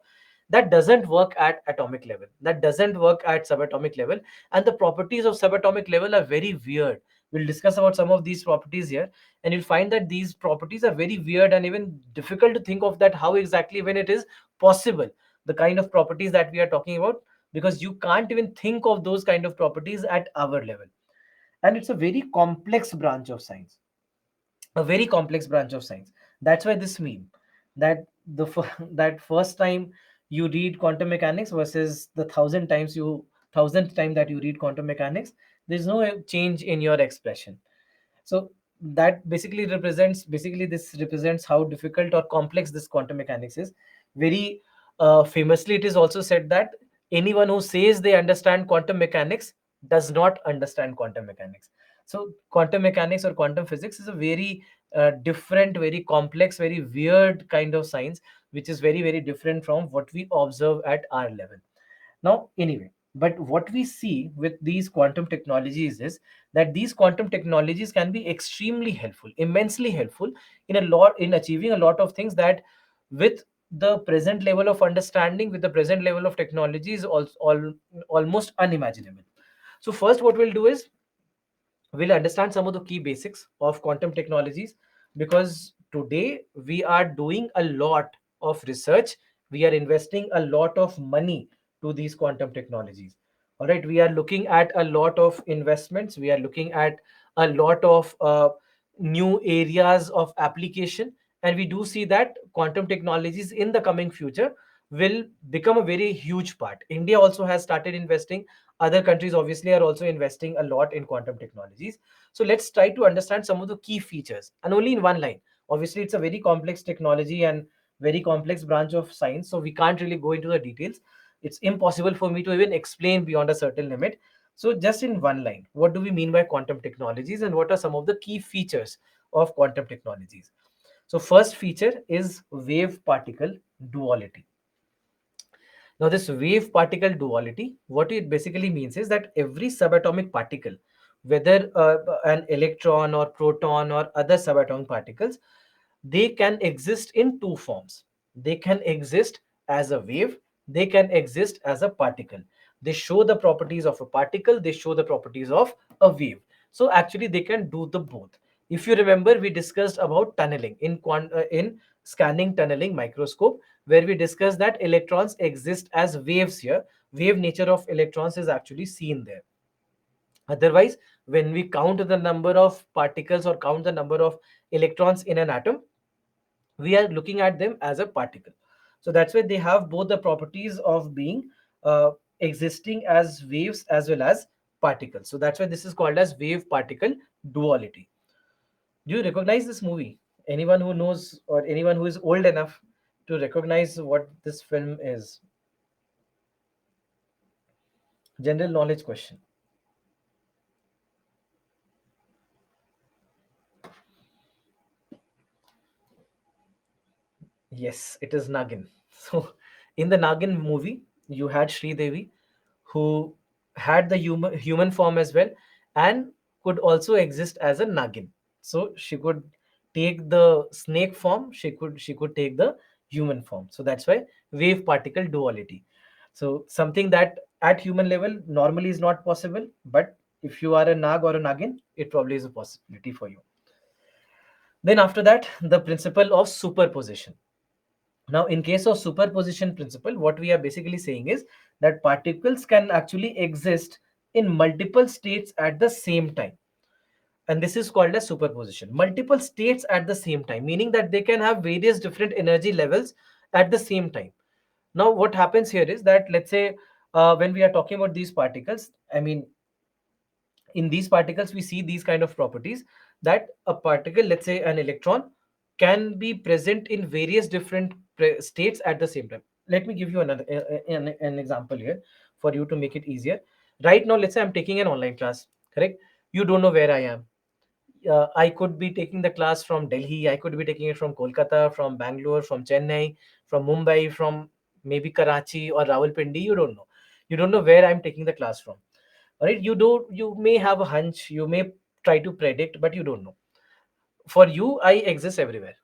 that doesn't work at atomic level, that doesn't work at subatomic level, and the properties of subatomic level are very weird. We'll discuss about some of these properties here, and you'll find that these properties are very weird and even difficult to think of that how exactly when it is possible, the kind of properties that we are talking about, because you can't even think of those kind of properties at our level. And it's a very complex branch of science, a very complex branch of science. That's why this meme, that that first time you read quantum mechanics versus the thousandth time that you read quantum mechanics, there's no change in your expression. So that basically this represents how difficult or complex this quantum mechanics is. Very famously, it is also said that anyone who says they understand quantum mechanics does not understand quantum mechanics. So quantum mechanics or quantum physics is a very different, very complex, very weird kind of science, which is very, very different from what we observe at our level. Now, anyway, but what we see with these quantum technologies is that these quantum technologies can be extremely helpful, immensely helpful in achieving a lot of things that with the present level of understanding, with the present level of technology is almost unimaginable. So first what we'll do is we'll understand some of the key basics of quantum technologies, because today we are doing a lot of research, we are investing a lot of money to these quantum technologies. All right, we are looking at a lot of investments, we are looking at a lot of new areas of application, and we do see that quantum technologies in the coming future will become a very huge part. India also has started investing, other countries obviously are also investing a lot in quantum technologies. So let's try to understand some of the key features, and only in one line. Obviously it's a very complex technology and very complex branch of science, so we can't really go into the details. It's impossible for me to even explain beyond a certain limit. So just in one line, what do we mean by quantum technologies and what are some of the key features of quantum technologies? So first feature is wave particle duality. Now, this wave particle duality, what it basically means is that every subatomic particle, whether an electron or proton or other subatomic particles, they can exist in two forms. They can exist as a wave, they can exist as a particle. They show the properties of a particle, they show the properties of a wave. So actually they can do the both. If you remember, we discussed about tunneling in scanning tunneling microscope, where we discussed that electrons exist as waves here. Wave nature of electrons is actually seen there. Otherwise, when we count the number of particles or count the number of electrons in an atom, we are looking at them as a particle. So that's why they have both the properties of being uh, existing as waves as well as particles. So that's why this is called as wave particle duality. Do you recognize this movie? Anyone who knows or anyone who is old enough to recognize what this film is? General knowledge question. Yes, it is Nagin. So, in the Nagin movie, you had Sri Devi, who had the human form as well, and could also exist as a Nagin. So she could take the snake form. She could take the human form. So that's why wave particle duality. So something that at human level normally is not possible, but if you are a Nag or a Nagin, it probably is a possibility for you. Then after that, the principle of superposition. Now, in case of superposition principle, what we are basically saying is that particles can actually exist in multiple states at the same time. And this is called as superposition. Multiple states at the same time, meaning that they can have various different energy levels at the same time. Now, what happens here is that, let's say, when we are talking about these particles, I mean, in these particles we see these kind of properties, that a particle, let's say an electron, can be present in various different states at the same time. Let me give you another an example here for you to make it easier. Right now, let's say I'm taking an online class, correct? You don't know where I am. I could be taking the class from Delhi, I could be taking it from Kolkata, from Bangalore, from Chennai, from Mumbai, from maybe Karachi or Rawalpindi. You don't know where I'm taking the class from. All right, you may have a hunch, you may try to predict, but you don't know. For you, I exist everywhere.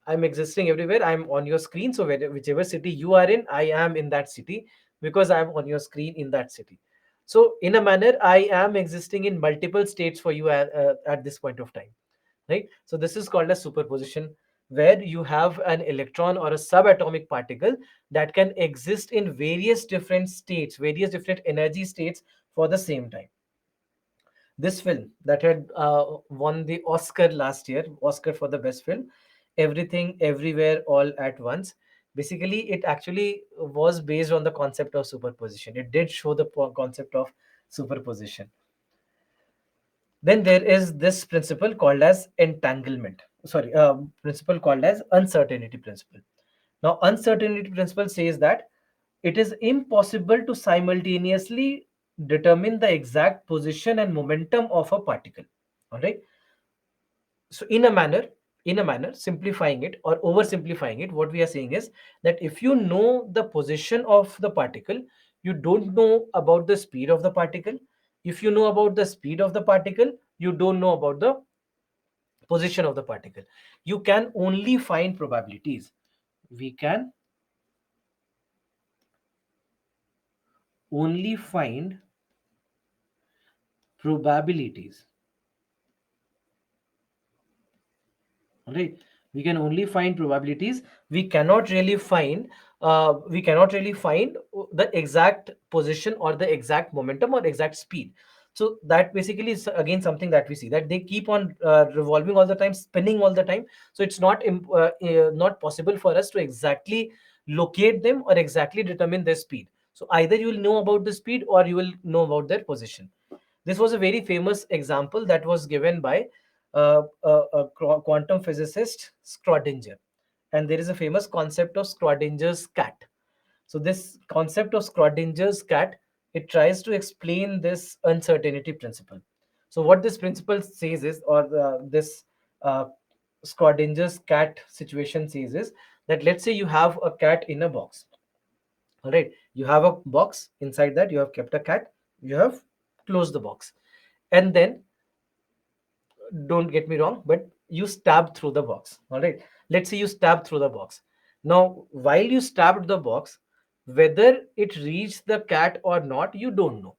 I'm existing everywhere. I'm on your screen. So whichever city you are in, I am in that city, because I'm on your screen in that city. So in a manner, I am existing in multiple states for you at this point of time, right? So this is called a superposition, where you have an electron or a subatomic particle that can exist in various different states, various different energy states for the same time. This film that had won the Oscar last year, Oscar for the best film, Everything Everywhere All at Once. Basically, it actually was based on the concept of superposition. It did show the concept of superposition. Then there is this principle called as entanglement. Sorry, principle called as uncertainty principle. Now, uncertainty principle says that it is impossible to simultaneously determine the exact position and momentum of a particle. All right. So, in a manner, simplifying it or oversimplifying it, what we are saying is that if you know the position of the particle, you don't know about the speed of the particle. If you know about the speed of the particle, you don't know about the position of the particle. You can only find probabilities. We can only find probabilities. All right, we can only find probabilities. We cannot really find the exact position or the exact momentum or exact speed. So that basically is again something that we see, that they keep on revolving all the time, spinning all the time. So it's not possible for us to exactly locate them or exactly determine their speed. So either you will know about the speed or you will know about their position. This was a very famous example that was given by quantum physicist Schrodinger. And there is a famous concept of Schrodinger's cat. So this concept of Schrodinger's cat, it tries to explain this uncertainty principle. So what this principle says is, or this uh, Schrodinger's cat situation says is, that let's say you have a cat in a box. All right, you have a box, inside that you have kept a cat, you have closed the box, and then, don't get me wrong, but you stabbed through the box. All right, let's say you stabbed through the box. Now, while you stabbed the box, whether it reached the cat or not, you don't know.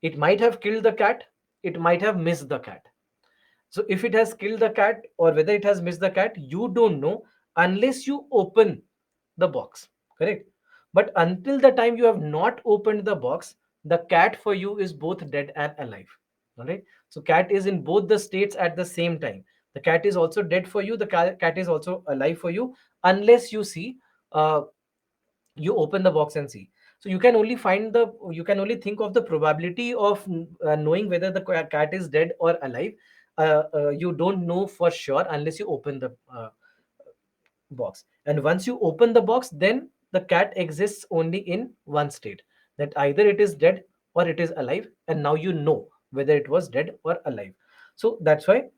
It might have killed the cat, it might have missed the cat. So if it has killed the cat or whether it has missed the cat, you don't know unless you open the box. Correct? But until the time you have not opened the box, the cat for you is both dead and alive. All right. So cat is in both the states at the same time. The cat is also dead for you. The cat is also alive for you, unless you see, uh, you open the box and see. So you can only think of the probability of knowing whether the cat is dead or alive. You don't know for sure unless you open the box. And once you open the box, then the cat exists only in one state, that either it is dead or it is alive, and now you know whether it was dead or alive. So that's why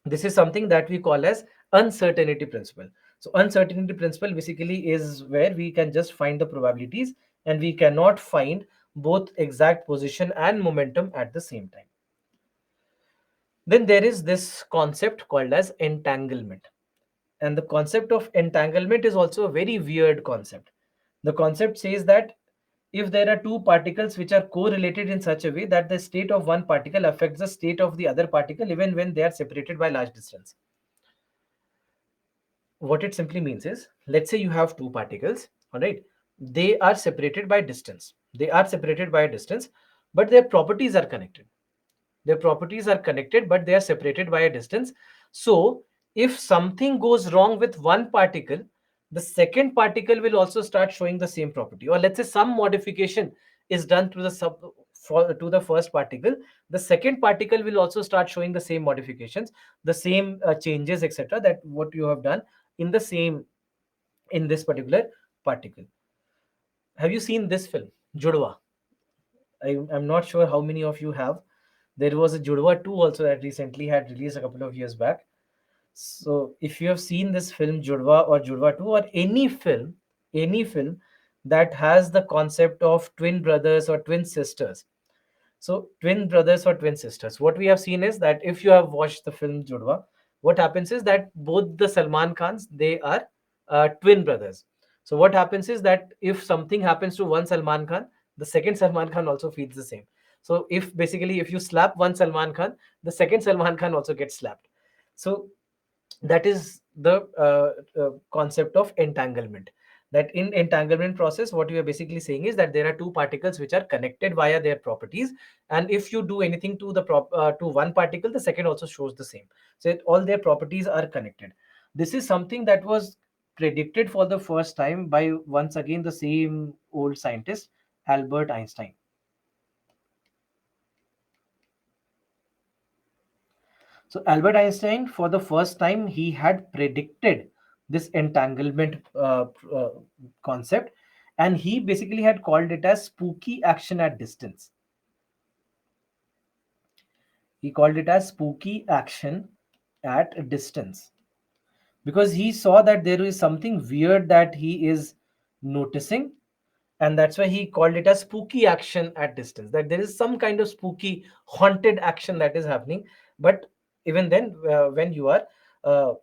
this is something that we call as uncertainty principle. So uncertainty principle basically is where we can just find the probabilities, and we cannot find both exact position and momentum at the same time. Then there is this concept called as entanglement. And the concept of entanglement is also a very weird concept. The concept says that if there are two particles which are correlated in such a way that the state of one particle affects the state of the other particle even when they are separated by large distance. What it simply means is, let's say you have two particles, all right, they are separated by distance. They are separated by a distance, but their properties are connected. Their properties are connected, but they are separated by a distance. So if something goes wrong with one particle, the second particle will also start showing the same property. Or let's say some modification is done to the to the first particle, the second particle will also start showing the same modifications, the same changes, etc., that what you have done in the same, in this particular particle. Have you seen this film, Judwa? I'm not sure how many of you have. There was a Judwa 2 also that recently had released a couple of years back. So if you have seen this film Judwa or Judwa 2 or any film that has the concept of twin brothers or twin sisters. So twin brothers or twin sisters. What we have seen is that if you have watched the film Judwa, what happens is that both the Salman Khans, they are twin brothers. So what happens is that if something happens to one Salman Khan, the second Salman Khan also feels the same. So if basically if you slap one Salman Khan, the second Salman Khan also gets slapped. So that is the concept of entanglement. That in entanglement process, what we are basically saying is that there are two particles which are connected via their properties, and if you do anything to the to one particle, the second also shows the same. So all their properties are connected. This is something that was predicted for the first time by, once again, the same old scientist, Albert Einstein. So Albert Einstein, for the first time, he had predicted this entanglement concept, and he basically had called it as spooky action at distance. He called it as spooky action at a distance because he saw that there is something weird that he is noticing, and that's why he called it as spooky action at distance, that there is some kind of spooky haunted action that is happening. But even then, when you are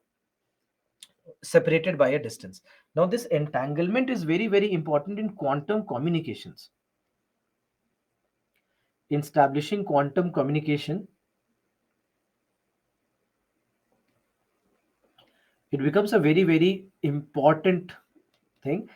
separated by a distance. Now, this entanglement is very, very important in quantum communications. In establishing quantum communication, it becomes a very, very important thing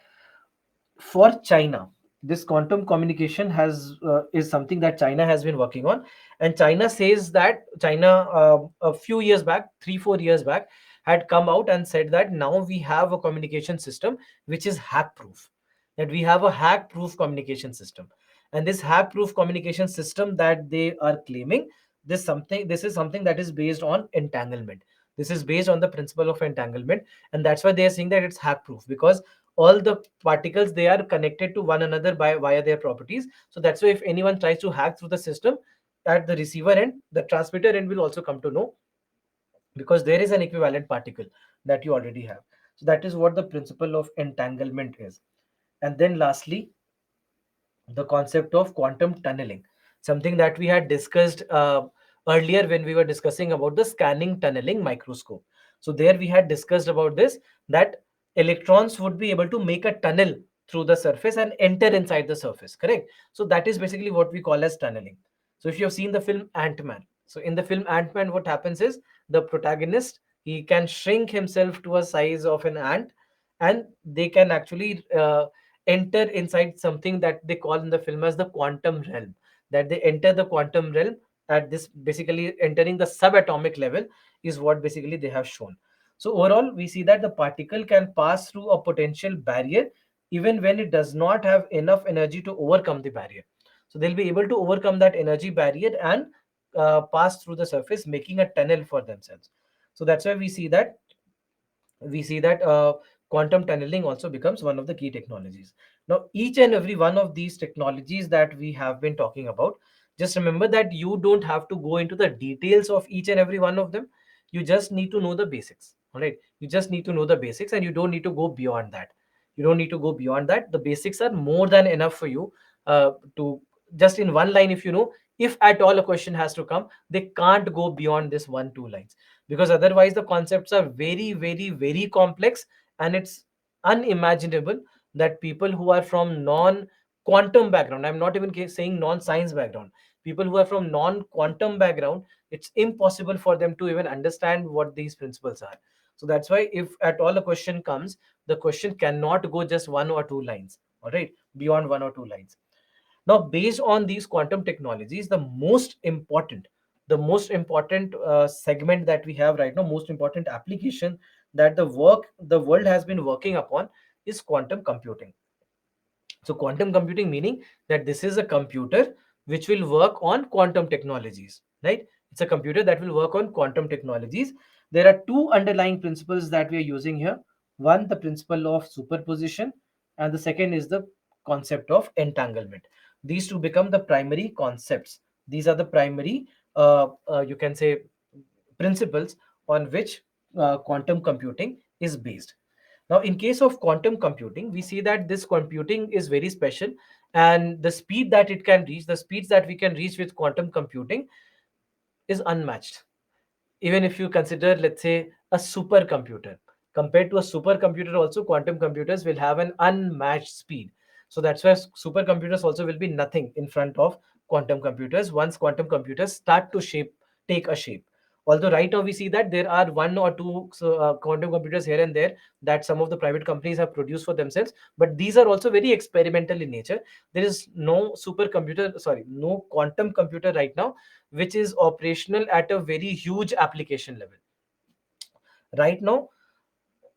for China. This quantum communication has is something that China has been working on, and China says that China, a few years back, 3 4 years back, had come out and said that now we have a communication system which is hack proof. That we have a hack proof communication system, and this hack proof communication system that they are claiming, this is something that is based on entanglement. This is based on the principle of entanglement, and that's why they are saying that it's hack proof, because all the particles, they are connected to one another by via their properties. So that's why if anyone tries to hack through the system, at the receiver end, the transmitter end will also come to know, because there is an equivalent particle that you already have. So that is what the principle of entanglement is. And then lastly, the concept of quantum tunneling, something that we had discussed earlier when we were discussing about the scanning tunneling microscope. So there we had discussed about this, that electrons would be able to make a tunnel through the surface and enter inside the surface, correct? So that is basically what we call as tunneling. So if you have seen the film Ant-Man, So in the film Ant-Man, what happens is the protagonist, he can shrink himself to a size of an ant, and they can actually enter inside something that they call in the film as the quantum realm. That they enter the quantum realm at this, basically entering the subatomic level, is what basically they have shown. So overall, we see that the particle can pass through a potential barrier even when it does not have enough energy to overcome the barrier. So they'll be able to overcome that energy barrier and pass through the surface, making a tunnel for themselves. So that's why we see that quantum tunneling also becomes one of the key technologies. Now, each and every one of these technologies that we have been talking about, just remember that you don't have to go into the details of each and every one of them. You just need to know the basics. All right, you just need to know the basics, and you don't need to go beyond that. You don't need to go beyond that. The basics are more than enough for you to just in one line. If you know, if at all a question has to come, they can't go beyond this one two lines, because otherwise the concepts are very very very complex, and it's unimaginable that people who are from non quantum background, I'm not even saying non science background, people who are from non quantum background, it's impossible for them to even understand what these principles are. So that's why if at all a question comes, the question cannot go just one or two lines, all right, beyond one or two lines. Now, based on these quantum technologies, the most important segment that we have right now, most important application that the world has been working upon, is quantum computing. So quantum computing meaning that this is a computer which will work on quantum technologies, right? It's a computer that will work on quantum technologies. There are two underlying principles that we are using here. One, the principle of superposition, and the second is the concept of entanglement. These two become the primary concepts. These are the primary, you can say, principles on which quantum computing is based. Now, in case of quantum computing, we see that this computing is very special, and the speed that it can reach, the speeds that we can reach with quantum computing, is unmatched. Even if you consider, let's say, a supercomputer, compared to a supercomputer, also quantum computers will have an unmatched speed. So that's why supercomputers also will be nothing in front of quantum computers once quantum computers start to take a shape. Although right now we see that there are one or two quantum computers here and there that some of the private companies have produced for themselves, but these are also very experimental in nature. There is no supercomputer, sorry, no quantum computer right now which is operational at a very huge application level. Right now,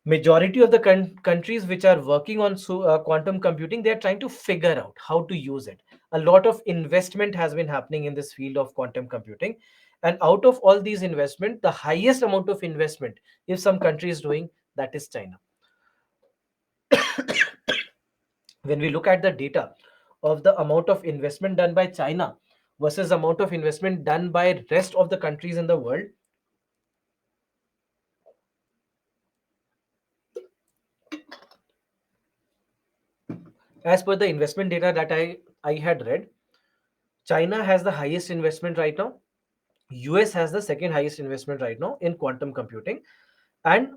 majority of the countries which are working on quantum computing, they are trying to figure out how to use it. A lot of investment has been happening in this field of quantum computing, and out of all these investment, the highest amount of investment, if some country is doing, that is China. When we look at the data of the amount of investment done by China versus amount of investment done by rest of the countries in the world, as per the investment data that I had read, China has the highest investment right now. US has the second highest investment right now in quantum computing. And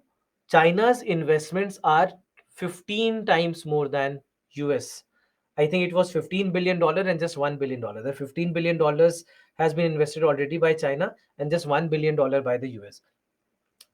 China's investments are 15 times more than US. I think it was $15 billion and just $1 billion. The $15 billion has been invested already by China and just $1 billion by the US.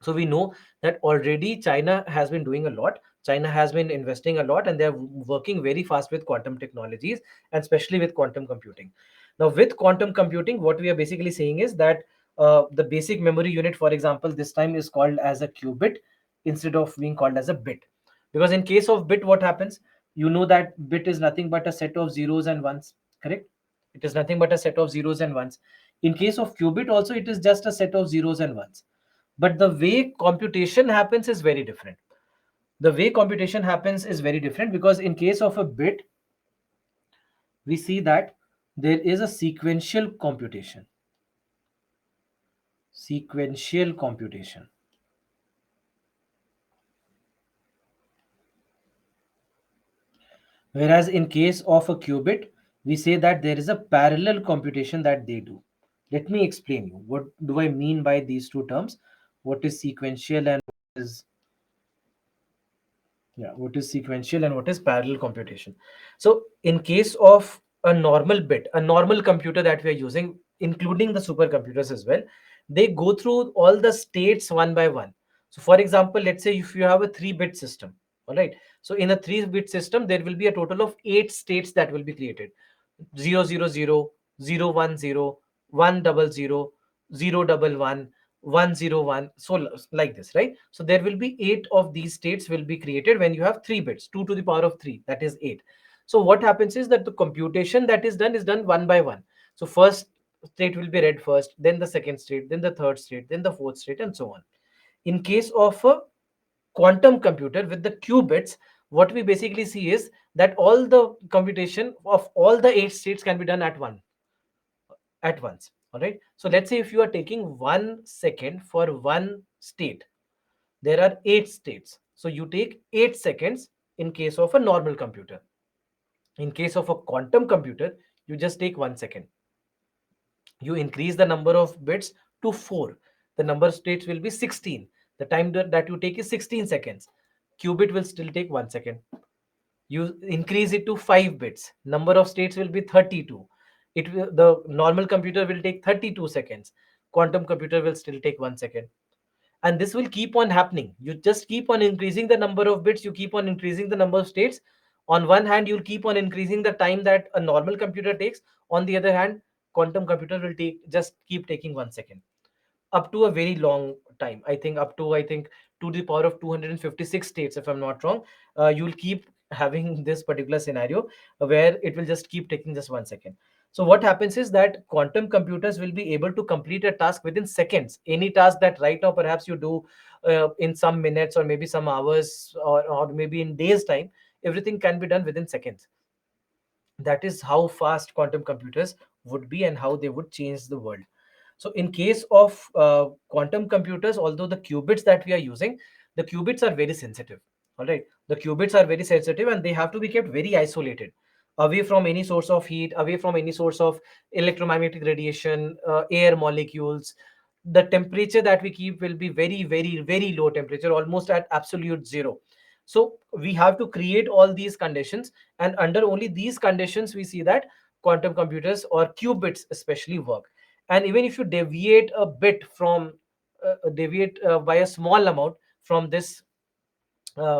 So we know that already China has been doing a lot. China has been investing a lot, and they're working very fast with quantum technologies, and especially with quantum computing. Now, with quantum computing, what we are basically saying is that the basic memory unit, for example, this time is called as a qubit instead of being called as a bit. Because in case of bit, what happens? You know that bit is nothing but a set of zeros and ones, correct? It is nothing but a set of zeros and ones. In case of qubit, also, it is just a set of zeros and ones, but the way computation happens is very different. The way computation happens is very different, because in case of a bit, we see that there is a sequential computation. Whereas in case of a qubit, we say that there is a parallel computation that they do. Let me explain you what do I mean by these two terms. What is sequential and is yeah, what is sequential and what is parallel computation? So in case of a normal bit, a normal computer that we are using, including the supercomputers as well, they go through all the states one by one. So for example, let's say if you have a 3-bit system, all right, so in a 3-bit system there will be a total of 8 states that will be created: 000, 010, 100, 011, 101, so like this, right? So there will be 8 of these states will be created when you have 3 bits, 2 to the power of 3, that is 8. So what happens is that the computation that is done one by one. So first state will be read first, then the second state, then the third state, then the fourth state, and so on. In case of a quantum computer with the qubits, what we basically see is that all the computation of all the 8 states can be done at once. All right, so let's say if you are taking 1 second for one state, there are 8 states, so you take 8 seconds in case of a normal computer. In case of a quantum computer, you just take 1 second. You increase the number of bits to 4, the number of states will be 16. The time that you take is 16 seconds. Qubit will still take 1 second. You increase it to 5 bits, number of states will be 32. The normal computer will take 32 seconds. Quantum computer will still take 1 second. And this will keep on happening. You just keep on increasing the number of bits, you keep on increasing the number of states. On one hand, you'll keep on increasing the time that a normal computer takes. On the other hand, quantum computer will take just keep taking 1 second, up to a very long time. I think 2 to the power of 256 states, if I'm not wrong. You'll keep having this particular scenario where it will just keep taking just 1 second. So what happens is that quantum computers will be able to complete a task within seconds. Any task that right now perhaps you do in some minutes or maybe some hours, or maybe in days time, everything can be done within seconds. That is how fast quantum computers would be and how they would change the world. So in case of quantum computers, although the qubits that we are using, the qubits are very sensitive. All right, the qubits are very sensitive and they have to be kept very isolated, away from any source of heat, away from any source of electromagnetic radiation, air molecules. The temperature that we keep will be very, very, very low temperature, almost at absolute zero. So we have to create all these conditions, and under only these conditions we see that quantum computers or qubits especially work. And even if you deviate a bit from deviate by a small amount from this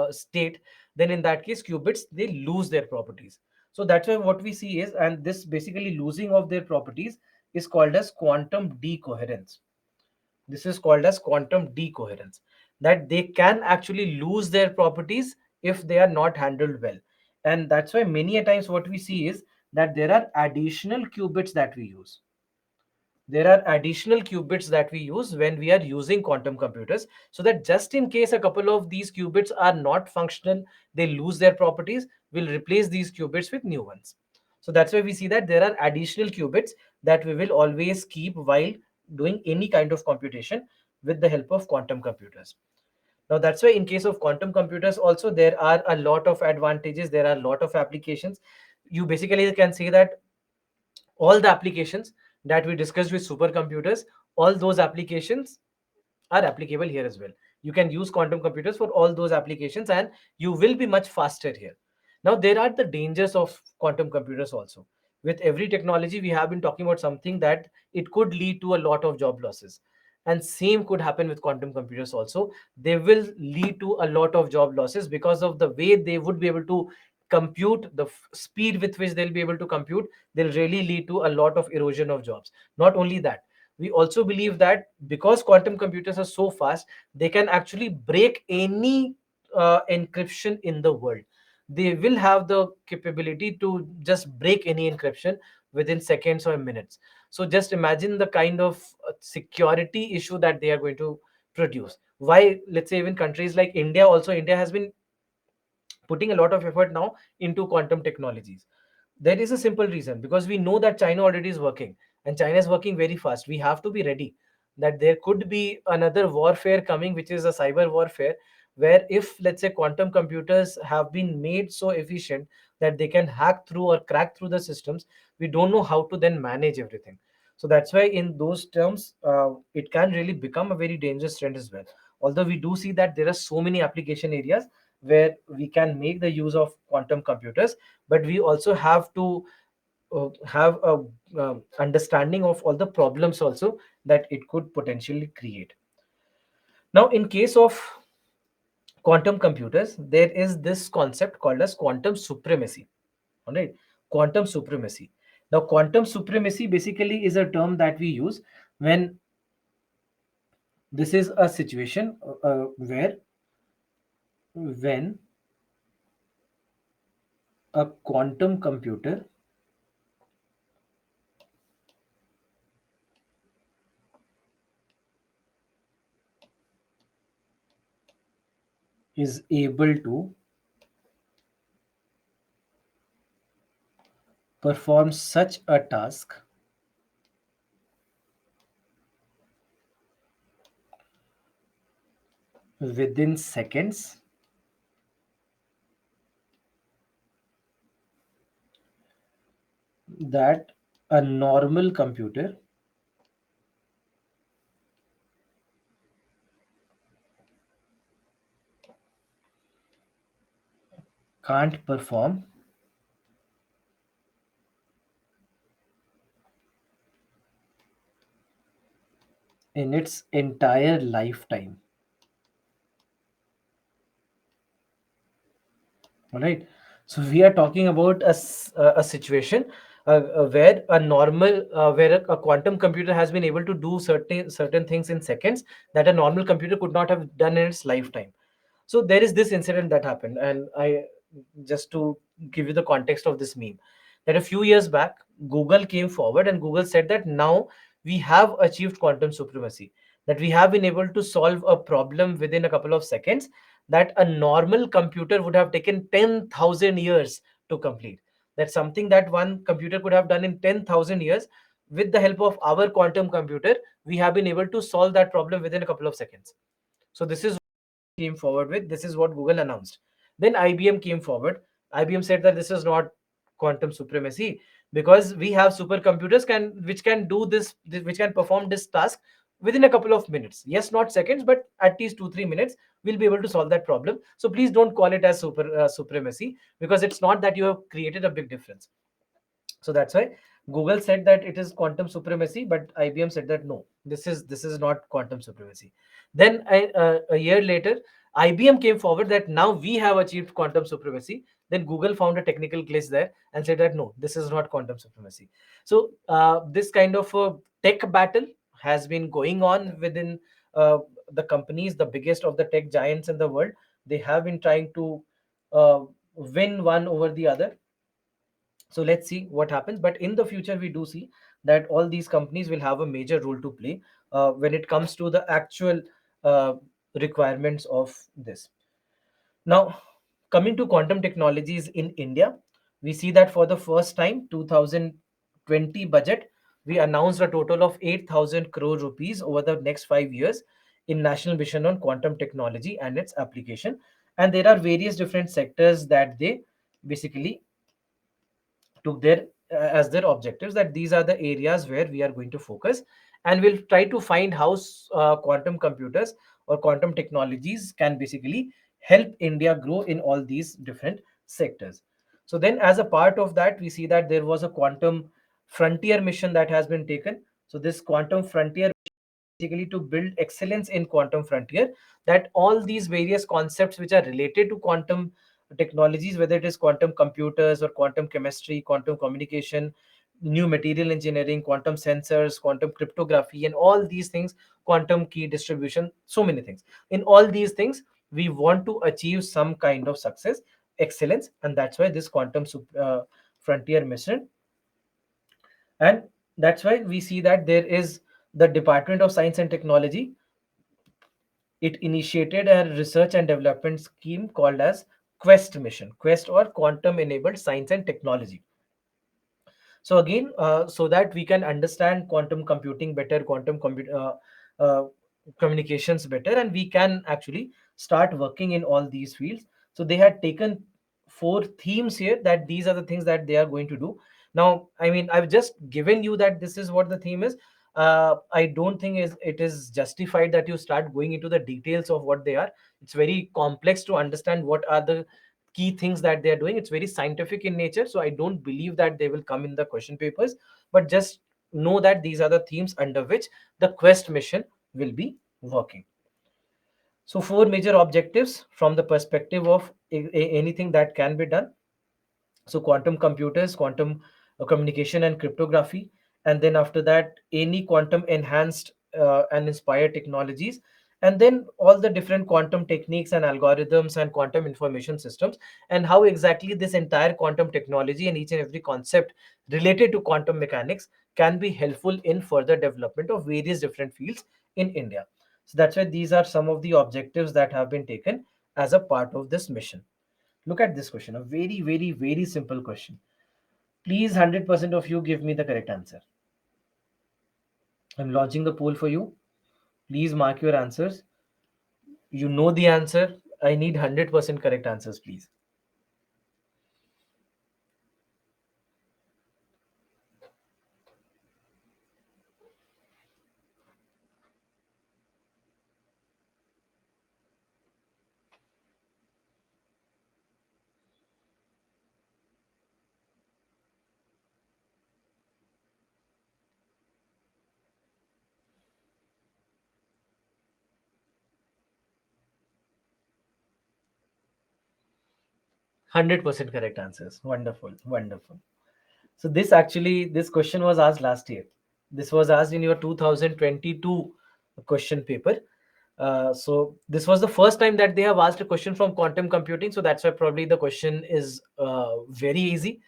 state, then in that case qubits they lose their properties. So that's why what we see is, and this basically losing of their properties is called as quantum decoherence. This is called as quantum decoherence, that they can actually lose their properties if they are not handled well. And that's why many a times what we see is that there are additional qubits that we use. There are additional qubits that we use when we are using quantum computers, so that just in case a couple of these qubits are not functional, they lose their properties, we'll replace these qubits with new ones. So that's why we see that there are additional qubits that we will always keep while doing any kind of computation with the help of quantum computers. Now that's why in case of quantum computers also there are a lot of advantages, there are a lot of applications. You basically can say that all the applications that we discussed with supercomputers, all those applications are applicable here as well. You can use quantum computers for all those applications and you will be much faster here. Now, there are the dangers of quantum computers also. With every technology, we have been talking about something that it could lead to a lot of job losses. And same could happen with quantum computers also. They will lead to a lot of job losses because of the way they would be able to compute, the speed with which they'll be able to compute, they'll really lead to a lot of erosion of jobs. Not only that, we also believe that because quantum computers are so fast, they can actually break any encryption in the world. They will have the capability to just break any encryption within seconds or minutes. So just imagine the kind of security issue that they are going to produce. Why, let's say, even countries like India, also India has been putting a lot of effort now into quantum technologies. There is a simple reason, because we know that China already is working, and China is working very fast. We have to be ready that there could be another warfare coming, which is a cyber warfare, where if, let's say, quantum computers have been made so efficient that they can hack through or crack through the systems, we don't know how to then manage everything. So that's why in those terms, it can really become a very dangerous trend as well. Although we do see that there are so many application areas where we can make the use of quantum computers, but we also have to have a understanding of all the problems also that it could potentially create. Now, in case of quantum computers, there is this concept called as quantum supremacy. All right, quantum supremacy. Now, quantum supremacy basically is a term that we use when this is a situation where when a quantum computer is able to perform such a task within seconds that a normal computer can't perform in its entire lifetime. All right. So we are talking about a situation where a normal, where a quantum computer has been able to do certain things in seconds that a normal computer could not have done in its lifetime. So there is this incident that happened, and I just to give you the context of this meme, that a few years back, Google came forward and Google said that now we have achieved quantum supremacy, that we have been able to solve a problem within a couple of seconds that a normal computer would have taken 10,000 years to complete. That's something that one computer could have done in 10,000 years. With the help of our quantum computer, we have been able to solve that problem within a couple of seconds. So this is came forward with. This is what Google announced. Then IBM came forward. IBM said that this is not quantum supremacy because we have supercomputers which can do which can perform this task within a couple of minutes. Yes, not seconds, but at least 2-3 minutes we'll be able to solve that problem. So please don't call it as supremacy, because it's not that you have created a big difference. So that's why Google said that it is quantum supremacy, but IBM said that no, this is not quantum supremacy. Then a year later, IBM came forward that now we have achieved quantum supremacy. Then Google found a technical glitch there and said that no, this is not quantum supremacy. So this kind of a tech battle has been going on within uh, the companies, the biggest of the tech giants in the world. They have been trying to win one over the other. So let's see what happens, but in the future we do see that all these companies will have a major role to play when it comes to the actual uh, requirements of this. Now, coming to quantum technologies in India, we see that for the first time 2020 budget, we announced a total of 8,000 crore rupees over the next 5 years in national mission on quantum technology and its application. And there are various different sectors that they basically took their as their objectives, that these are the areas where we are going to focus, and we'll try to find how quantum computers or quantum technologies can basically help India grow in all these different sectors. So then as a part of that, we see that there was a quantum frontier mission that has been taken. So this quantum frontier basically to build excellence in quantum frontier, that all these various concepts which are related to quantum technologies, whether it is quantum computers or quantum chemistry, quantum communication, new material engineering, quantum sensors, quantum cryptography, and all these things, quantum key distribution, so many things. In all these things, we want to achieve some kind of success, excellence, and that's why this quantum frontier mission. And that's why we see that there is the Department of Science and Technology. It initiated a research and development scheme called as Quest mission, Quest or Quantum Enabled Science and Technology. So again, so that we can understand quantum computing better, uh, communications better, and we can actually start working in all these fields. So they had taken 4 themes here, that these are the things that they are going to do. Now, I mean, I've just given you that this is what the theme is. I don't think it is justified that you start going into the details of what they are. It's very complex to understand what are the key things that they are doing. It's very scientific in nature, so I don't believe that they will come in the question papers, but just know that these are the themes under which the quest mission will be working. So four major objectives from the perspective of anything that can be done. So quantum computers, quantum communication and cryptography, and then after that any quantum enhanced and inspired technologies, and then all the different quantum techniques and algorithms and quantum information systems, and how exactly this entire quantum technology and each and every concept related to quantum mechanics can be helpful in further development of various different fields in India. So that's why these are some of the objectives that have been taken as a part of this mission. Look at this question, a very, very, very simple question. Please, 100% of you give me the correct answer. I'm launching the poll for you. Please mark your answers. You know the answer. I need 100% correct answers, please. 100% correct answers. Wonderful. Wonderful. So this question was asked last year. This was asked in your 2022 question paper. So this was the first time that they have asked a question from quantum computing. So that's why probably the question is very easy.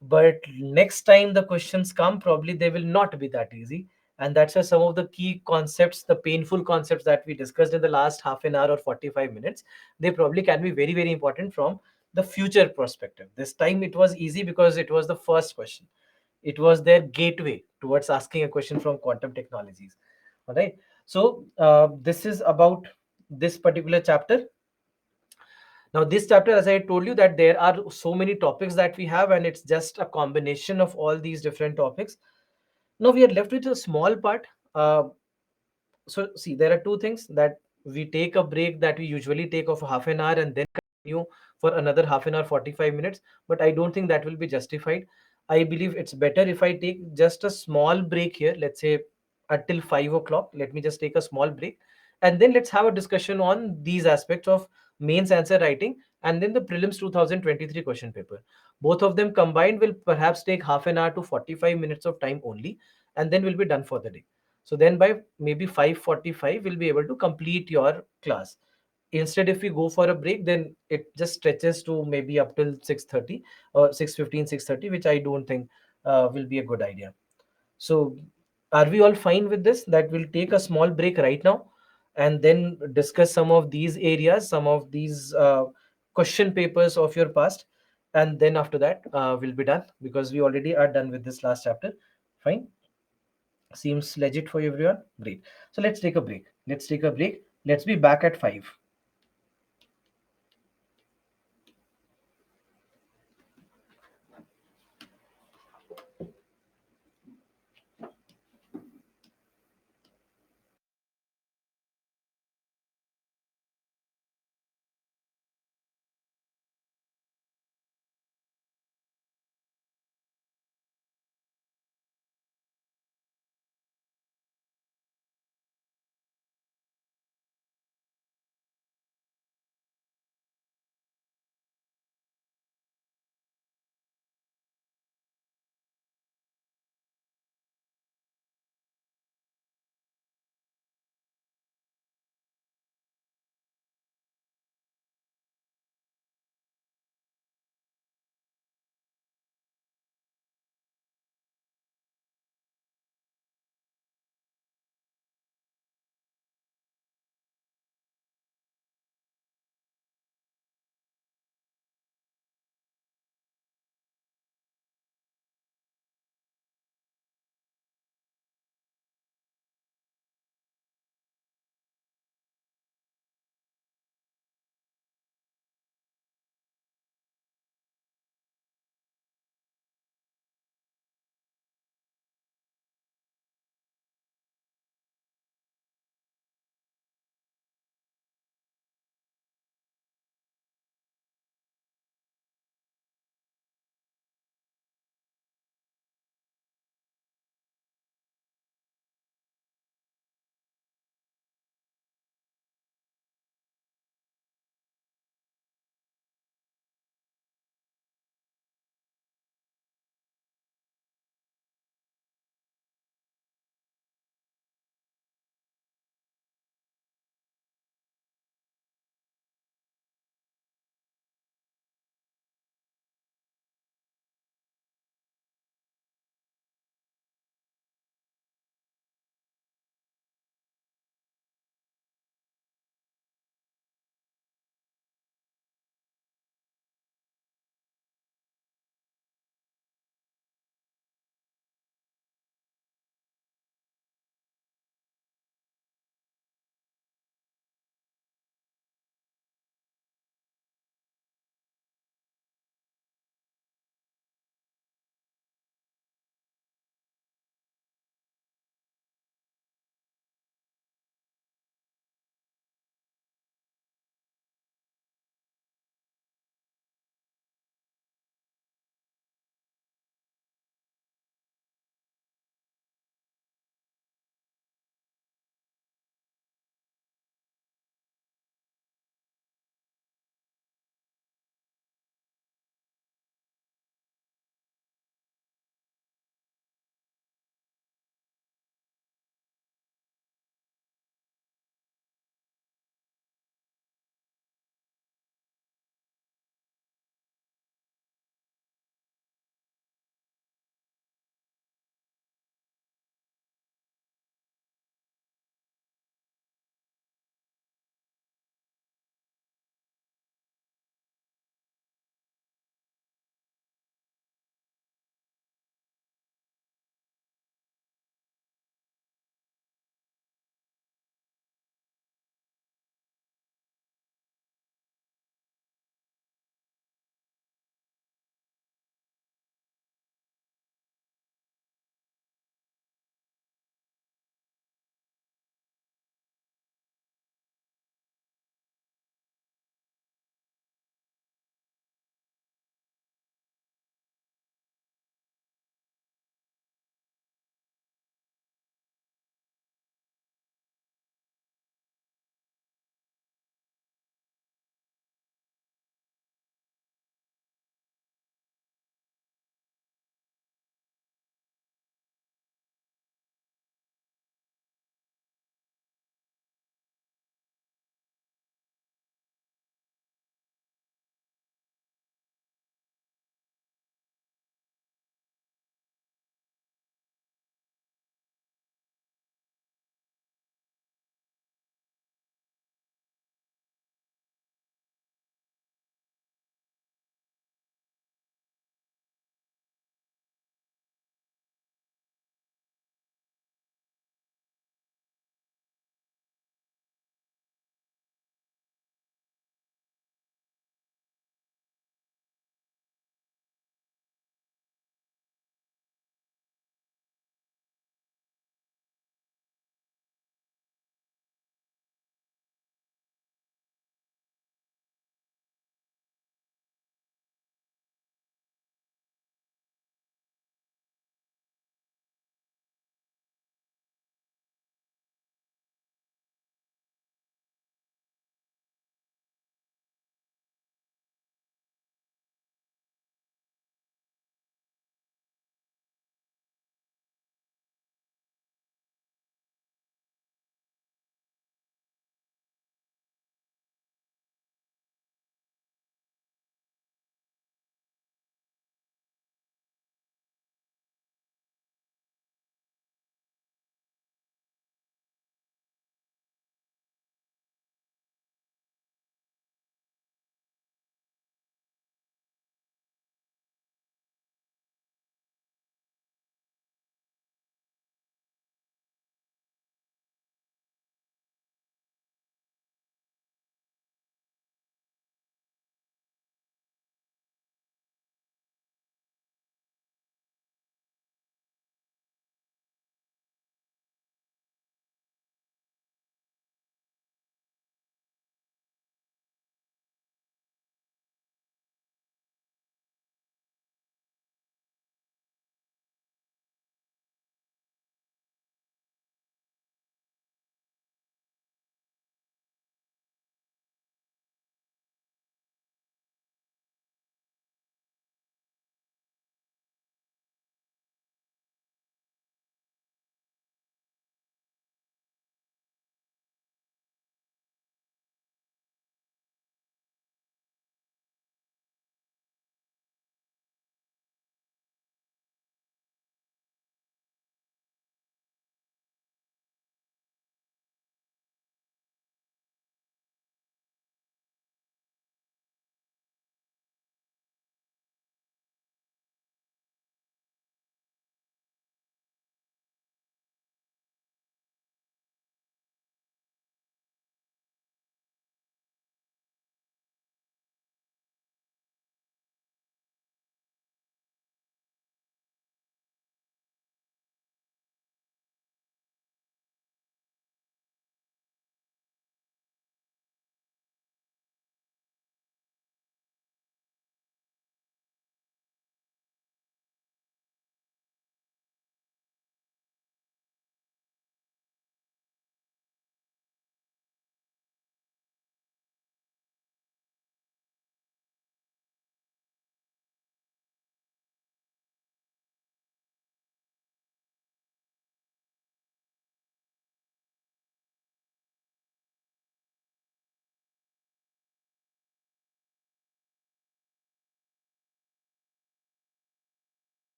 But next time the questions come, probably they will not be that easy. And that's why some of the key concepts, the painful concepts that we discussed in the last half an hour or 45 minutes, they probably can be very, very important from the future perspective. This time it was easy because it was the first question. It was their gateway towards asking a question from quantum technologies. All right. So this is about this particular chapter. Now, this chapter, as I told you, that there are so many topics that we have, and it's just a combination of all these different topics. Now, we are left with a small part. So, see, there are two things that we take a break that we usually take of half an hour and then continue for another half an hour, 45 minutes. But I don't think that will be justified. I believe it's better if I take just a small break here, let's say until 5 o'clock. Let me just take a small break. And then let's have a discussion on these aspects of mains answer writing and then the prelims 2023 question paper. Both of them combined will perhaps take half an hour to 45 minutes of time only, and then we'll be done for the day. So then by maybe 5:45, we'll be able to complete your class. Instead, if we go for a break, then it just stretches to maybe up till 6:30 or 6:15, 6:30, which I don't think will be a good idea. So are we all fine with this? That we'll take a small break right now and then discuss some of these areas, some of these question papers of your past. And then after that, we'll be done because we already are done with this last chapter. Fine. Seems legit for everyone. Great. So let's take a break. Let's take a break. Let's be back at 5.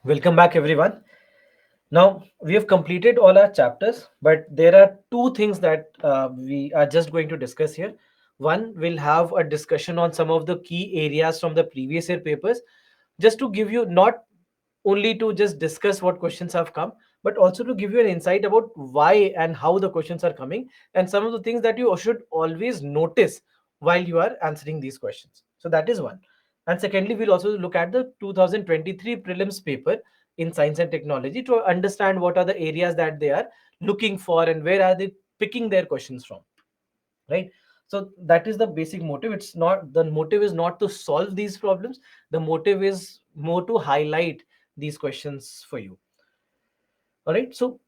Welcome back, everyone. Now, we have completed all our chapters, but there are two things that we are just going to discuss here. One, we'll have a discussion on some of the key areas from the previous year papers, just to give you not only to just discuss what questions have come, but also to give you an insight about why and how the questions are coming, and some of the things that you should always notice while you are answering these questions. So, that is one. And secondly, we'll also look at the 2023 prelims paper in science and technology to understand what are the areas that they are looking for and where are they picking their questions from, right? So that is the basic motive. It's not, the motive is not to solve these problems, the motive is more to highlight these questions for you. All right, so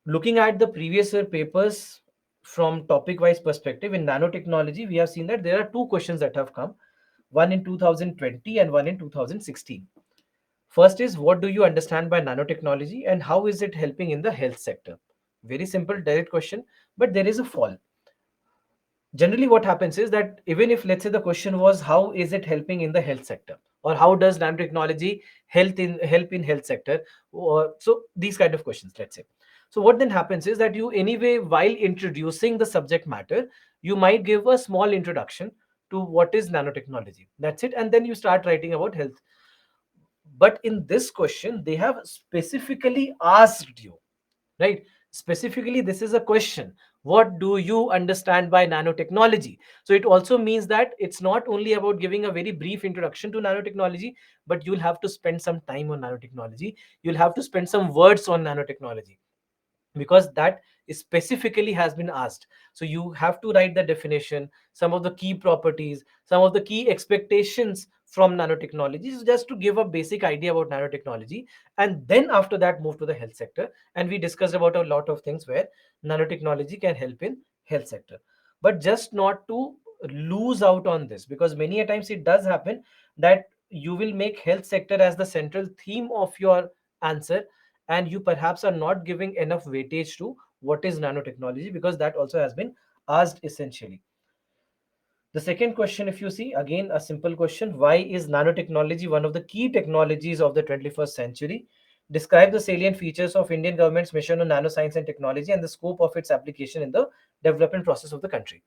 looking at the previous year papers from topic wise perspective in nanotechnology, we have seen that there are two questions that have come, one in 2020 and one in 2016. First is, what do you understand by nanotechnology and how is it helping in the health sector? Very simple, direct question, but there is a fall. Generally, what happens is that even if, let's say, the question was, how is it helping in the health sector, or how does nanotechnology help in health sector, or so these kind of questions, let's say. So what then happens is that you anyway, while introducing the subject matter, you might give a small introduction to what is nanotechnology, that's it, and then you start writing about health. But in this question they have specifically asked you, right? Specifically, this is a question, what do you understand by nanotechnology? So it also means that it's not only about giving a very brief introduction to nanotechnology, but you'll have to spend some time on nanotechnology, you'll have to spend some words on nanotechnology, because that specifically has been asked. So you have to write the definition, some of the key properties, some of the key expectations from nanotechnology, so just to give a basic idea about nanotechnology, and then after that move to the health sector. And we discussed about a lot of things where nanotechnology can help in health sector. But just not to lose out on this, because many a times it does happen that you will make health sector as the central theme of your answer, and you perhaps are not giving enough weightage to what is nanotechnology, because that also has been asked essentially. The second question, if you see, again a simple question, why is nanotechnology one of the key technologies of the 21st century? Describe the salient features of Indian government's mission on nanoscience and technology and the scope of its application in the development process of the country.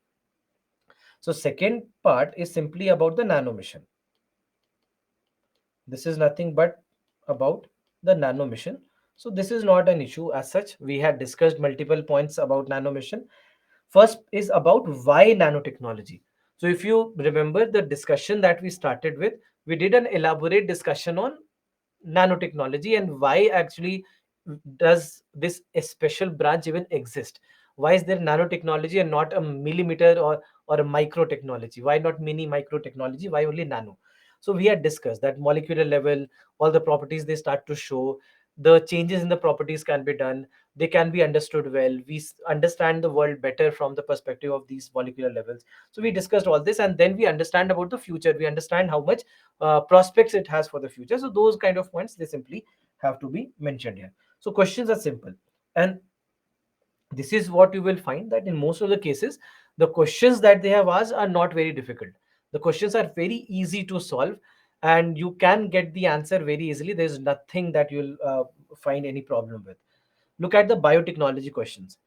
So second part is simply about the nano mission. This is nothing but about the nano mission. So this is not an issue as such. We had discussed multiple points about nano mission. First is about why nanotechnology. So if you remember the discussion that we started with, we did an elaborate discussion on nanotechnology and why actually does this a special branch even exist. Why is there nanotechnology and not a millimeter or a micro technology? Why not mini micro technology? Why only nano? So we had discussed that molecular level, all the properties they start to show, the changes in the properties can be done, they can be understood well, we understand the world better from the perspective of these molecular levels. So we discussed all this, and then we understand about the future, we understand how much prospects it has for the future. So those kind of points, they simply have to be mentioned here. So questions are simple, and this is what you will find, that in most of the cases the questions that they have asked are not very difficult. The questions are very easy to solve, and you can get the answer very easily. There's nothing that you'll find any problem with. Look at the biotechnology questions.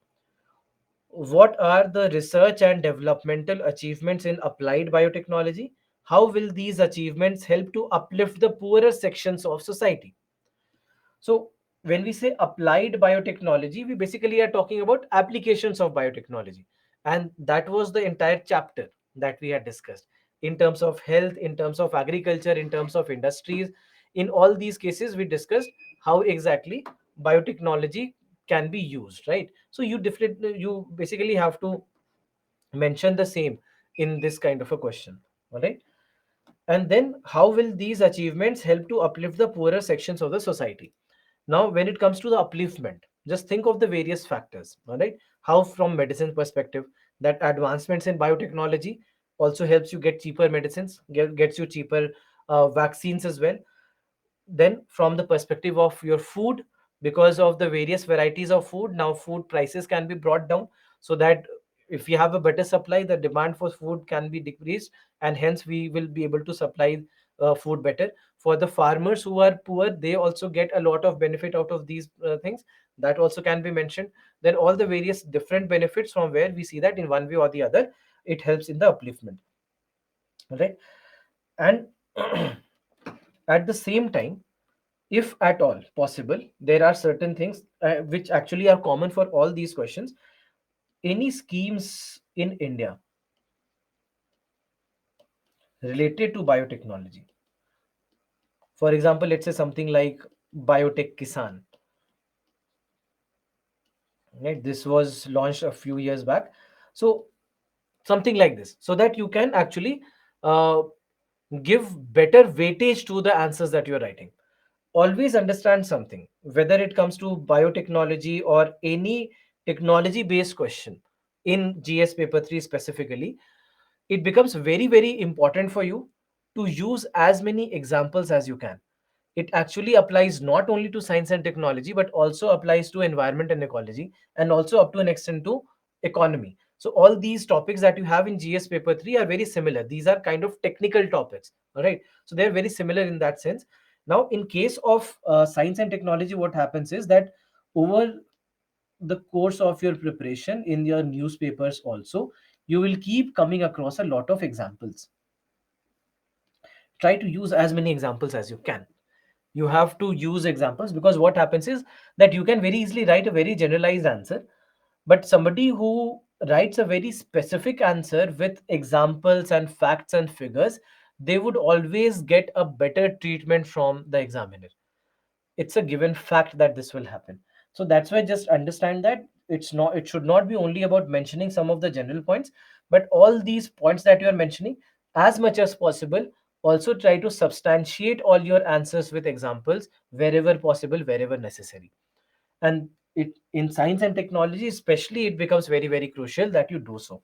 What are the research and developmental achievements in applied biotechnology? How will these achievements help to uplift the poorer sections of society? So, when we say applied biotechnology, we basically are talking about applications of biotechnology. And that was the entire chapter that we had discussed in terms of health, in terms of agriculture, in terms of industries. In all these cases, we discussed how exactly biotechnology can be used, right? So, you basically have to mention the same in this kind of a question, all right? And then, how will these achievements help to uplift the poorer sections of the society? Now, when it comes to the upliftment, just think of the various factors, all right? How, from medicine perspective, that advancements in biotechnology also helps you get cheaper medicines, gets you cheaper vaccines as well. Then, from the perspective of your food, because of the various varieties of food, now food prices can be brought down, so that if you have a better supply, the demand for food can be decreased, and hence we will be able to supply food better. For the farmers who are poor, they also get a lot of benefit out of these things. That also can be mentioned. Then all the various different benefits from where we see that in one way or the other, it helps in the upliftment, right? And at the same time, if at all possible, there are certain things which actually are common for all these questions. Any schemes in India related to biotechnology, for example, let's say something like Biotech Kisan, right? This was launched a few years back. So something like this, so that you can actually uh, give better weightage to the answers that you're writing. Always understand something, whether it comes to biotechnology or any technology based question in GS paper 3 specifically, it becomes very, very important for you to use as many examples as you can. It actually applies not only to science and technology, but also applies to environment and ecology, and also up to an extent to economy. So all these topics that you have in GS paper 3 are very similar. These are kind of technical topics, all right? So they're very similar in that sense. Now, in case of science and technology, what happens is that over the course of your preparation in your newspapers also, you will keep coming across a lot of examples. Try to use as many examples as you can. You have to use examples, because what happens is that you can very easily write a very generalized answer, but somebody who writes a very specific answer with examples and facts and figures, they would always get a better treatment from the examiner. It's a given fact that this will happen. So that's why just understand that it should not be only about mentioning some of the general points, but all these points that you are mentioning, as much as possible, also try to substantiate all your answers with examples wherever possible, wherever necessary. And it, in science and technology especially, it becomes very, very crucial that you do so.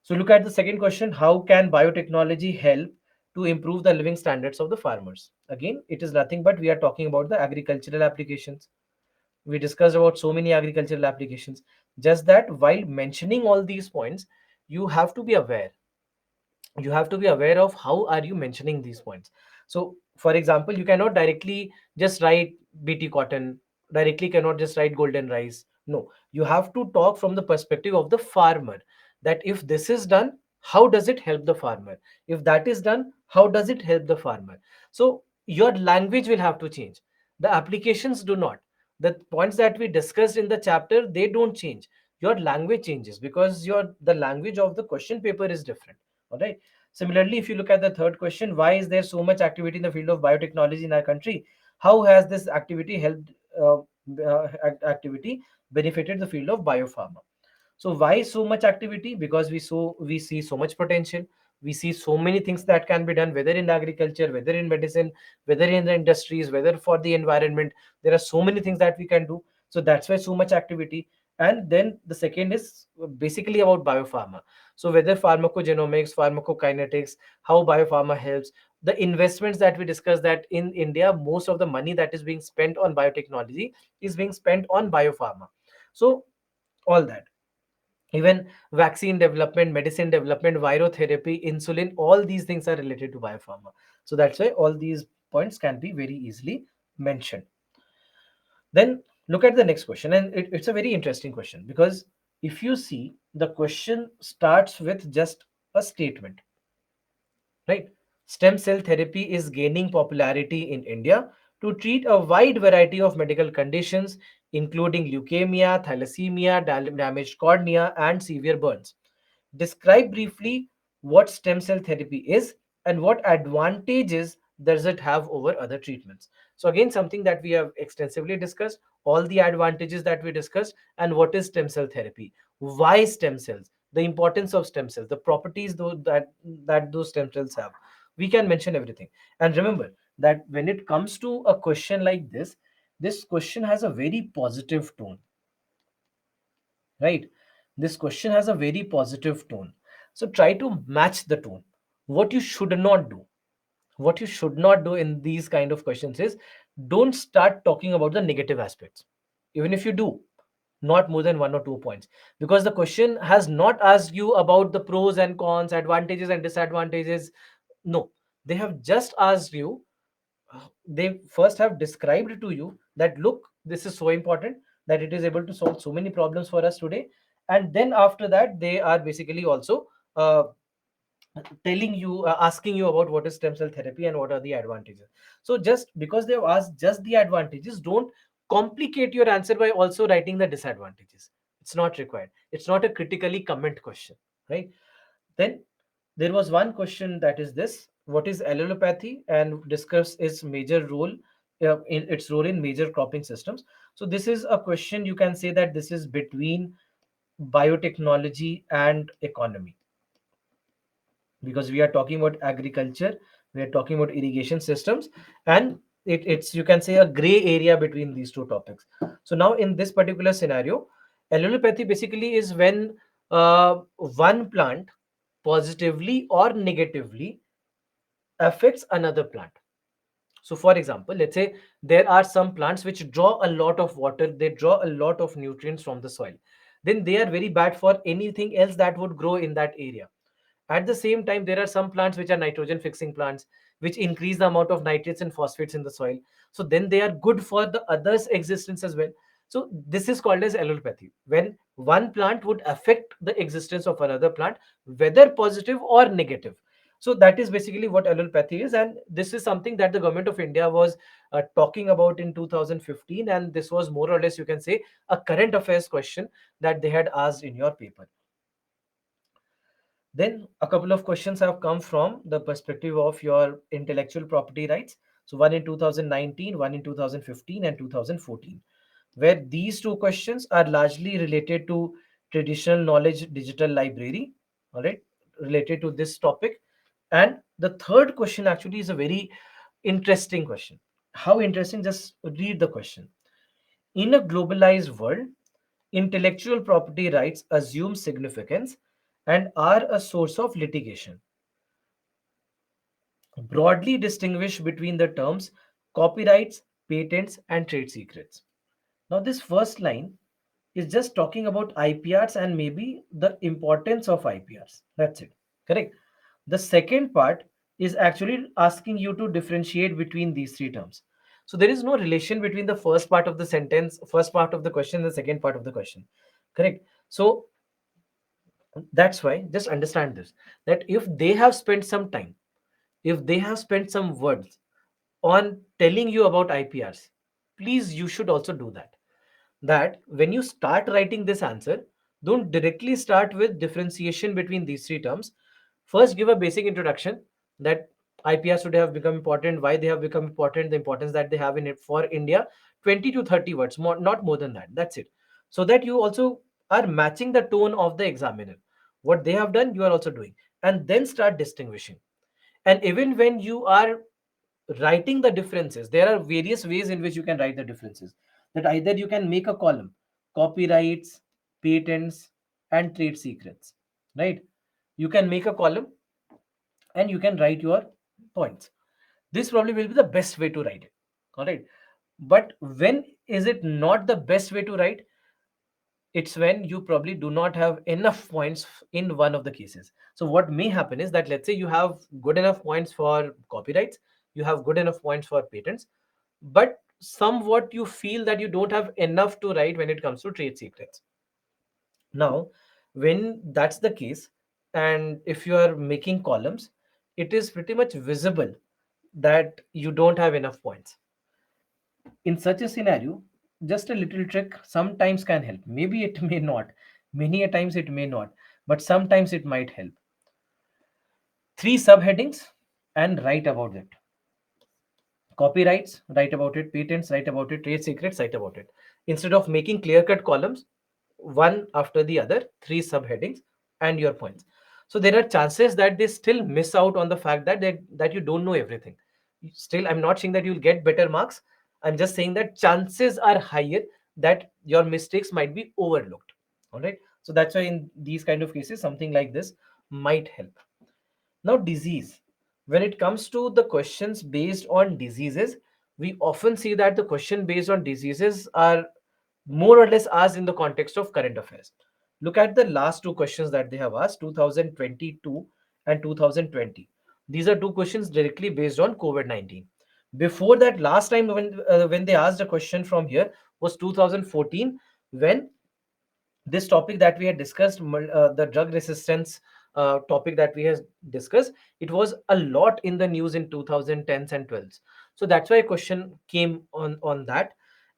So look at the second question: how can biotechnology help to improve the living standards of the farmers? Again, it is nothing but we are talking about the agricultural applications. We discussed about so many agricultural applications. Just that while mentioning all these points, you have to be aware. You have to be aware of how are you mentioning these points. So for example, you cannot directly just write BT cotton, directly cannot just write golden rice. No, you have to talk from the perspective of the farmer, that if this is done, how does it help the farmer? If that is done, how does it help the farmer? So your language will have to change. The applications do not. The points that we discussed in the chapter, they don't change. Your language changes because the language of the question paper is different. All right. Similarly, if you look at the third question, why is there so much activity in the field of biotechnology in our country? How has this activity helped activity benefited the field of biopharma? So why so much activity? Because we see so much potential. We see so many things that can be done, whether in agriculture, whether in medicine, whether in the industries, whether for the environment. There are so many things that we can do. So that's why so much activity. And then the second is basically about biopharma. So whether pharmacogenomics, pharmacokinetics, how biopharma helps, the investments that we discussed, that in India, most of the money that is being spent on biotechnology is being spent on biopharma. So all that, even vaccine development, medicine development, virotherapy, insulin, all these things are related to biopharma. So that's why all these points can be very easily mentioned. Then look at the next question, and it's a very interesting question, because if you see, the question starts with just a statement, right? Stem cell therapy is gaining popularity in India to treat a wide variety of medical conditions, including leukemia, thalassemia, damaged cornea, and severe burns. Describe briefly what stem cell therapy is and what advantages does it have over other treatments. So again, something that we have extensively discussed, all the advantages that we discussed, and what is stem cell therapy, why stem cells, the importance of stem cells, the properties that those stem cells have. We can mention everything. And remember that when it comes to a question like this question has a very positive tone, right? This question has a very positive tone. So try to match the tone. What you should not do, what you should not do in these kind of questions is, don't start talking about the negative aspects. Even if you do, not more than 1 or 2 points, because the question has not asked you about the pros and cons, advantages and disadvantages. No, they have just asked you they first have described to you that look, this is so important that it is able to solve so many problems for us today. And then after that, they are basically also uh, telling you, asking you about what is stem cell therapy and what are the advantages. So just because they have asked just the advantages, don't complicate your answer by also writing the disadvantages. It's not required. It's not a critically comment question, right? Then there was one question, that is this: what is allelopathy, and discuss its major role, in its role in major cropping systems. So this is a question, you can say that this is between biotechnology and economy, because we are talking about agriculture, we are talking about irrigation systems, and it's, you can say, a gray area between these two topics. So now in this particular scenario, allelopathy basically is when one plant positively or negatively affects another plant. So for example, let's say there are some plants which draw a lot of water, they draw a lot of nutrients from the soil, then they are very bad for anything else that would grow in that area. At the same time, there are some plants which are nitrogen fixing plants, which increase the amount of nitrates and phosphates in the soil. So then they are good for the others' existence as well. So this is called as allelopathy, when one plant would affect the existence of another plant, whether positive or negative. So that is basically what allelopathy is, and this is something that the government of India was talking about in 2015, and this was more or less, you can say, a current affairs question that they had asked in your paper. Then a couple of questions have come from the perspective of your intellectual property rights. So one in 2019, one in 2015, and 2014, where these two questions are largely related to traditional knowledge digital library, all right, related to this topic. And the third question actually is a very interesting question. How interesting? Just read the question. In a globalized world, intellectual property rights assume significance and are a source of litigation. Broadly distinguish between the terms copyrights, patents, and trade secrets. Now, this first line is just talking about IPRs and maybe the importance of IPRs. That's it. Correct. The second part is actually asking you to differentiate between these three terms. So there is no relation between the first part of the sentence, first part of the question, and the second part of the question. Correct. So that's why just understand this, that if they have spent some time, if they have spent some words on telling you about IPRs, please, you should also do that. That when you start writing this answer, don't directly start with differentiation between these three terms. First, give a basic introduction that IPRs should have become important, why they have become important, the importance that they have in it for India. 20 to 30 words, more, not more than that. That's it. So that you also are matching the tone of the examiner. What they have done, you are also doing. And then start distinguishing. And even when you are writing the differences, there are various ways in which you can write the differences. That either you can make a column: copyrights, patents, and trade secrets, right? You can make a column and you can write your points. This probably will be the best way to write it, all right? But when is it not the best way to write? It's when you probably do not have enough points in one of the cases. So what may happen is that, let's say you have good enough points for copyrights, you have good enough points for patents, but somewhat you feel that you don't have enough to write when it comes to trade secrets. Now, when that's the case, and if you are making columns, it is pretty much visible that you don't have enough points. In such a scenario, just a little trick sometimes can help. Maybe it may not. Many a times it may not, but sometimes it might help. Three subheadings and write about it. Copyrights, write about it. Patents, write about it. Trade secrets, write about it. Instead of making clear cut columns, one after the other, three subheadings and your points. So there are chances that they still miss out on the fact that you don't know everything. Still, I'm not saying that you'll get better marks. I'm just saying that chances are higher that your mistakes might be overlooked. All right. So that's why in these kind of cases, something like this might help. Now, disease. When it comes to the questions based on diseases, we often see that the question based on diseases are more or less asked in the context of current affairs. Look at the last two questions that they have asked, 2022 and 2020. These are two questions directly based on COVID 19. Before that, last time when they asked a question from here was 2014, when this topic that we had discussed, the drug resistance topic that we have discussed, it was a lot in the news in 2010s and 12s. So that's why a question came on that.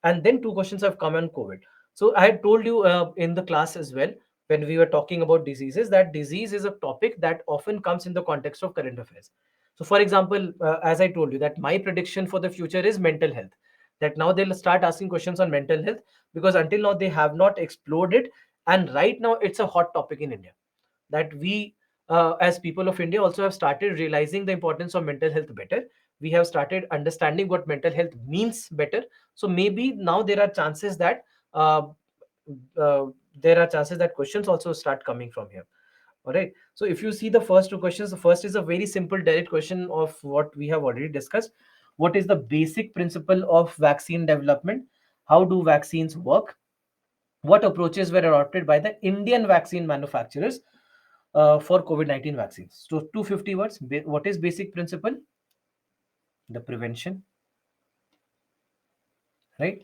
And then two questions have come on COVID. So I had told you in the class as well, when we were talking about diseases, that disease is a topic that often comes in the context of current affairs. So for example, as I told you, that my prediction for the future is mental health, that now they'll start asking questions on mental health, because until now they have not explored it. And right now it's a hot topic in India, that we, as people of India, also have started realizing the importance of mental health better. We have started understanding what mental health means better. So maybe now there are chances that uh, uh, questions also start coming from here. All right, so if you see the first two questions, the first is a very simple direct question of what we have already discussed. What is the basic principle of vaccine development? How do vaccines work? What approaches were adopted by the Indian vaccine manufacturers for COVID-19 vaccines? So 250 words. What is basic principle? The prevention, right?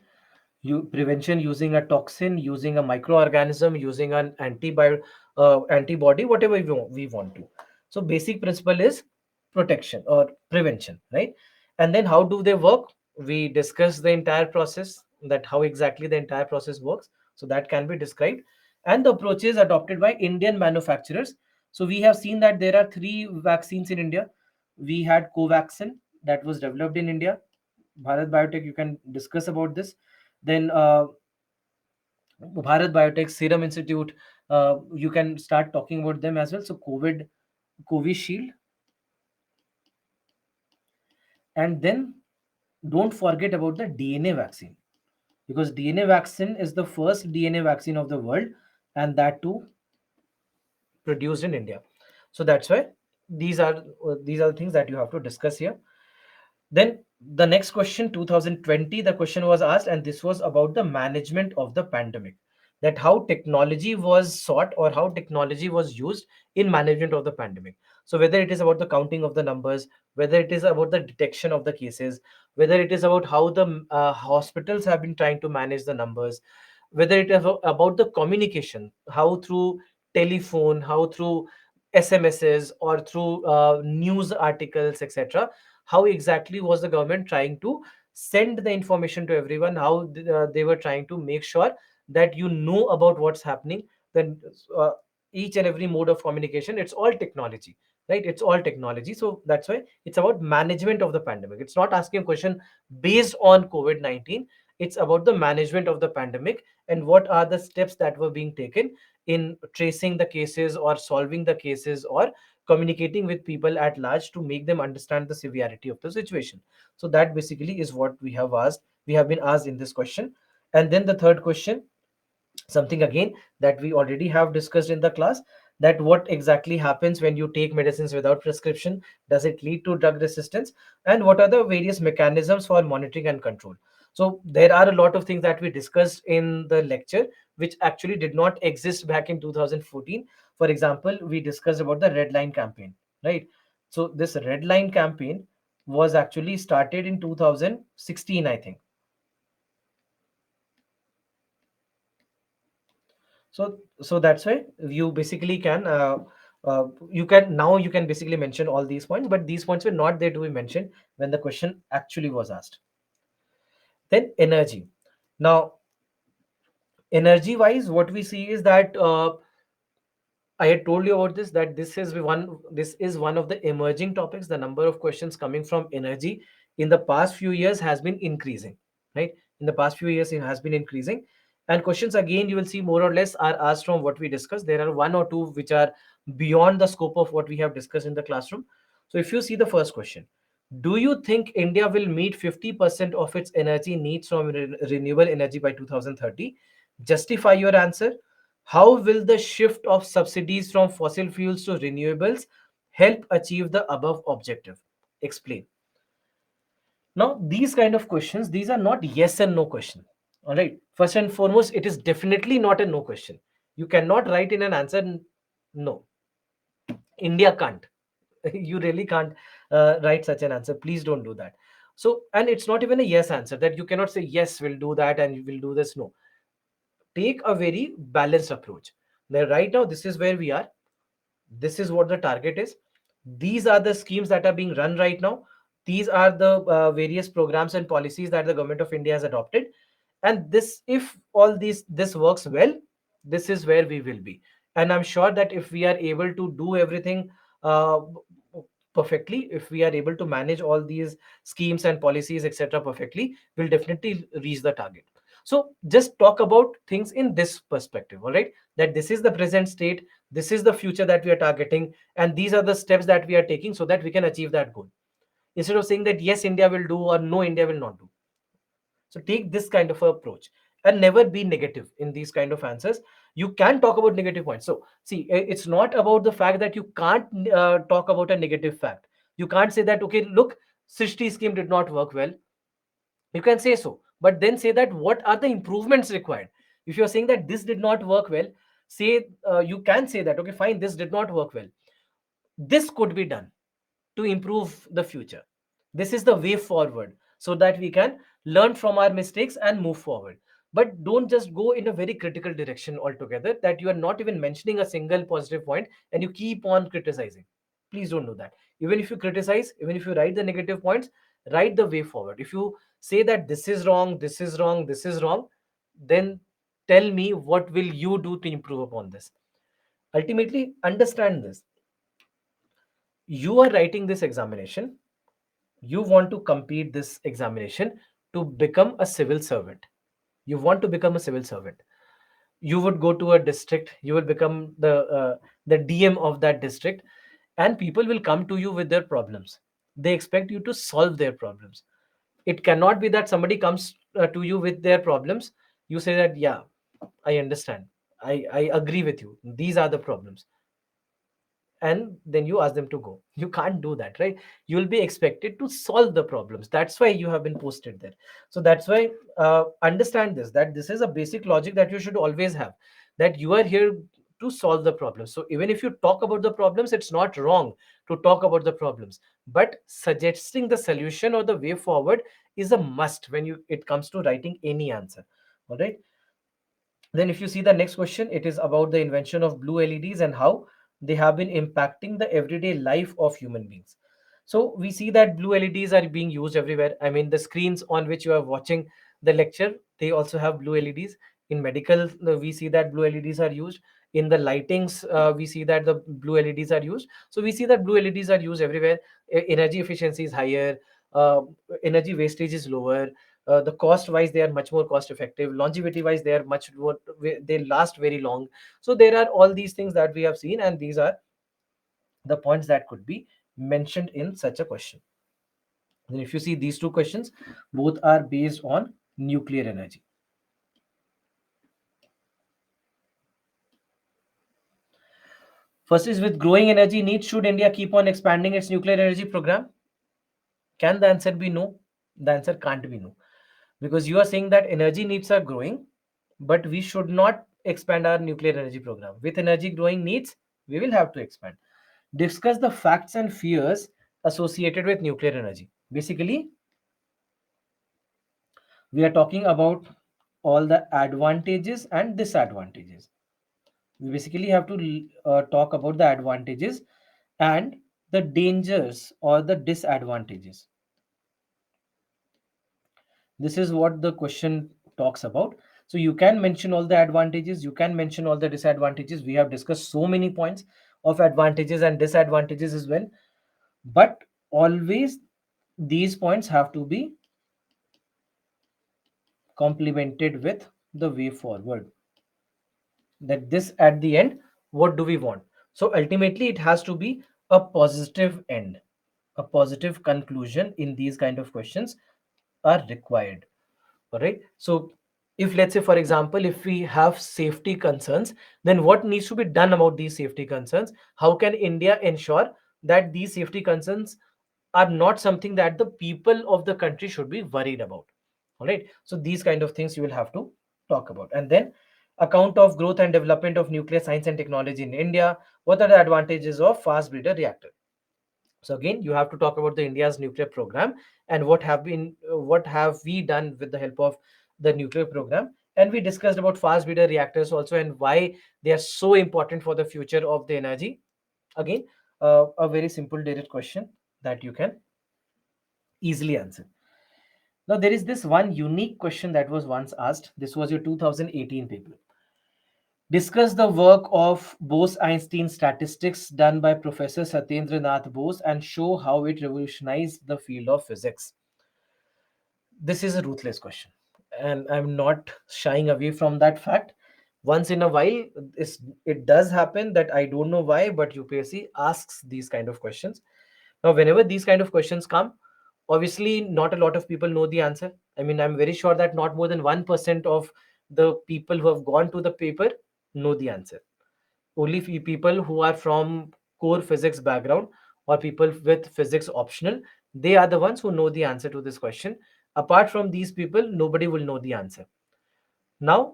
You prevention using a toxin, using a microorganism, using an antibody, whatever we want to. So basic principle is protection or prevention, right? And then how do they work? We discuss the entire process, that how exactly the entire process works, so that can be described. And the approaches adopted by Indian manufacturers. So we have seen that there are three vaccines in India. We had Covaxin, that was developed in India. Bharat Biotech, you can discuss about this. Then Bharat Biotech, Serum Institute, you can start talking about them as well. So Covishield, and then don't forget about the DNA vaccine, because DNA vaccine is the first DNA vaccine of the world, and that too produced in India. So that's why these are the things that you have to discuss here. Then the next question, 2020, the question was asked, and this was about the management of the pandemic. That how technology was sought or how technology was used in management of the pandemic. So whether it is about the counting of the numbers, whether it is about the detection of the cases, whether it is about how the hospitals have been trying to manage the numbers, whether it is about the communication, how through telephone, how through SMSs or through news articles, etc. How exactly was the government trying to send the information to everyone? How they were trying to make sure that you know about what's happening? Then uh, each and every mode of communication, it's all technology, right? It's all technology. So that's why it's about management of the pandemic. It's not asking a question based on COVID-19. It's about the management of the pandemic and what are the steps that were being taken in tracing the cases or solving the cases or communicating with people at large to make them understand the severity of the situation. So that basically is what we have been asked in this question. And then the third question, something again that we already have discussed in the class, that what exactly happens when you take medicines without prescription? Does it lead to drug resistance? And what are the various mechanisms for monitoring and control? So there are a lot of things that we discussed in the lecture which actually did not exist back in 2014. For example, we discussed about the red line campaign, right? So this red line campaign was actually started in 2016, I think. So that's why you basically can you can basically mention all these points, but these points were not there to be mentioned when the question actually was asked. Then energy. Now, energy wise, what we see is that I had told you about this, that this is one of the emerging topics. The number of questions coming from energy in the past few years has been increasing, right? In the past few years, it has been increasing. And questions again, you will see more or less are asked from what we discussed. There are one or two which are beyond the scope of what we have discussed in the classroom. So if you see the first question, do you think India will meet 50% of its energy needs from renewable energy by 2030? Justify your answer. How will the shift of subsidies from fossil fuels to renewables help achieve the above objective? Explain. Now, these kind of questions, these are not yes and no question. All right. First and foremost, it is definitely not a no question. You cannot write in an answer no. India can't. You really can't write such an answer. Please don't do that. So, and it's not even a yes answer, that you cannot say yes, we'll do that and we'll do this. No, take a very balanced approach. Now, right now, this is where we are. This is what the target is. These are the schemes that are being run right now. These are the various programs and policies that the government of India has adopted. And this, if all these this works well, this is where we will be. And I'm sure that if we are able to do everything uh, perfectly, if we are able to manage all these schemes and policies, etc., perfectly, we'll definitely reach the target. So just talk about things in this perspective, all right? That this is the present state, this is the future that we are targeting, and these are the steps that we are taking so that we can achieve that goal. Instead of saying that yes, India will do, or no, India will not do. So take this kind of approach and never be negative in these kind of answers. You can talk about negative points. So see, it's not about the fact that you can't talk about a negative fact. You can't say that, okay, look, Srishti scheme did not work well. You can say so, but then say that what are the improvements required. If you're saying that this did not work well, say you can say that, okay, fine, this did not work well, this could be done to improve the future. This is the way forward, so that we can learn from our mistakes and move forward. But don't just go in a very critical direction altogether, that you are not even mentioning a single positive point and you keep on criticizing. Please don't do that. Even if you criticize, even if you write the negative points, write the way forward. If you say that this is wrong, this is wrong, this is wrong, then tell me what will you do to improve upon this. Ultimately, understand this. You are writing this examination, you want to complete this examination to become a civil servant. You want to become a civil servant. You would go to a district, you will become the DM of that district, and people will come to you with their problems. They expect you to solve their problems. It cannot be that somebody comes to you with their problems, you say that, yeah, I understand, I agree with you, these are the problems, and then you ask them to go. You can't do that, right? You'll be expected to solve the problems. That's why you have been posted there. So that's why, understand this, that this is a basic logic that you should always have, that you are here to solve the problems. So even if you talk about the problems, it's not wrong to talk about the problems, but suggesting the solution or the way forward is a must when you it comes to writing any answer. All right. Then, if you see the next question, it is about the invention of blue LEDs and how they have been impacting the everyday life of human beings. So, we see that blue LEDs are being used everywhere. I mean, the screens on which you are watching the lecture, they also have blue LEDs. In medical, we see that blue LEDs are used. In the lightings, we see that the blue LEDs are used. So, we see that blue LEDs are used everywhere. Energy efficiency is higher, uh, energy wastage is lower, the cost wise they are much more cost effective, longevity wise they are much more, they last very long. So there are all these things that we have seen, and these are the points that could be mentioned in such a question. Then if you see these two questions, both are based on nuclear energy. First is, with growing energy needs, should India keep on expanding its nuclear energy program? Can the answer be no? The answer can't be no, because you are saying that energy needs are growing, but we should not expand our nuclear energy program. With energy growing needs, we will have to expand. Discuss the facts and fears associated with nuclear energy. Basically, we are talking about all the advantages and disadvantages. We basically have to talk about the advantages and the dangers or the disadvantages. This is what the question talks about. So you can mention all the advantages, you can mention all the disadvantages. We have discussed so many points of advantages and disadvantages as well, but always these points have to be complemented with the way forward, that this at the end, what do we want? So ultimately it has to be a positive end, a positive conclusion in these kind of questions are required. All right. So if, let's say, for example, if we have safety concerns, then what needs to be done about these safety concerns? How can India ensure that these safety concerns are not something that the people of the country should be worried about? All right. So these kind of things you will have to talk about. And then, account of growth and development of nuclear science and technology in India. What are the advantages of fast breeder reactor? So again, you have to talk about the India's nuclear program and what have we done with the help of the nuclear program. And we discussed about fast breeder reactors also, and why they are so important for the future of the energy. Again, a very simple direct question that you can easily answer. Now, there is this one unique question that was once asked. This was your 2018 paper. Discuss the work of Bose-Einstein statistics done by Professor Satyendra Nath Bose and show how it revolutionized the field of physics. This is a ruthless question, and I'm not shying away from that fact. Once in a while, it does happen that I don't know why, but UPSC asks these kind of questions. Now, whenever these kind of questions come, obviously not a lot of people know the answer. I mean, I'm very sure that not more than 1% of the people who have gone to the paper know the answer. Only few people who are from core physics background or people with physics optional, they are the ones who know the answer to this question. Apart from these people, nobody will know the answer. Now,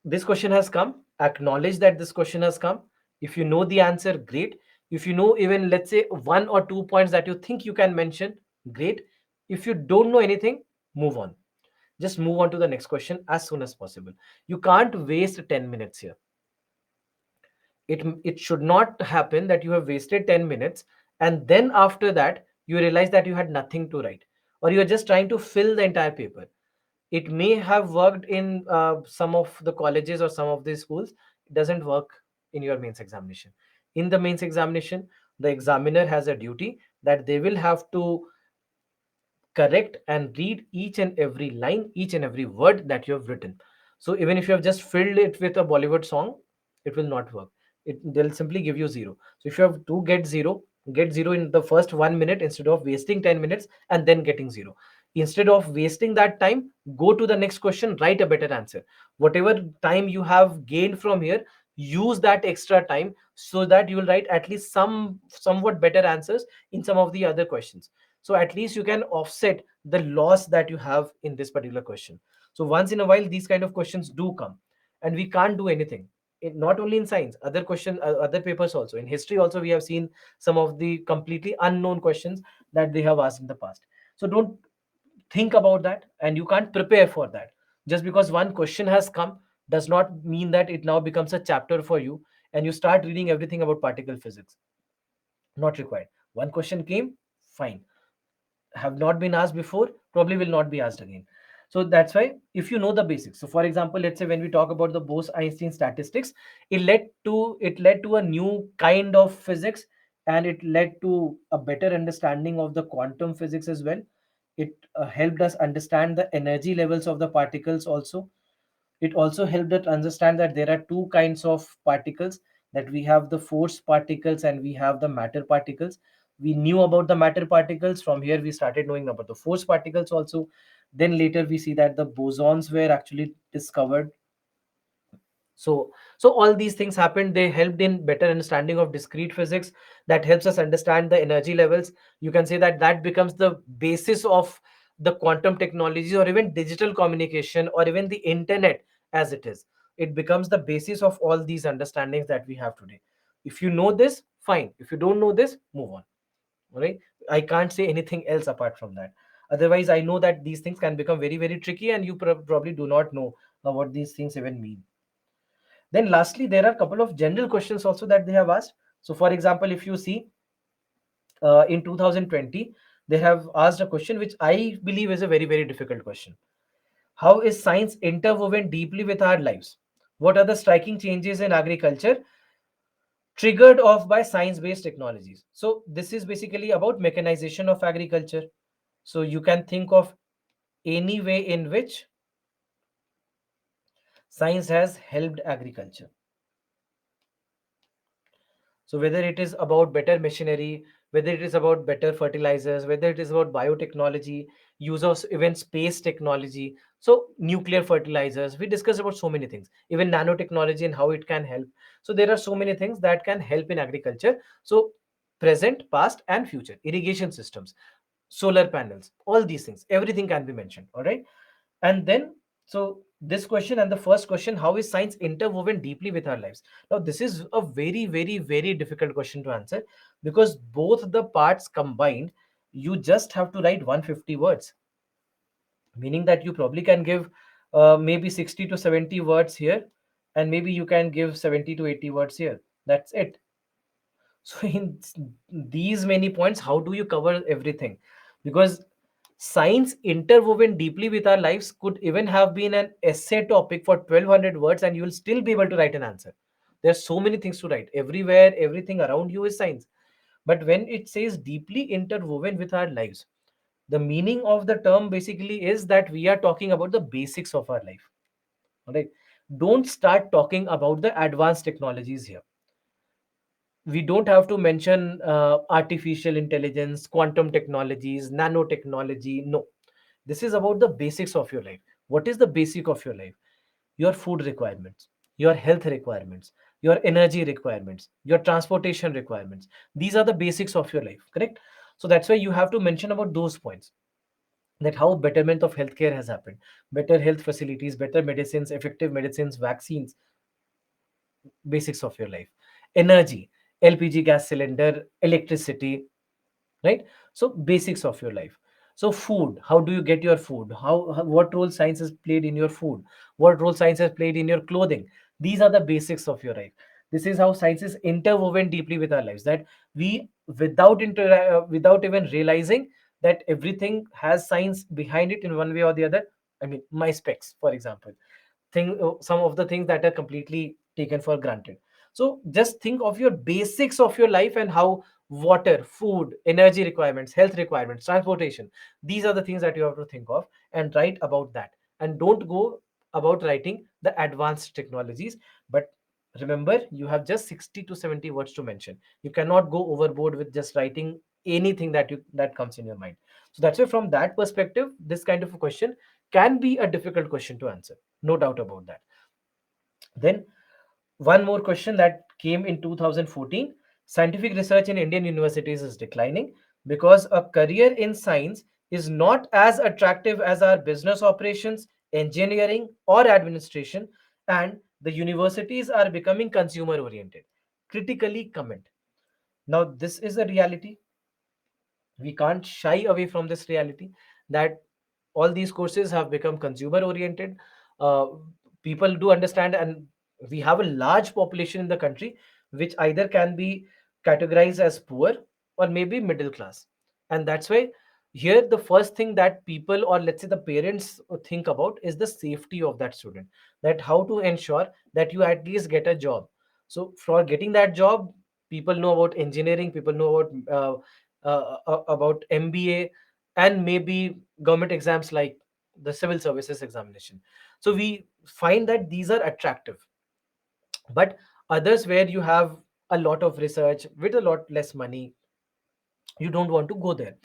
this question has come. Acknowledge that this question has come. If you know the answer, great. If you know even, let's say, 1 or 2 points that you think you can mention, great. If you don't know anything, move on. Just move on to the next question as soon as possible. You can't waste 10 minutes here. It should not happen that you have wasted 10 minutes and then after that you realize that you had nothing to write, or you are just trying to fill the entire paper. It may have worked in some of the colleges or some of the schools. It doesn't work in your mains examination. In the mains examination, the examiner has a duty that they will have to correct and read each and every line, each and every word that you have written. So even if you have just filled it with a Bollywood song, it will not work. They'll simply give you zero. So if you have to get zero in the first 1 minute instead of wasting 10 minutes and then getting zero. Instead of wasting that time, go to the next question, write a better answer. Whatever time you have gained from here, use that extra time so that you will write at least somewhat better answers in some of the other questions. So at least you can offset the loss that you have in this particular question. So once in a while these kind of questions do come, and we can't do anything. Not only in science, other papers also, in history also, we have seen some of the completely unknown questions that they have asked in the past. So don't think about that, and you can't prepare for that. Just because one question has come does not mean that it now becomes a chapter for you and you start reading everything about particle physics. Not required. One question came, fine. Have not been asked before, probably will not be asked again. So that's why, if you know the basics. So for example, let's say when we talk about the Bose-Einstein statistics, it led to a new kind of physics, and it led to a better understanding of the quantum physics as well. It helped us understand the energy levels of the particles also. It also helped us understand that there are two kinds of particles, that we have the force particles and we have the matter particles. We knew about the matter particles. From here we started knowing about the force particles also. Then later we see that the bosons were actually discovered. So all these things happened. They helped in better understanding of discrete physics, that helps us understand the energy levels. You can say that that becomes the basis of the quantum technologies, or even digital communication, or even the internet as it is. It becomes the basis of all these understandings that we have today. If you know this, fine. If you don't know this, move on. All right. I can't say anything else apart from that. Otherwise, I know that these things can become very, very tricky, and you probably do not know what these things even mean. Then lastly, there are a couple of general questions also that they have asked. So for example, if you see, in 2020, they have asked a question which I believe is a very, very difficult question. How is science interwoven deeply with our lives? What are the striking changes in agriculture triggered off by science-based technologies? So this is basically about mechanization of agriculture. So you can think of any way in which science has helped agriculture. So whether it is about better machinery, whether it is about better fertilizers, whether it is about biotechnology, use of even space technology, so nuclear fertilizers, we discussed about so many things, even nanotechnology and how it can help. So there are so many things that can help in agriculture. So present, past, and future, irrigation systems, solar panels, all these things, everything can be mentioned. All right. And then, so this question and the first question, how is science interwoven deeply with our lives? Now, this is a very, very, very difficult question to answer, because both the parts combined, you just have to write 150 words, meaning that you probably can give maybe 60 to 70 words here, and maybe you can give 70 to 80 words here. That's it. So in these many points, how do you cover everything? Because science interwoven deeply with our lives could even have been an essay topic for 1200 words, and you will still be able to write an answer. There's so many things to write. Everywhere, everything around you is science. But when it says deeply interwoven with our lives, the meaning of the term basically is that we are talking about the basics of our life. All right. Don't start talking about the advanced technologies here. We don't have to mention artificial intelligence, quantum technologies, nanotechnology. No, this is about the basics of your life. What is the basic of your life? Your food requirements, your health requirements, your energy requirements, your transportation requirements. These are the basics of your life, correct? So that's why you have to mention about those points, that how betterment of healthcare has happened, better health facilities, better medicines, effective medicines, vaccines, basics of your life, energy, LPG gas cylinder, electricity, right? So basics of your life. So food, how do you get your food? What role science has played in your food? What role science has played in your clothing? These are the basics of your life. This is how science is interwoven deeply with our lives, that we, without even realizing, that everything has science behind it in one way or the other. I mean, my specs, for example, some of the things that are completely taken for granted. So just think of your basics of your life, and how water, food, energy requirements, health requirements, transportation, these are the things that you have to think of and write about that. And don't go about writing the advanced technologies. But remember, you have just 60 to 70 words to mention. You cannot go overboard with just writing anything that comes in your mind. So that's why, from that perspective, this kind of a question can be a difficult question to answer, no doubt about that. Then one more question that came in 2014: scientific research in Indian universities is declining because a career in science is not as attractive as our business operations, engineering, or administration, and the universities are becoming consumer oriented. Critically comment. Now, this is a reality. We can't shy away from this reality, that all these courses have become consumer oriented. uh, People do understand, and we have a large population in the country which either can be categorized as poor or maybe middle class. And that's why here the first thing that people, or let's say the parents, think about is the safety of that student, that how to ensure that you at least get a job. So for getting that job, people know about engineering, people know about MBA, and maybe government exams like the civil services examination. So we find that these are attractive. But others, where you have a lot of research with a lot less money, you don't want to go there.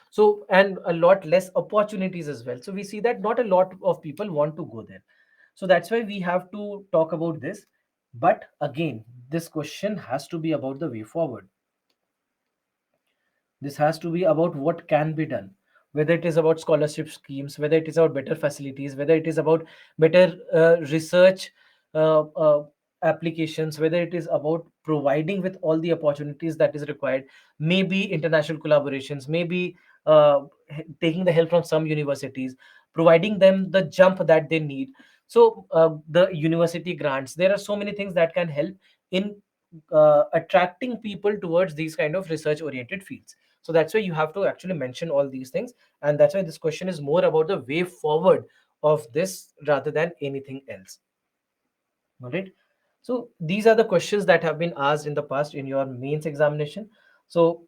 So, and a lot less opportunities as well. So we see that not a lot of people want to go there. So that's why we have to talk about this. But again, this question has to be about the way forward. This has to be about what can be done, whether it is about scholarship schemes, whether it is about better facilities, whether it is about better research uh, uh, applications, whether it is about providing with all the opportunities that is required, maybe international collaborations, maybe taking the help from some universities, providing them the jump that they need. So the university grants, there are so many things that can help in attracting people towards these kind of research oriented fields. So that's why you have to actually mention all these things, and that's why this question is more about the way forward of this rather than anything else. All right. So these are the questions that have been asked in the past in your mains examination. So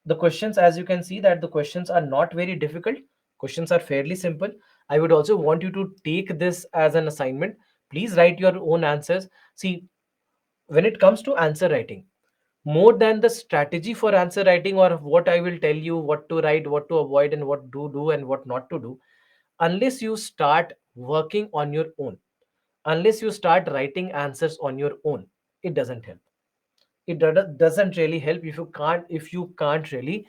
the questions, as you can see, that the questions are not very difficult. Questions are fairly simple. I would also want you to take this as an assignment. Please write your own answers. See, when it comes to answer writing, more than the strategy for answer writing, or what I will tell you what to write, what to avoid, and what to do and what not to do, unless you start working on your own, unless you start writing answers on your own, it doesn't help. Doesn't really help if you can't really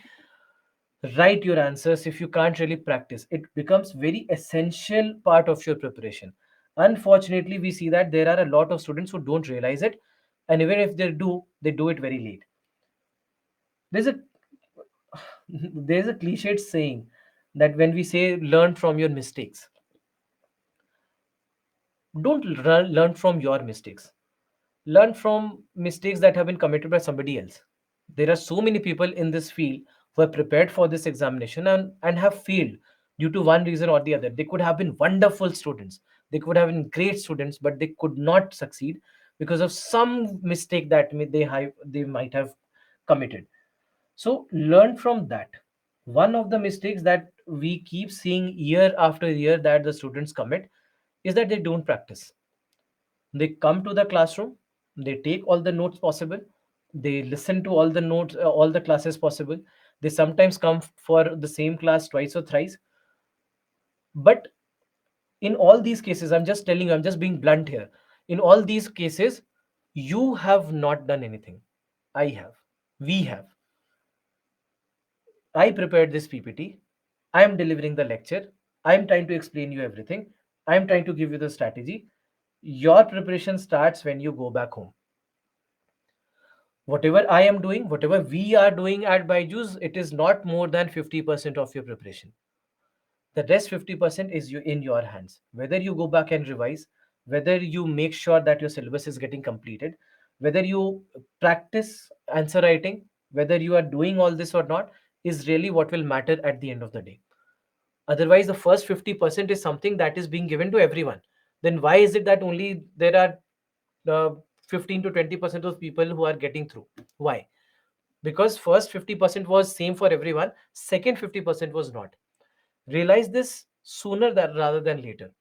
write your answers, if you can't really practice. It becomes very essential part of your preparation. Unfortunately, we see that there are a lot of students who don't realize it, and even if they do it very late. There's a There's a cliched saying that when we say learn from your mistakes, don't learn from your mistakes. Learn from mistakes that have been committed by somebody else. There are so many people in this field who are prepared for this examination and have failed due to one reason or the other. They could have been wonderful students, they could have been great students, but they could not succeed because of some mistake that they might have committed. So learn from that. One of the mistakes that we keep seeing year after year that the students commit is that they don't practice. They come to the classroom, they take all the notes possible, they listen to all the notes, all the classes possible. They sometimes come for the same class twice or thrice. But in all these cases, I'm just telling you, I'm just being blunt here. In all these cases, you have not done anything. I have. We have. I prepared this PPT. I am delivering the lecture. I am trying to explain you everything. I am trying to give you the strategy. Your preparation starts when you go back home. Whatever I am doing, whatever we are doing at Byju's, it is not more than 50% of your preparation. The rest 50% is in your hands. Whether you go back and revise, whether you make sure that your syllabus is getting completed, whether you practice answer writing, whether you are doing all this or not, is really what will matter at the end of the day. Otherwise, the first 50% is something that is being given to everyone. Then why is it that only there are 15 to 20% of people who are getting through? Why? Because first 50% was same for everyone, second 50% was not. Realize this sooner than rather than later.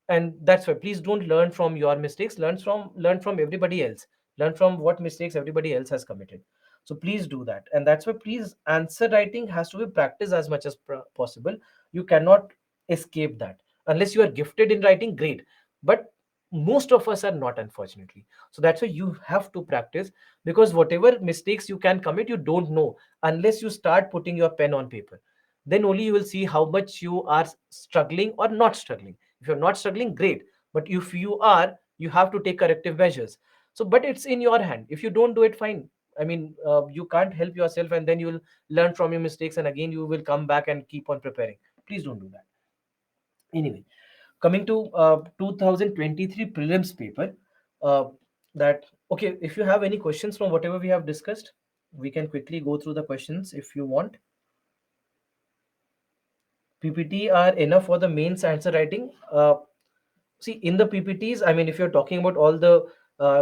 And that's why please don't learn from your mistakes, learn from everybody else. Learn from what mistakes everybody else has committed. So please do that. And that's why please, answer writing has to be practiced as much as possible. You cannot escape that. Unless you are gifted in writing, great. But most of us are not, unfortunately. So that's why you have to practice, because whatever mistakes you can commit, you don't know unless you start putting your pen on paper. Then only you will see how much you are struggling or not struggling. If you're not struggling, great. But if you are, you have to take corrective measures. So but it's in your hand. If you don't do it, fine. I mean, you can't help yourself, and then you will learn from your mistakes, and again you will come back and keep on preparing. Please don't do that. Anyway, coming to 2023 prelims paper, uh, that okay, if you have any questions from whatever we have discussed, we can quickly go through the questions if you want. PPT are enough for the mains answer writing. See, in the PPTs, I mean, if you're talking about all the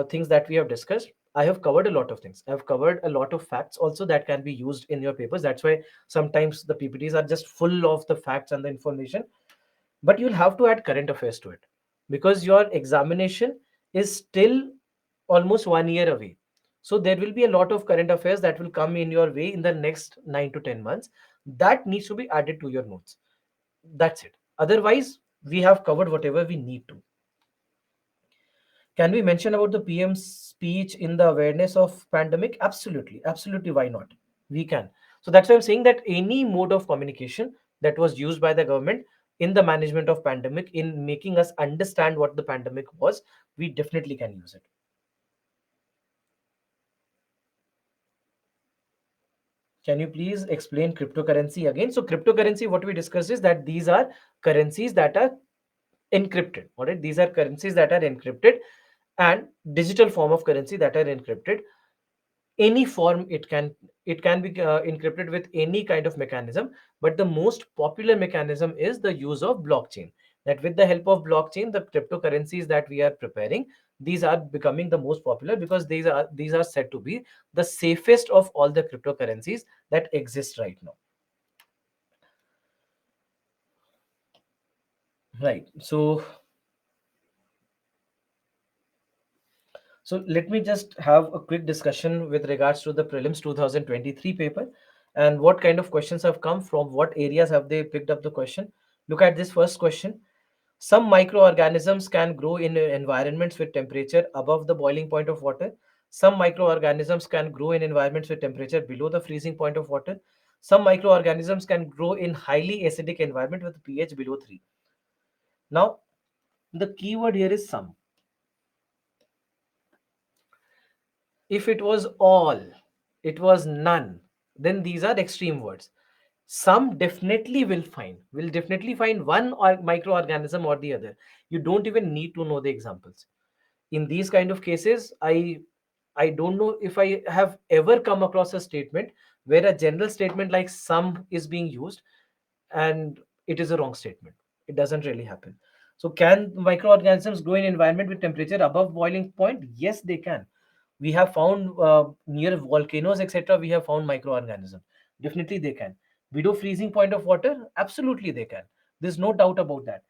things that we have discussed, I have covered a lot of things. I've covered a lot of facts also that can be used in your papers. That's why sometimes the PPTs are just full of the facts and the information. But you'll have to add current affairs to it, because your examination is still almost 1 year away. So there will be a lot of current affairs that will come in your way in the next 9 to 10 months. That needs to be added to your notes. That's it. Otherwise, we have covered whatever we need to. Can we mention about the PM's speech in the awareness of pandemic? Absolutely, absolutely. Why not? We can. So that's why I'm saying that any mode of communication that was used by the government in the management of pandemic, in making us understand what the pandemic was, we definitely can use it. Can you please explain cryptocurrency again? So cryptocurrency, what we discussed is that these are currencies that are encrypted. All right, these are currencies that are encrypted, and digital form of currency that are encrypted. Any form it can be encrypted with any kind of mechanism, but the most popular mechanism is the use of blockchain. That with the help of blockchain, the cryptocurrencies that we are preparing, these are becoming the most popular, because these are said to be the safest of all the cryptocurrencies that exist right now. Right. So let me just have a quick discussion with regards to the prelims 2023 paper, and what kind of questions have come from what areas have they picked up the question. Look at this first question. Some microorganisms can grow in environments with temperature above the boiling point of water. Some microorganisms can grow in environments with temperature below the freezing point of water. Some microorganisms can grow in highly acidic environment with pH below 3. Now, the keyword here is some. If it was all, it was none, then these are extreme words. Some definitely will definitely find one or microorganism or the other. You don't even need to know the examples. In these kind of cases, I don't know if I have ever come across a statement where a general statement like some is being used and it is a wrong statement. It doesn't really happen. So can microorganisms grow in environment with temperature above boiling point? Yes, they can. We have found near volcanoes, etc., we have found microorganisms. Definitely they can. Below freezing point of water, absolutely they can. There's no doubt about that.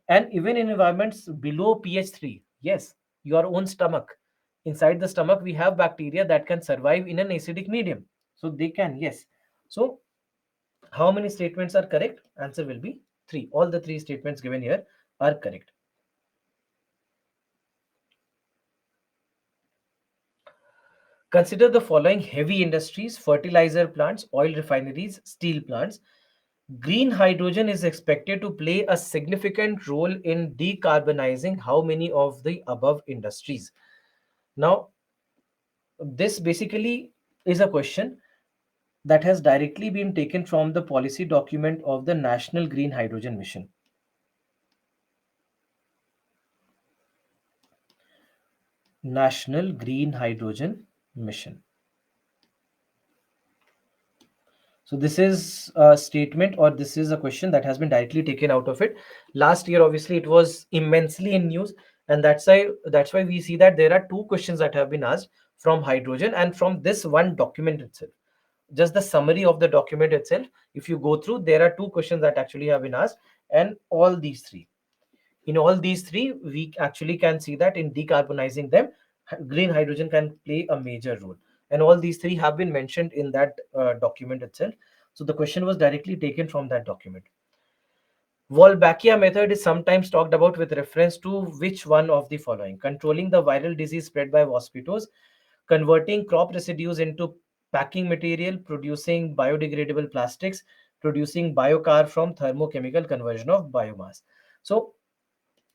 And even in environments below pH 3, yes, your own stomach, inside the stomach we have bacteria that can survive in an acidic medium, so they can, yes. So how many statements are correct? Answer will be 3. All the 3 statements given here are correct. Consider the following heavy industries: fertilizer plants, oil refineries, steel plants. Green hydrogen is expected to play a significant role in decarbonizing how many of the above industries? Now, this basically is a question that has directly been taken from the policy document of the National Green Hydrogen Mission. National Green Hydrogen Mission. So this is a statement, or this is a question that has been directly taken out of it. Last year, obviously, it was immensely in news, and that's why we see that there are two questions that have been asked from hydrogen and from this one document itself. Just the summary of the document itself, if you go through, there are two questions that actually have been asked, and all these three. In all these three, we actually can see that in decarbonizing them, green hydrogen can play a major role. And all these three have been mentioned in that document itself. So the question was directly taken from that document. Wolbachia method is sometimes talked about with reference to which one of the following: controlling the viral disease spread by mosquitoes, converting crop residues into packing material, producing biodegradable plastics, producing biocar from thermochemical conversion of biomass. So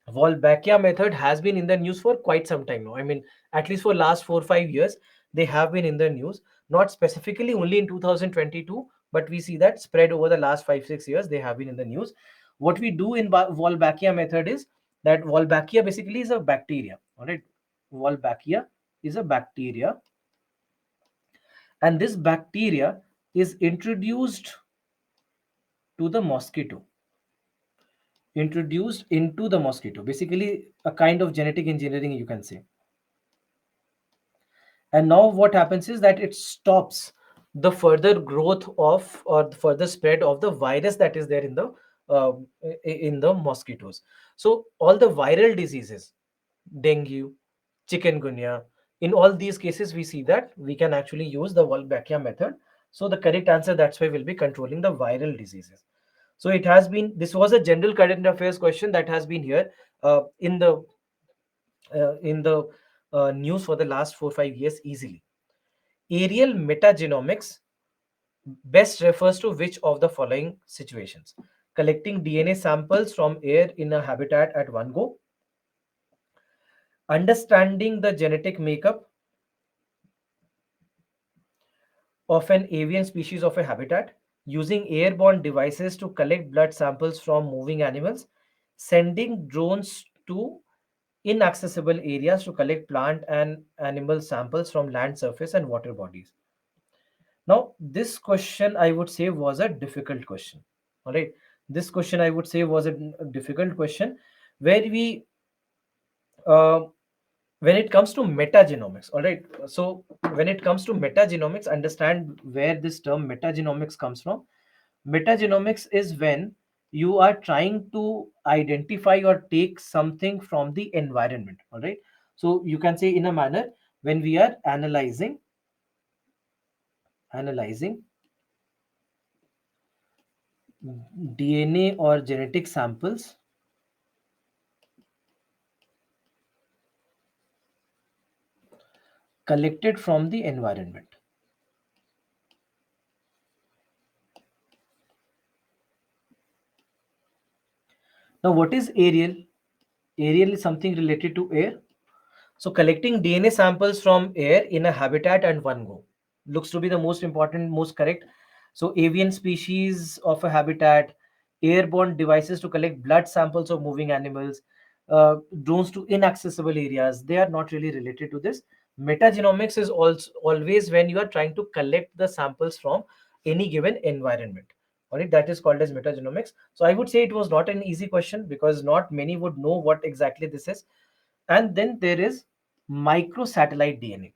Wolbachia method has been in the news for quite some time now. I mean, at least for last 4 or 5 years, they have been in the news. Not specifically only in 2022, but we see that spread over the last 5 6 years. They have been in the news. What we do in Wolbachia method is that Wolbachia basically is a bacteria. All right, Wolbachia is a bacteria, and this bacteria is introduced to the mosquito. Introduced into the mosquito. Basically, a kind of genetic engineering, you can say. And now what happens is that it stops the further growth of, or the further spread of, the virus that is there uh, in the mosquitoes. So all the viral diseases, dengue, chikungunya, in all these cases we see that we can actually use the Wolbachia method. So the correct answer, that's why, will be controlling the viral diseases. So it has been, this was a general current affairs question that has been here in the news for the last 4 5 years easily. Aerial metagenomics best refers to which of the following situations: collecting DNA samples from air in a habitat at one go, understanding the genetic makeup of an avian species of a habitat, using airborne devices to collect blood samples from moving animals, sending drones to inaccessible areas to collect plant and animal samples from land surface and water bodies. Now, this question I would say was a difficult question. All right. This question I would say was a difficult question where we, uh, when it comes to metagenomics, all right. So, when it comes to metagenomics, understand where this term metagenomics comes from. Metagenomics is when you are trying to identify or take something from the environment. All right. So, you can say in a manner, when we are analyzing DNA or genetic samples collected from the environment. Now, what is aerial? Aerial is something related to air. So, collecting DNA samples from air in a habitat and one go looks to be the most important, most correct. So avian species of a habitat, airborne devices to collect blood samples of moving animals, drones to inaccessible areas, they are not really related to this. Metagenomics is also always when you are trying to collect the samples from any given environment. All right, that is called as metagenomics. So I would say it was not an easy question because not many would know what exactly this is. And then there is microsatellite DNA.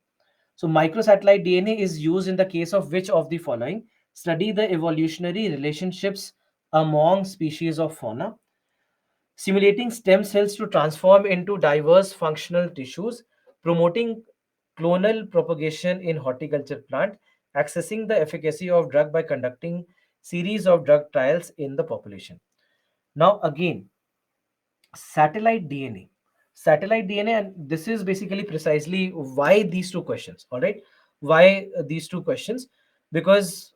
So microsatellite DNA is used in the case of which of the following? Study the evolutionary relationships among species of fauna, simulating stem cells to transform into diverse functional tissues, promoting clonal propagation in horticulture plant, accessing the efficacy of drug by conducting series of drug trials in the population. Now again, satellite DNA. Satellite DNA, and this is basically precisely why these two questions. All right, why these two questions? Because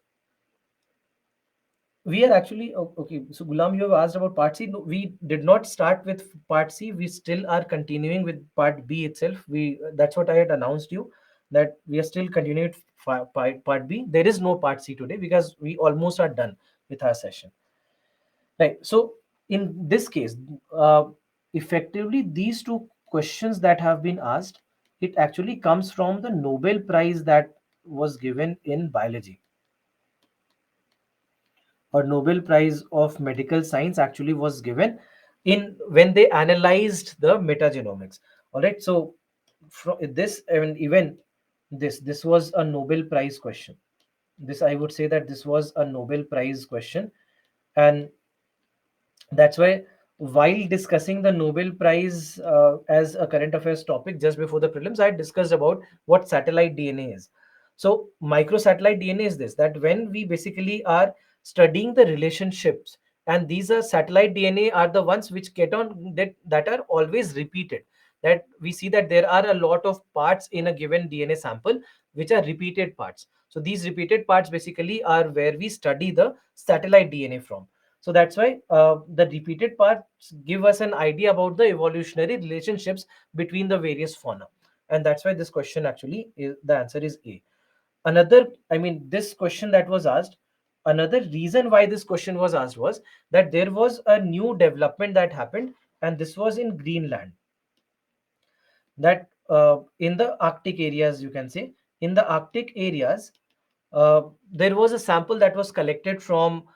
we are actually okay. So Gulam, you have asked about part C. No, we did not start with part C. We still are continuing with part B itself. We That's what I had announced you, that we are still continuing with part B. There is no part C today because we almost are done with our session. Right. So in this case, uh, effectively, these two questions that have been asked, it actually comes from the Nobel Prize that was given in biology, or Nobel Prize of Medical Science actually was given in when they analyzed the metagenomics. All right. So from this, I mean, even this was a Nobel Prize question. This, I would say that this was a Nobel Prize question, and that's why while discussing the Nobel Prize as a current affairs topic just before the prelims, I discussed about what satellite DNA is. So microsatellite DNA is this, that when we basically are studying the relationships, and these are satellite DNA are the ones which get on that are always repeated, that we see that there are a lot of parts in a given DNA sample which are repeated parts. So these repeated parts basically are where we study the satellite DNA from. So that's why the repeated parts give us an idea about the evolutionary relationships between the various fauna. And that's why this question actually is, the answer is A. Another, I mean, this question that was asked, another reason why this question was asked was that there was a new development that happened, and this was in Greenland. That in the Arctic areas, you can say, in the Arctic areas, uh, there was a sample that was collected from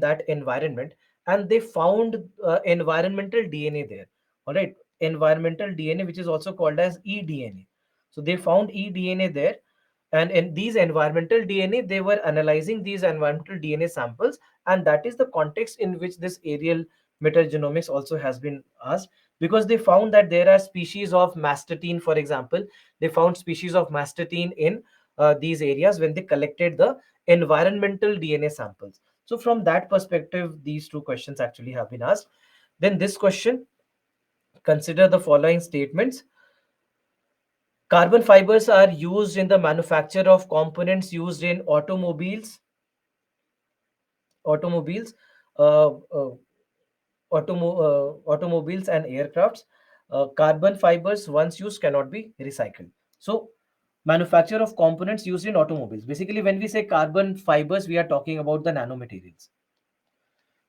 that environment, and they found environmental DNA there. All right, environmental DNA, which is also called as eDNA. So they found eDNA there, and in these environmental DNA, they were analyzing these environmental DNA samples, and that is the context in which this aerial metagenomics also has been asked, because they found that there are species of mastotine, for example. They found species of mastotine in these areas when they collected the environmental DNA samples. So from that perspective, these two questions actually have been asked. Then this question, consider the following statements. Carbon fibers are used in the manufacture of components used in automobiles, uh, uh, automobiles and aircrafts. Carbon fibers once used cannot be recycled. So manufacture of components used in automobiles. Basically, when we say carbon fibers, we are talking about the nanomaterials.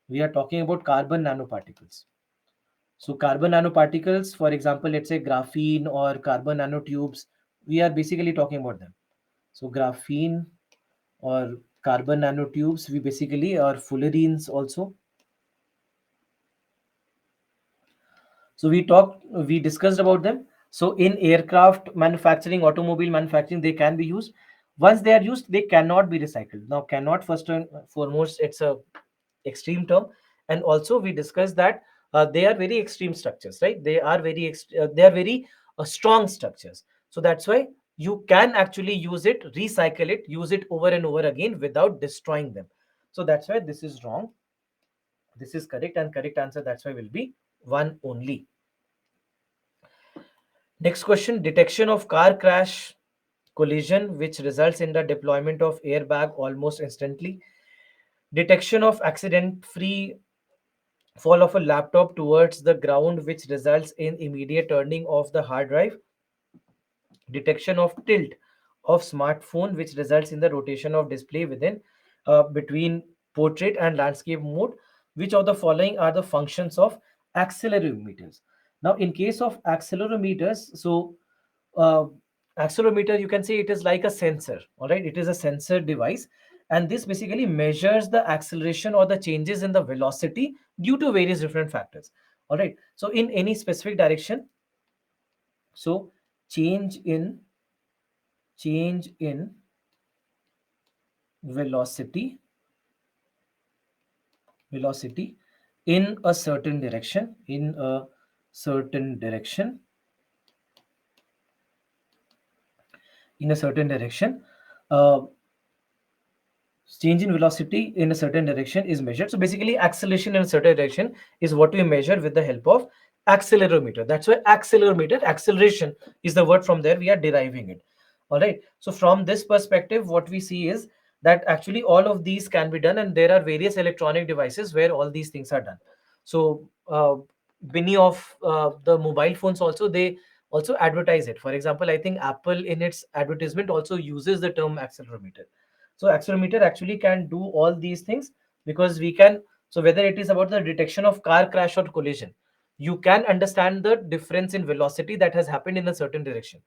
We are talking about carbon nanoparticles. So carbon nanoparticles, for example, let's say graphene or carbon nanotubes, we are basically talking about them. So graphene or carbon nanotubes, we basically are fullerenes also. So we discussed about them. So in aircraft manufacturing, automobile manufacturing, they can be used. Once they are used, they cannot be recycled. Now, cannot, first and foremost, it's a extreme term, and also we discussed that they are very extreme structures, right? They are very strong structures. So that's why you can actually use it, recycle it, use it over and over again without destroying them. So that's why this is wrong. This is correct, and correct answer, that's why, will be one only. Next question, detection of car crash collision, which results in the deployment of airbag almost instantly. Detection of accident free fall of a laptop towards the ground, which results in immediate turning of the hard drive. Detection of tilt of smartphone, which results in the rotation of display within between portrait and landscape mode. Which of the following are the functions of accelerometers? Now, in case of accelerometers, so uh, accelerometer, you can say it is like a sensor. All right, it is a sensor device, and this basically measures the acceleration or the changes in the velocity due to various different factors. All right, so in any specific direction, so change in change in velocity velocity in a certain direction, certain direction in a certain direction uh, change in velocity in a certain direction is measured. So basically, acceleration in a certain direction is what we measure with the help of accelerometer. That's why accelerometer, acceleration is the word, from there we are deriving it. All right. So from this perspective, what we see is that actually all of these can be done, and there are various electronic devices where all these things are done. So many of the mobile phones also, they also advertise it. For example, I think Apple in its advertisement also uses the term accelerometer. So accelerometer actually can do all these things, because we can, so whether it is about the detection of car crash or collision, you can understand the difference in velocity that has happened in a certain direction,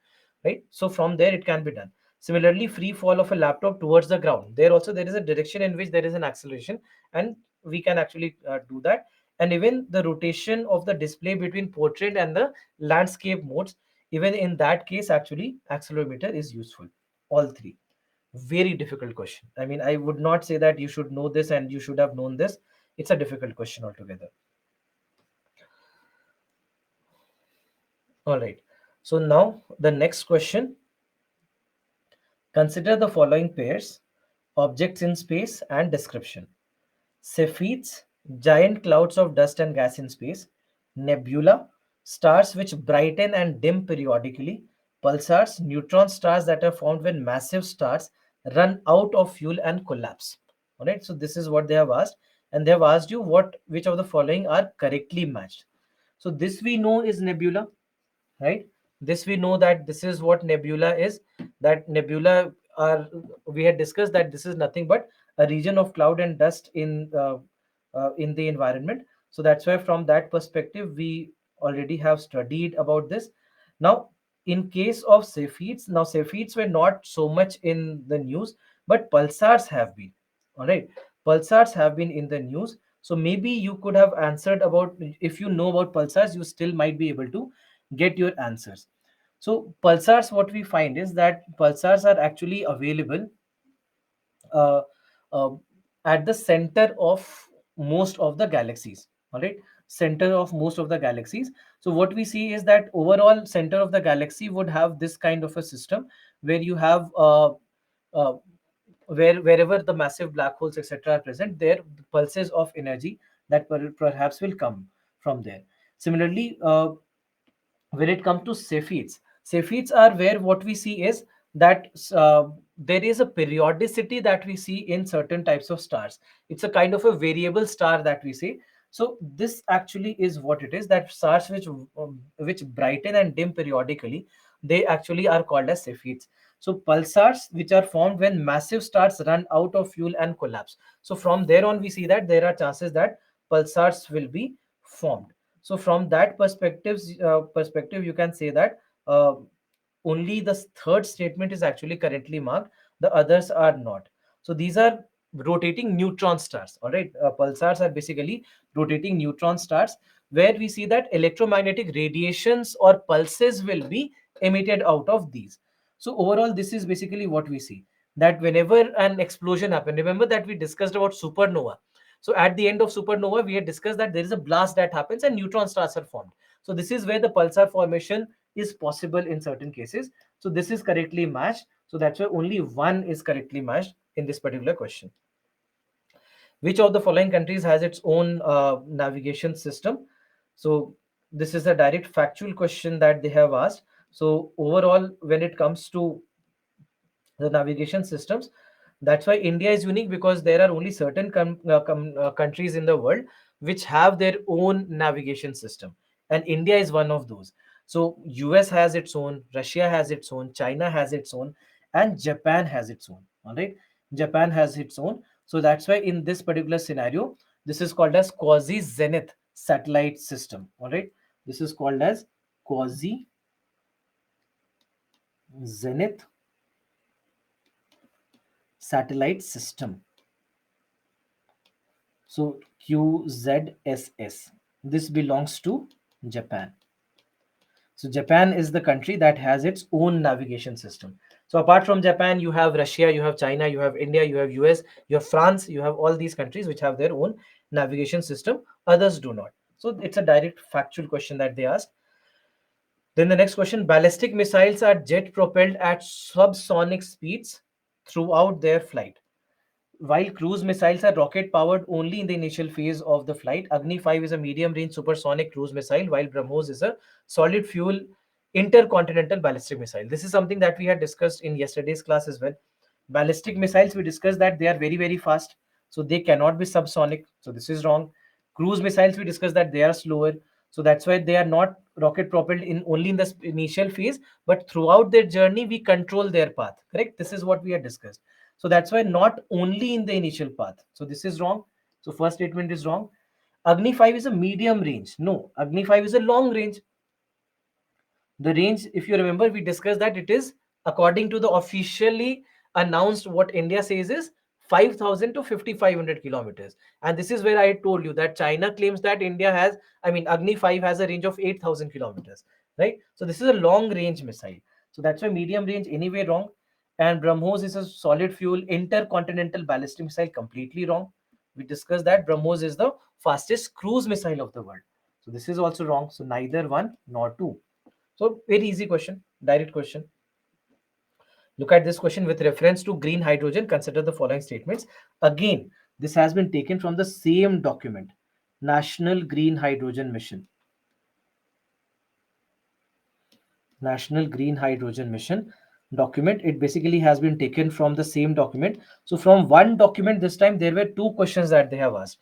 right? So from there it can be done. Similarly, free fall of a laptop towards the ground, there also there is a direction in which there is an acceleration, and we can actually do that. And even the rotation of the display between portrait and the landscape modes, even in that case actually accelerometer is useful. All three. Very difficult question. I mean, I would not say that you should know this and you should have known this. It's a difficult question altogether. All right. So now the next question. Consider the following pairs: objects in space and description. Cepheids, giant clouds of dust and gas in space. Nebula, stars which brighten and dim periodically. Pulsars, neutron stars that are formed when massive stars run out of fuel and collapse. All right, so this is what they have asked, and they have asked you which of the following are correctly matched. So this we know is nebula, right? This we know that this is what nebula is. That nebula are, we had discussed that this is nothing but a region of cloud and dust in the environment. So that's why from that perspective we already have studied about this. Now, in case of cepheids, now cepheids were not so much in the news, but pulsars have been. All right, pulsars have been in the news. So maybe you could have answered about, if you know about pulsars, you still might be able to get your answers. So pulsars, what we find is that pulsars are actually available uh, uh, at the center of most of the galaxies. All right, center of most of the galaxies. So what we see is that overall center of the galaxy would have this kind of a system where you have uh, wherever the massive black holes etc are present, there pulses of energy that perhaps will come from there. Similarly, when it comes to Cepheids, Cepheids are where what we see is that there is a periodicity that we see in certain types of stars. It's a kind of a variable star that we see. So this actually is what it is, that stars which brighten and dim periodically, they actually are called as Cepheids. So pulsars, which are formed when massive stars run out of fuel and collapse. So from there on, we see that there are chances that pulsars will be formed. So from that perspective, you can say that only the third statement is actually correctly marked. The others are not. So these are rotating neutron stars. All right, pulsars are basically rotating neutron stars, where we see that electromagnetic radiations or pulses will be emitted out of these. So overall, this is basically what we see, that whenever an explosion happens, remember that we discussed about supernova. So at the end of supernova, we had discussed that there is a blast that happens and neutron stars are formed. So this is where the pulsar formation is possible in certain cases. So this is correctly matched. So that's why only one is correctly matched in this particular question. Which of the following countries has its own navigation system? So this is a direct factual question that they have asked. So overall, when it comes to the navigation systems, that's why India is unique, because there are only certain countries in the world which have their own navigation system, and India is one of those. So US has its own, Russia has its own, China has its own, and Japan has its own. All right, Japan has its own. So that's why in this particular scenario, this is called as quasi zenith satellite system. All right, this is called as quasi zenith satellite system. So QZSS. This belongs to Japan. So Japan is the country that has its own navigation system. So apart from Japan, you have Russia, you have China, you have India, you have US, you have France, you have all these countries which have their own navigation system. Others do not. So it's a direct factual question that they asked. Then the next question: ballistic missiles are jet propelled at subsonic speeds throughout their flight. While cruise missiles are rocket powered only in the initial phase of the flight, Agni 5 is a medium range supersonic cruise missile, while BrahMos is a solid fuel intercontinental ballistic missile. This is something that we had discussed in yesterday's class as well. Ballistic missiles, we discussed that they are very, very fast, so they cannot be subsonic. So this is wrong. Cruise missiles, we discussed that they are slower, so that's why they are not rocket propelled in only in the initial phase, but throughout their journey, we control their path. Correct? This is what we had discussed. So that's why not only in the initial path. So this is wrong. So first statement is wrong. Agni 5 is a medium range. No, Agni 5 is a long range. The range, if you remember, we discussed that it is according to the officially announced, what India says is 5,000 to 5,500 kilometers. And this is where I told you that China claims that India has, I mean, Agni 5 has a range of 8,000 kilometers, right? So this is a long range missile. So that's why medium range anyway wrong. And BrahMos is a solid fuel intercontinental ballistic missile, completely wrong. We discussed that BrahMos is the fastest cruise missile of the world. So this is also wrong. So neither one nor two. So very easy question, direct question. Look at this question: with reference to green hydrogen, consider the following statements. Again, this has been taken from the same document, National Green Hydrogen Mission. National Green Hydrogen Mission document. It basically has been taken from the same document. So from one document this time, there were two questions that they have asked.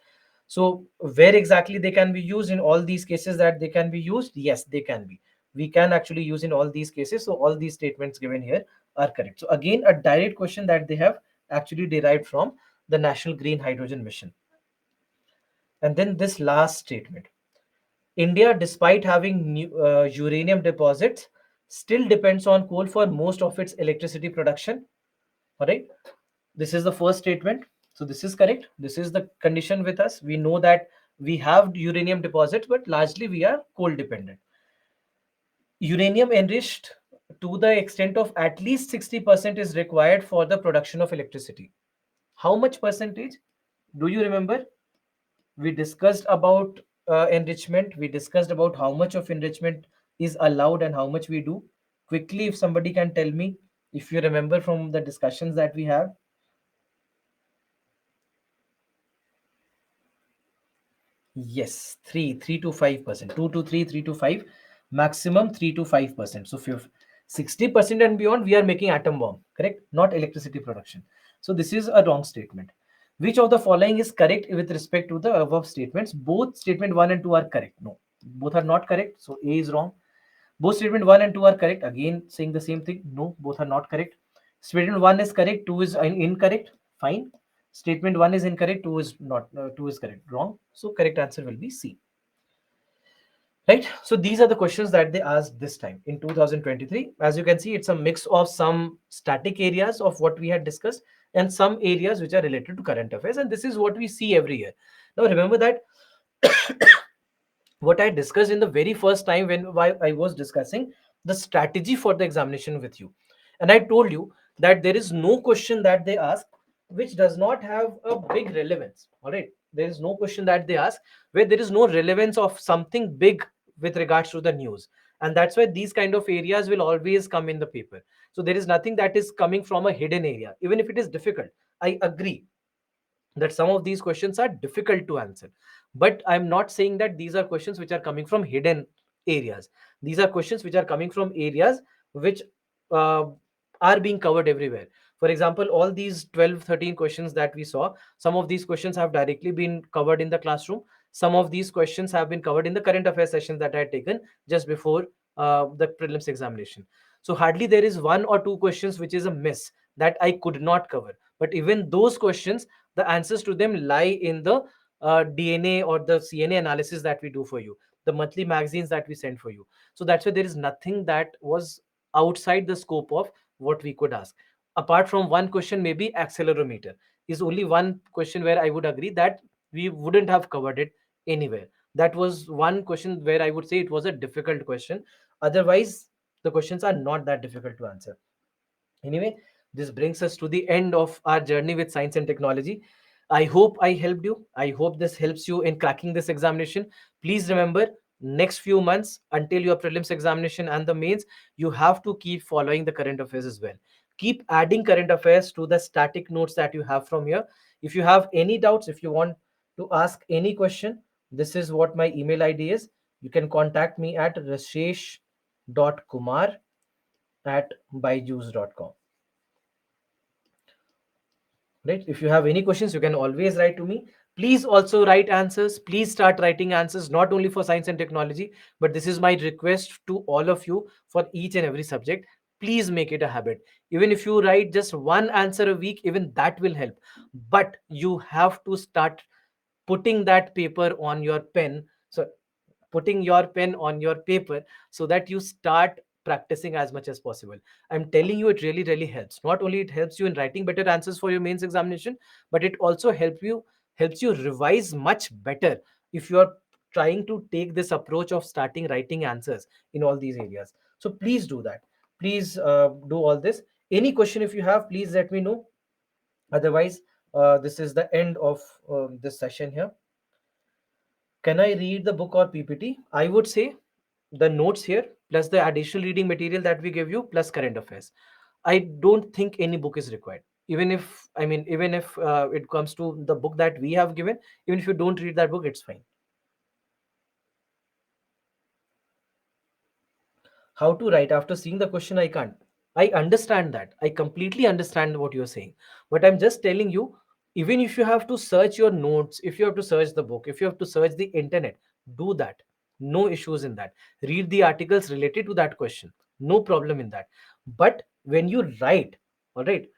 So where exactly they can be used in all these cases that they can be used? Yes, they can be. We can actually use in all these cases. So all these statements given here are correct. So again, a direct question that they have actually derived from the National Green Hydrogen Mission. And then this last statement: India, despite having uranium deposits, still depends on coal for most of its electricity production. All right. This is the first statement. So this is correct. This is the condition with us. We know that we have uranium deposits, but largely we are coal dependent. Uranium enriched to the extent of at least 60% is required for the production of electricity. How much percentage? Do you remember? We discussed about enrichment. We discussed about how much of enrichment is allowed and how much we do. Quickly, if somebody can tell me, if you remember from the discussions that we have. Yes, 3 to 5%, 2 to 3, 3 to 5, maximum 3 to 5%. So 60% and beyond, we are making atom bomb, correct? Not electricity production. So this is a wrong statement. Which of the following is correct with respect to the above statements? Both statement 1 and 2 are correct. No, both are not correct. So A is wrong. Both statement 1 and 2 are correct. Again, saying the same thing. No, both are not correct. Statement 1 is correct, 2 is incorrect. Fine. Statement 1 is incorrect, 2 is not, 2 is correct. Wrong. So correct answer will be C. Right. So these are the questions that they asked this time in 2023. As you can see, it's a mix of some static areas of what we had discussed and some areas which are related to current affairs. And this is what we see every year. Now remember that what I discussed in the very first time when I was discussing the strategy for the examination with you. And I told you that there is no question that they ask which does not have a big relevance. All right. There is no question that they ask where there is no relevance of something big with regards to the news. And that's why these kind of areas will always come in the paper. So there is nothing that is coming from a hidden area, even if it is difficult. I agree that some of these questions are difficult to answer, but I'm not saying that these are questions which are coming from hidden areas. These are questions which are coming from areas which uh, are being covered everywhere. For example, all these 12, 13 questions that we saw, some of these questions have directly been covered in the classroom. Some of these questions have been covered in the current affairs sessions that I had taken just before the prelims examination. So hardly there is one or two questions which is a miss that I could not cover. But even those questions, the answers to them lie in the DNA or the CNA analysis that we do for you, the monthly magazines that we send for you. So that's why there is nothing that was outside the scope of what we could ask. Apart from one question, maybe accelerometer is only one question where I would agree that we wouldn't have covered it anywhere. That was one question where I would say it was a difficult question. Otherwise, the questions are not that difficult to answer. Anyway, this brings us to the end of our journey with science and technology. I hope I helped you. I hope this helps you in cracking this examination. Please remember, next few months until your prelims examination and the mains, you have to keep following the current affairs as well. Keep adding current affairs to the static notes that you have from here. If you have any doubts, if you want to ask any question, this is what my email ID is. You can contact me at rashesh.kumar@byju's.com. Right, if you have any questions, you can always write to me. Please also write answers. Please start writing answers, not only for science and technology, but this is my request to all of you for each and every subject. Please make it a habit. Even if you write just one answer a week, even that will help. But you have to start putting that paper on your pen, so putting your pen on your paper, so that you start practicing as much as possible. I'm telling you, it really really helps. Not only it helps you in writing better answers for your mains examination, but it also helps you revise much better if you are trying to take this approach of starting writing answers in all these areas. So please do that. Please do all this. Any question if you have, please let me know. Otherwise, this is the end of this session here. Can I read the book or PPT? I would say the notes here plus the additional reading material that we give you plus current affairs. I don't think any book is required. Even if it comes to the book that we have given, even if you don't read that book, it's fine. How to write after seeing the question? I can't. I understand that. I completely understand what you're saying. But I'm just telling you, even if you have to search your notes, if you have to search the book, if you have to search the internet, do that. No issues in that. Read the articles related to that question. No problem in that. But when you write, all right,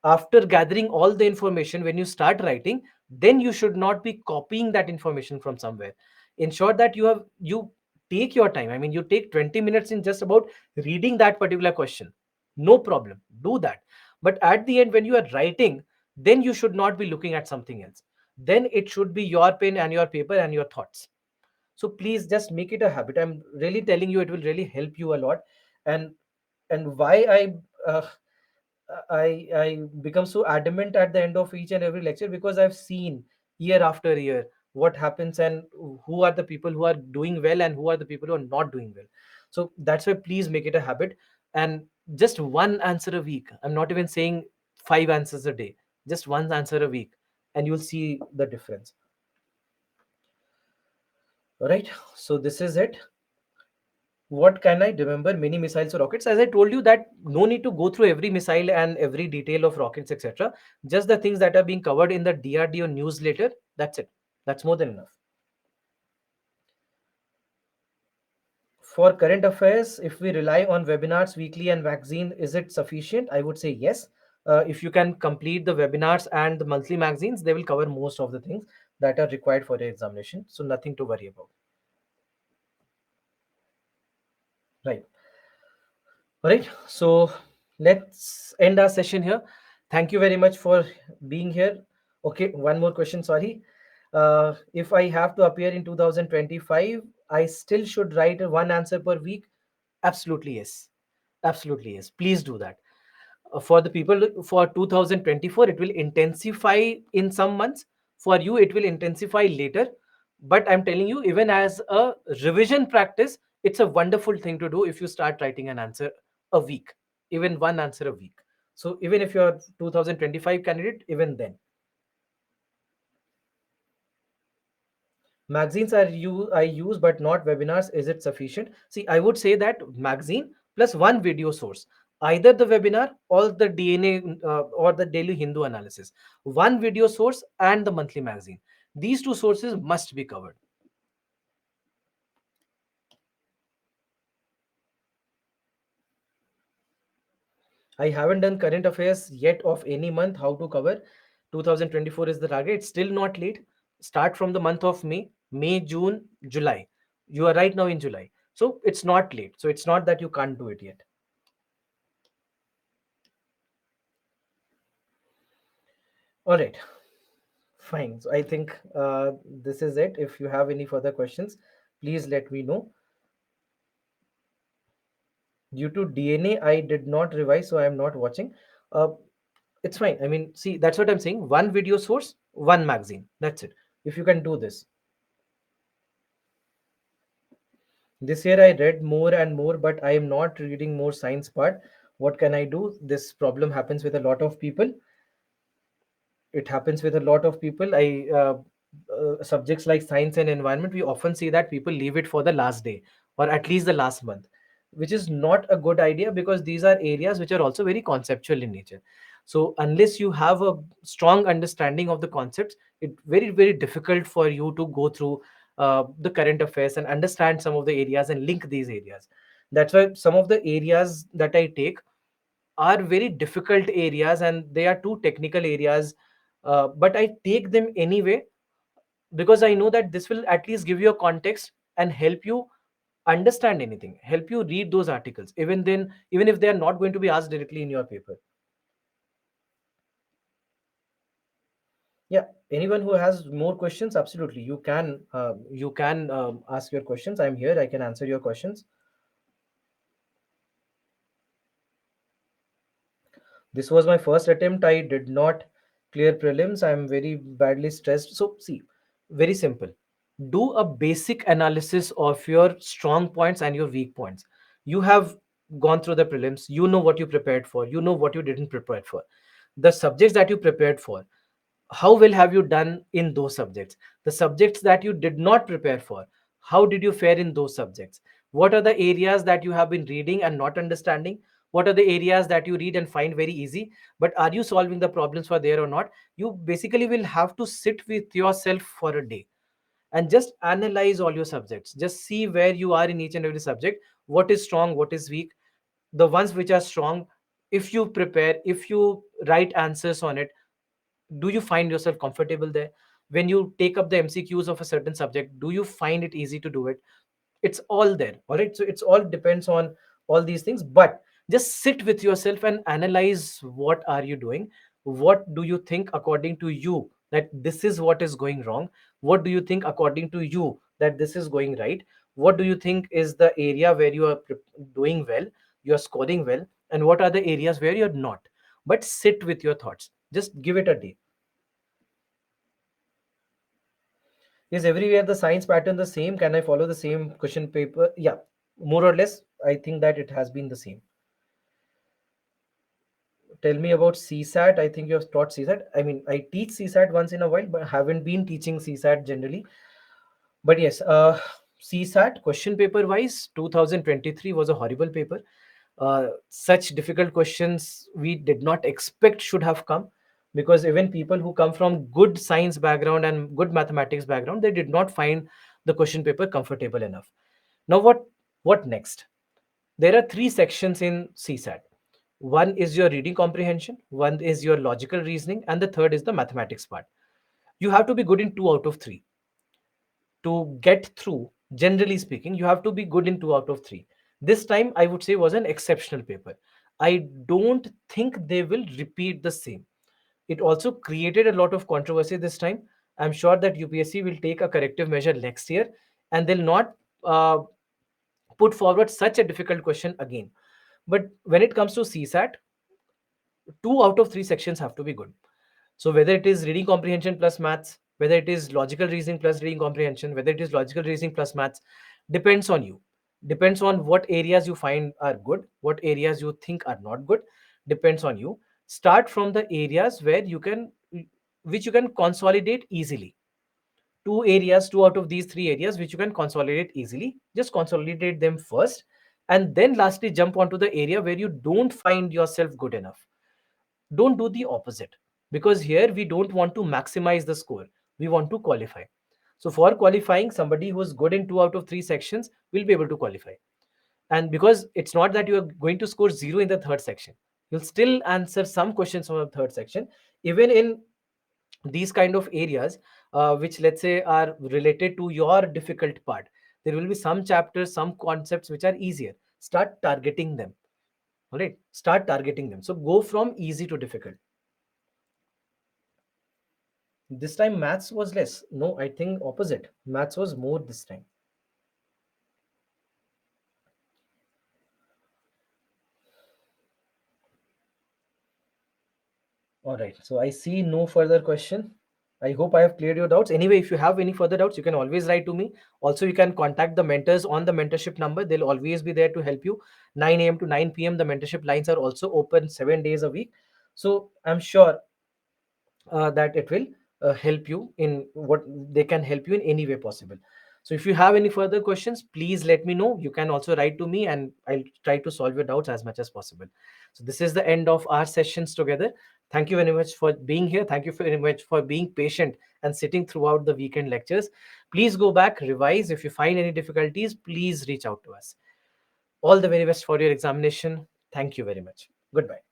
after gathering all the information, when you start writing, then you should not be copying that information from somewhere. Ensure that you take your time. I mean, you take 20 minutes in just about reading that particular question. No problem, do that. But at the end, when you are writing, then you should not be looking at something else. Then it should be your pen and your paper and your thoughts. So please just make it a habit. I'm really telling you, it will really help you a lot. And and why uh, I become so adamant at the end of each and every lecture, because I've seen year after year what happens and who are the people who are doing well and who are the people who are not doing well. So that's why please make it a habit, and just one answer a week. I'm not even saying five answers a day, just one answer a week, and you'll see the difference. All right. So this is it. What can I remember? Mini missiles or rockets. As I told you, that no need to go through every missile and every detail of rockets, etc. Just the things that are being covered in the DRDO newsletter. That's it. That's more than enough. For current affairs, if we rely on webinars weekly and magazine, is it sufficient? I would say yes. If you can complete the webinars and the monthly magazines, they will cover most of the things that are required for your examination. So nothing to worry about. Right. All right, so let's end our session here. Thank you very much for being here. Okay, one more question. Sorry. If I have to appear in 2025, I still should write one answer per week? Absolutely, yes. Absolutely, yes. Please do that. For the people for 2024, it will intensify in some months. For you, it will intensify later. But I'm telling you, even as a revision practice, it's a wonderful thing to do if you start writing an answer a week, even one answer a week. So even if you're 2025 candidate, even then. Magazines I use, but not webinars. Is it sufficient? See, I would say that magazine plus one video source, either the webinar or the DNA or the daily Hindu analysis, one video source and the monthly magazine. These two sources must be covered. I haven't done current affairs yet of any month, how to cover. 2024 is the target. It's still not late. Start from the month of May, June, July. You are right now in July. So it's not late. So it's not that you can't do it yet. All right, fine. So I think this is it. If you have any further questions, please let me know. Due to DNA, I did not revise, so I am not watching. Uh, it's fine. I mean, see, that's what I'm saying. One video source, one magazine. That's it. If you can do this. This year I read more and more, but I am not reading more science part. What can I do? This problem happens with a lot of people. It happens with a lot of people. Subjects like science and environment, we often see that people leave it for the last day or at least the last month, which is not a good idea because these are areas which are also very conceptual in nature. So unless you have a strong understanding of the concepts, it's very very difficult for you to go through the current affairs and understand some of the areas and link these areas. That's why some of the areas that I take are very difficult areas and they are too technical areas, but I take them anyway because I know that this will at least give you a context and help you understand anything, help you read those articles, even then, even if they are not going to be asked directly in your paper. Yeah, anyone who has more questions, absolutely, you can ask your questions. I'm here, I can answer your questions. This was my first attempt. I did not clear prelims. I'm very badly stressed. So, see, very simple. Do a basic analysis of your strong points and your weak points. You have gone through the prelims. You know what you prepared for. You know what you didn't prepare for. The subjects that you prepared for, how well have you done in those subjects? The subjects that you did not prepare for, how did you fare in those subjects? What are the areas that you have been reading and not understanding? What are the areas that you read and find very easy, but are you solving the problems for there or not? You basically will have to sit with yourself for a day and just analyze all your subjects. Just see where you are in each and every subject. What is strong, what is weak? The ones which are strong, if you prepare, if you write answers on it, do you find yourself comfortable there? When you take up the MCQs of a certain subject, do you find it easy to do it? It's all there. All right, so it's all depends on all these things, but just sit with yourself and analyze what are you doing. What do you think according to you that this is what is going wrong? What do you think according to you that this is going right? What do you think is the area where you are doing well, you are scoring well, and what are the areas where you're not? But sit with your thoughts, just give it a day. Is everywhere the science pattern the same? Can I follow the same question paper? Yeah, more or less. I think that it has been the same. Tell me about CSAT. I think you have taught CSAT. I mean, I teach CSAT once in a while, but haven't been teaching CSAT generally. But yes, CSAT question paper wise, 2023 was a horrible paper. Such difficult questions we did not expect should have come, because even people who come from good science background and good mathematics background, they did not find the question paper comfortable enough. Now what next? There are three sections in CSAT. One is your reading comprehension, one is your logical reasoning, and the third is the mathematics part. You have to be good in two out of three to get through. Generally speaking, you have to be good in two out of three. This time I would say was an exceptional paper. I don't think they will repeat the same. It also created a lot of controversy this time. I'm sure that UPSC will take a corrective measure next year and they'll not put forward such a difficult question again. But when it comes to CSAT, two out of three sections have to be good. So whether it is reading comprehension plus maths, whether it is logical reasoning plus reading comprehension, whether it is logical reasoning plus maths, depends on you. Depends on what areas you find are good, what areas you think are not good. Depends on you. Start from the areas where you can, which you can consolidate easily. Two areas, two out of these three areas which you can consolidate easily. Just consolidate them first, and then lastly jump onto the area where you don't find yourself good enough. Don't do the opposite, because here we don't want to maximize the score, we want to qualify. So for qualifying, somebody who is good in two out of three sections will be able to qualify. And because it's not that you are going to score zero in the third section, You'll still answer some questions from the third section. Even in these kind of areas, which let's say are related to your difficult part, there will be some chapters, some concepts which are easier. Start targeting them. All right, start targeting them. So go from easy to difficult. This time maths was less. No, I think opposite. Maths was more this time. All right. So I see no further question. I hope I have cleared your doubts. Anyway, if you have any further doubts, you can always write to me. Also, you can contact the mentors on the mentorship number. They'll always be there to help you. 9 a.m. to 9 p.m. The mentorship lines are also open 7 days a week. So I'm sure that it will help you in what they can help you in any way possible. So if you have any further questions, please let me know. You can also write to me and I'll try to solve your doubts as much as possible. So this is the end of our sessions together. Thank you very much for being here. Thank you very much for being patient and sitting throughout the weekend lectures. Please go back, revise. If you find any difficulties, please reach out to us. All the very best for your examination. Thank you very much. Goodbye.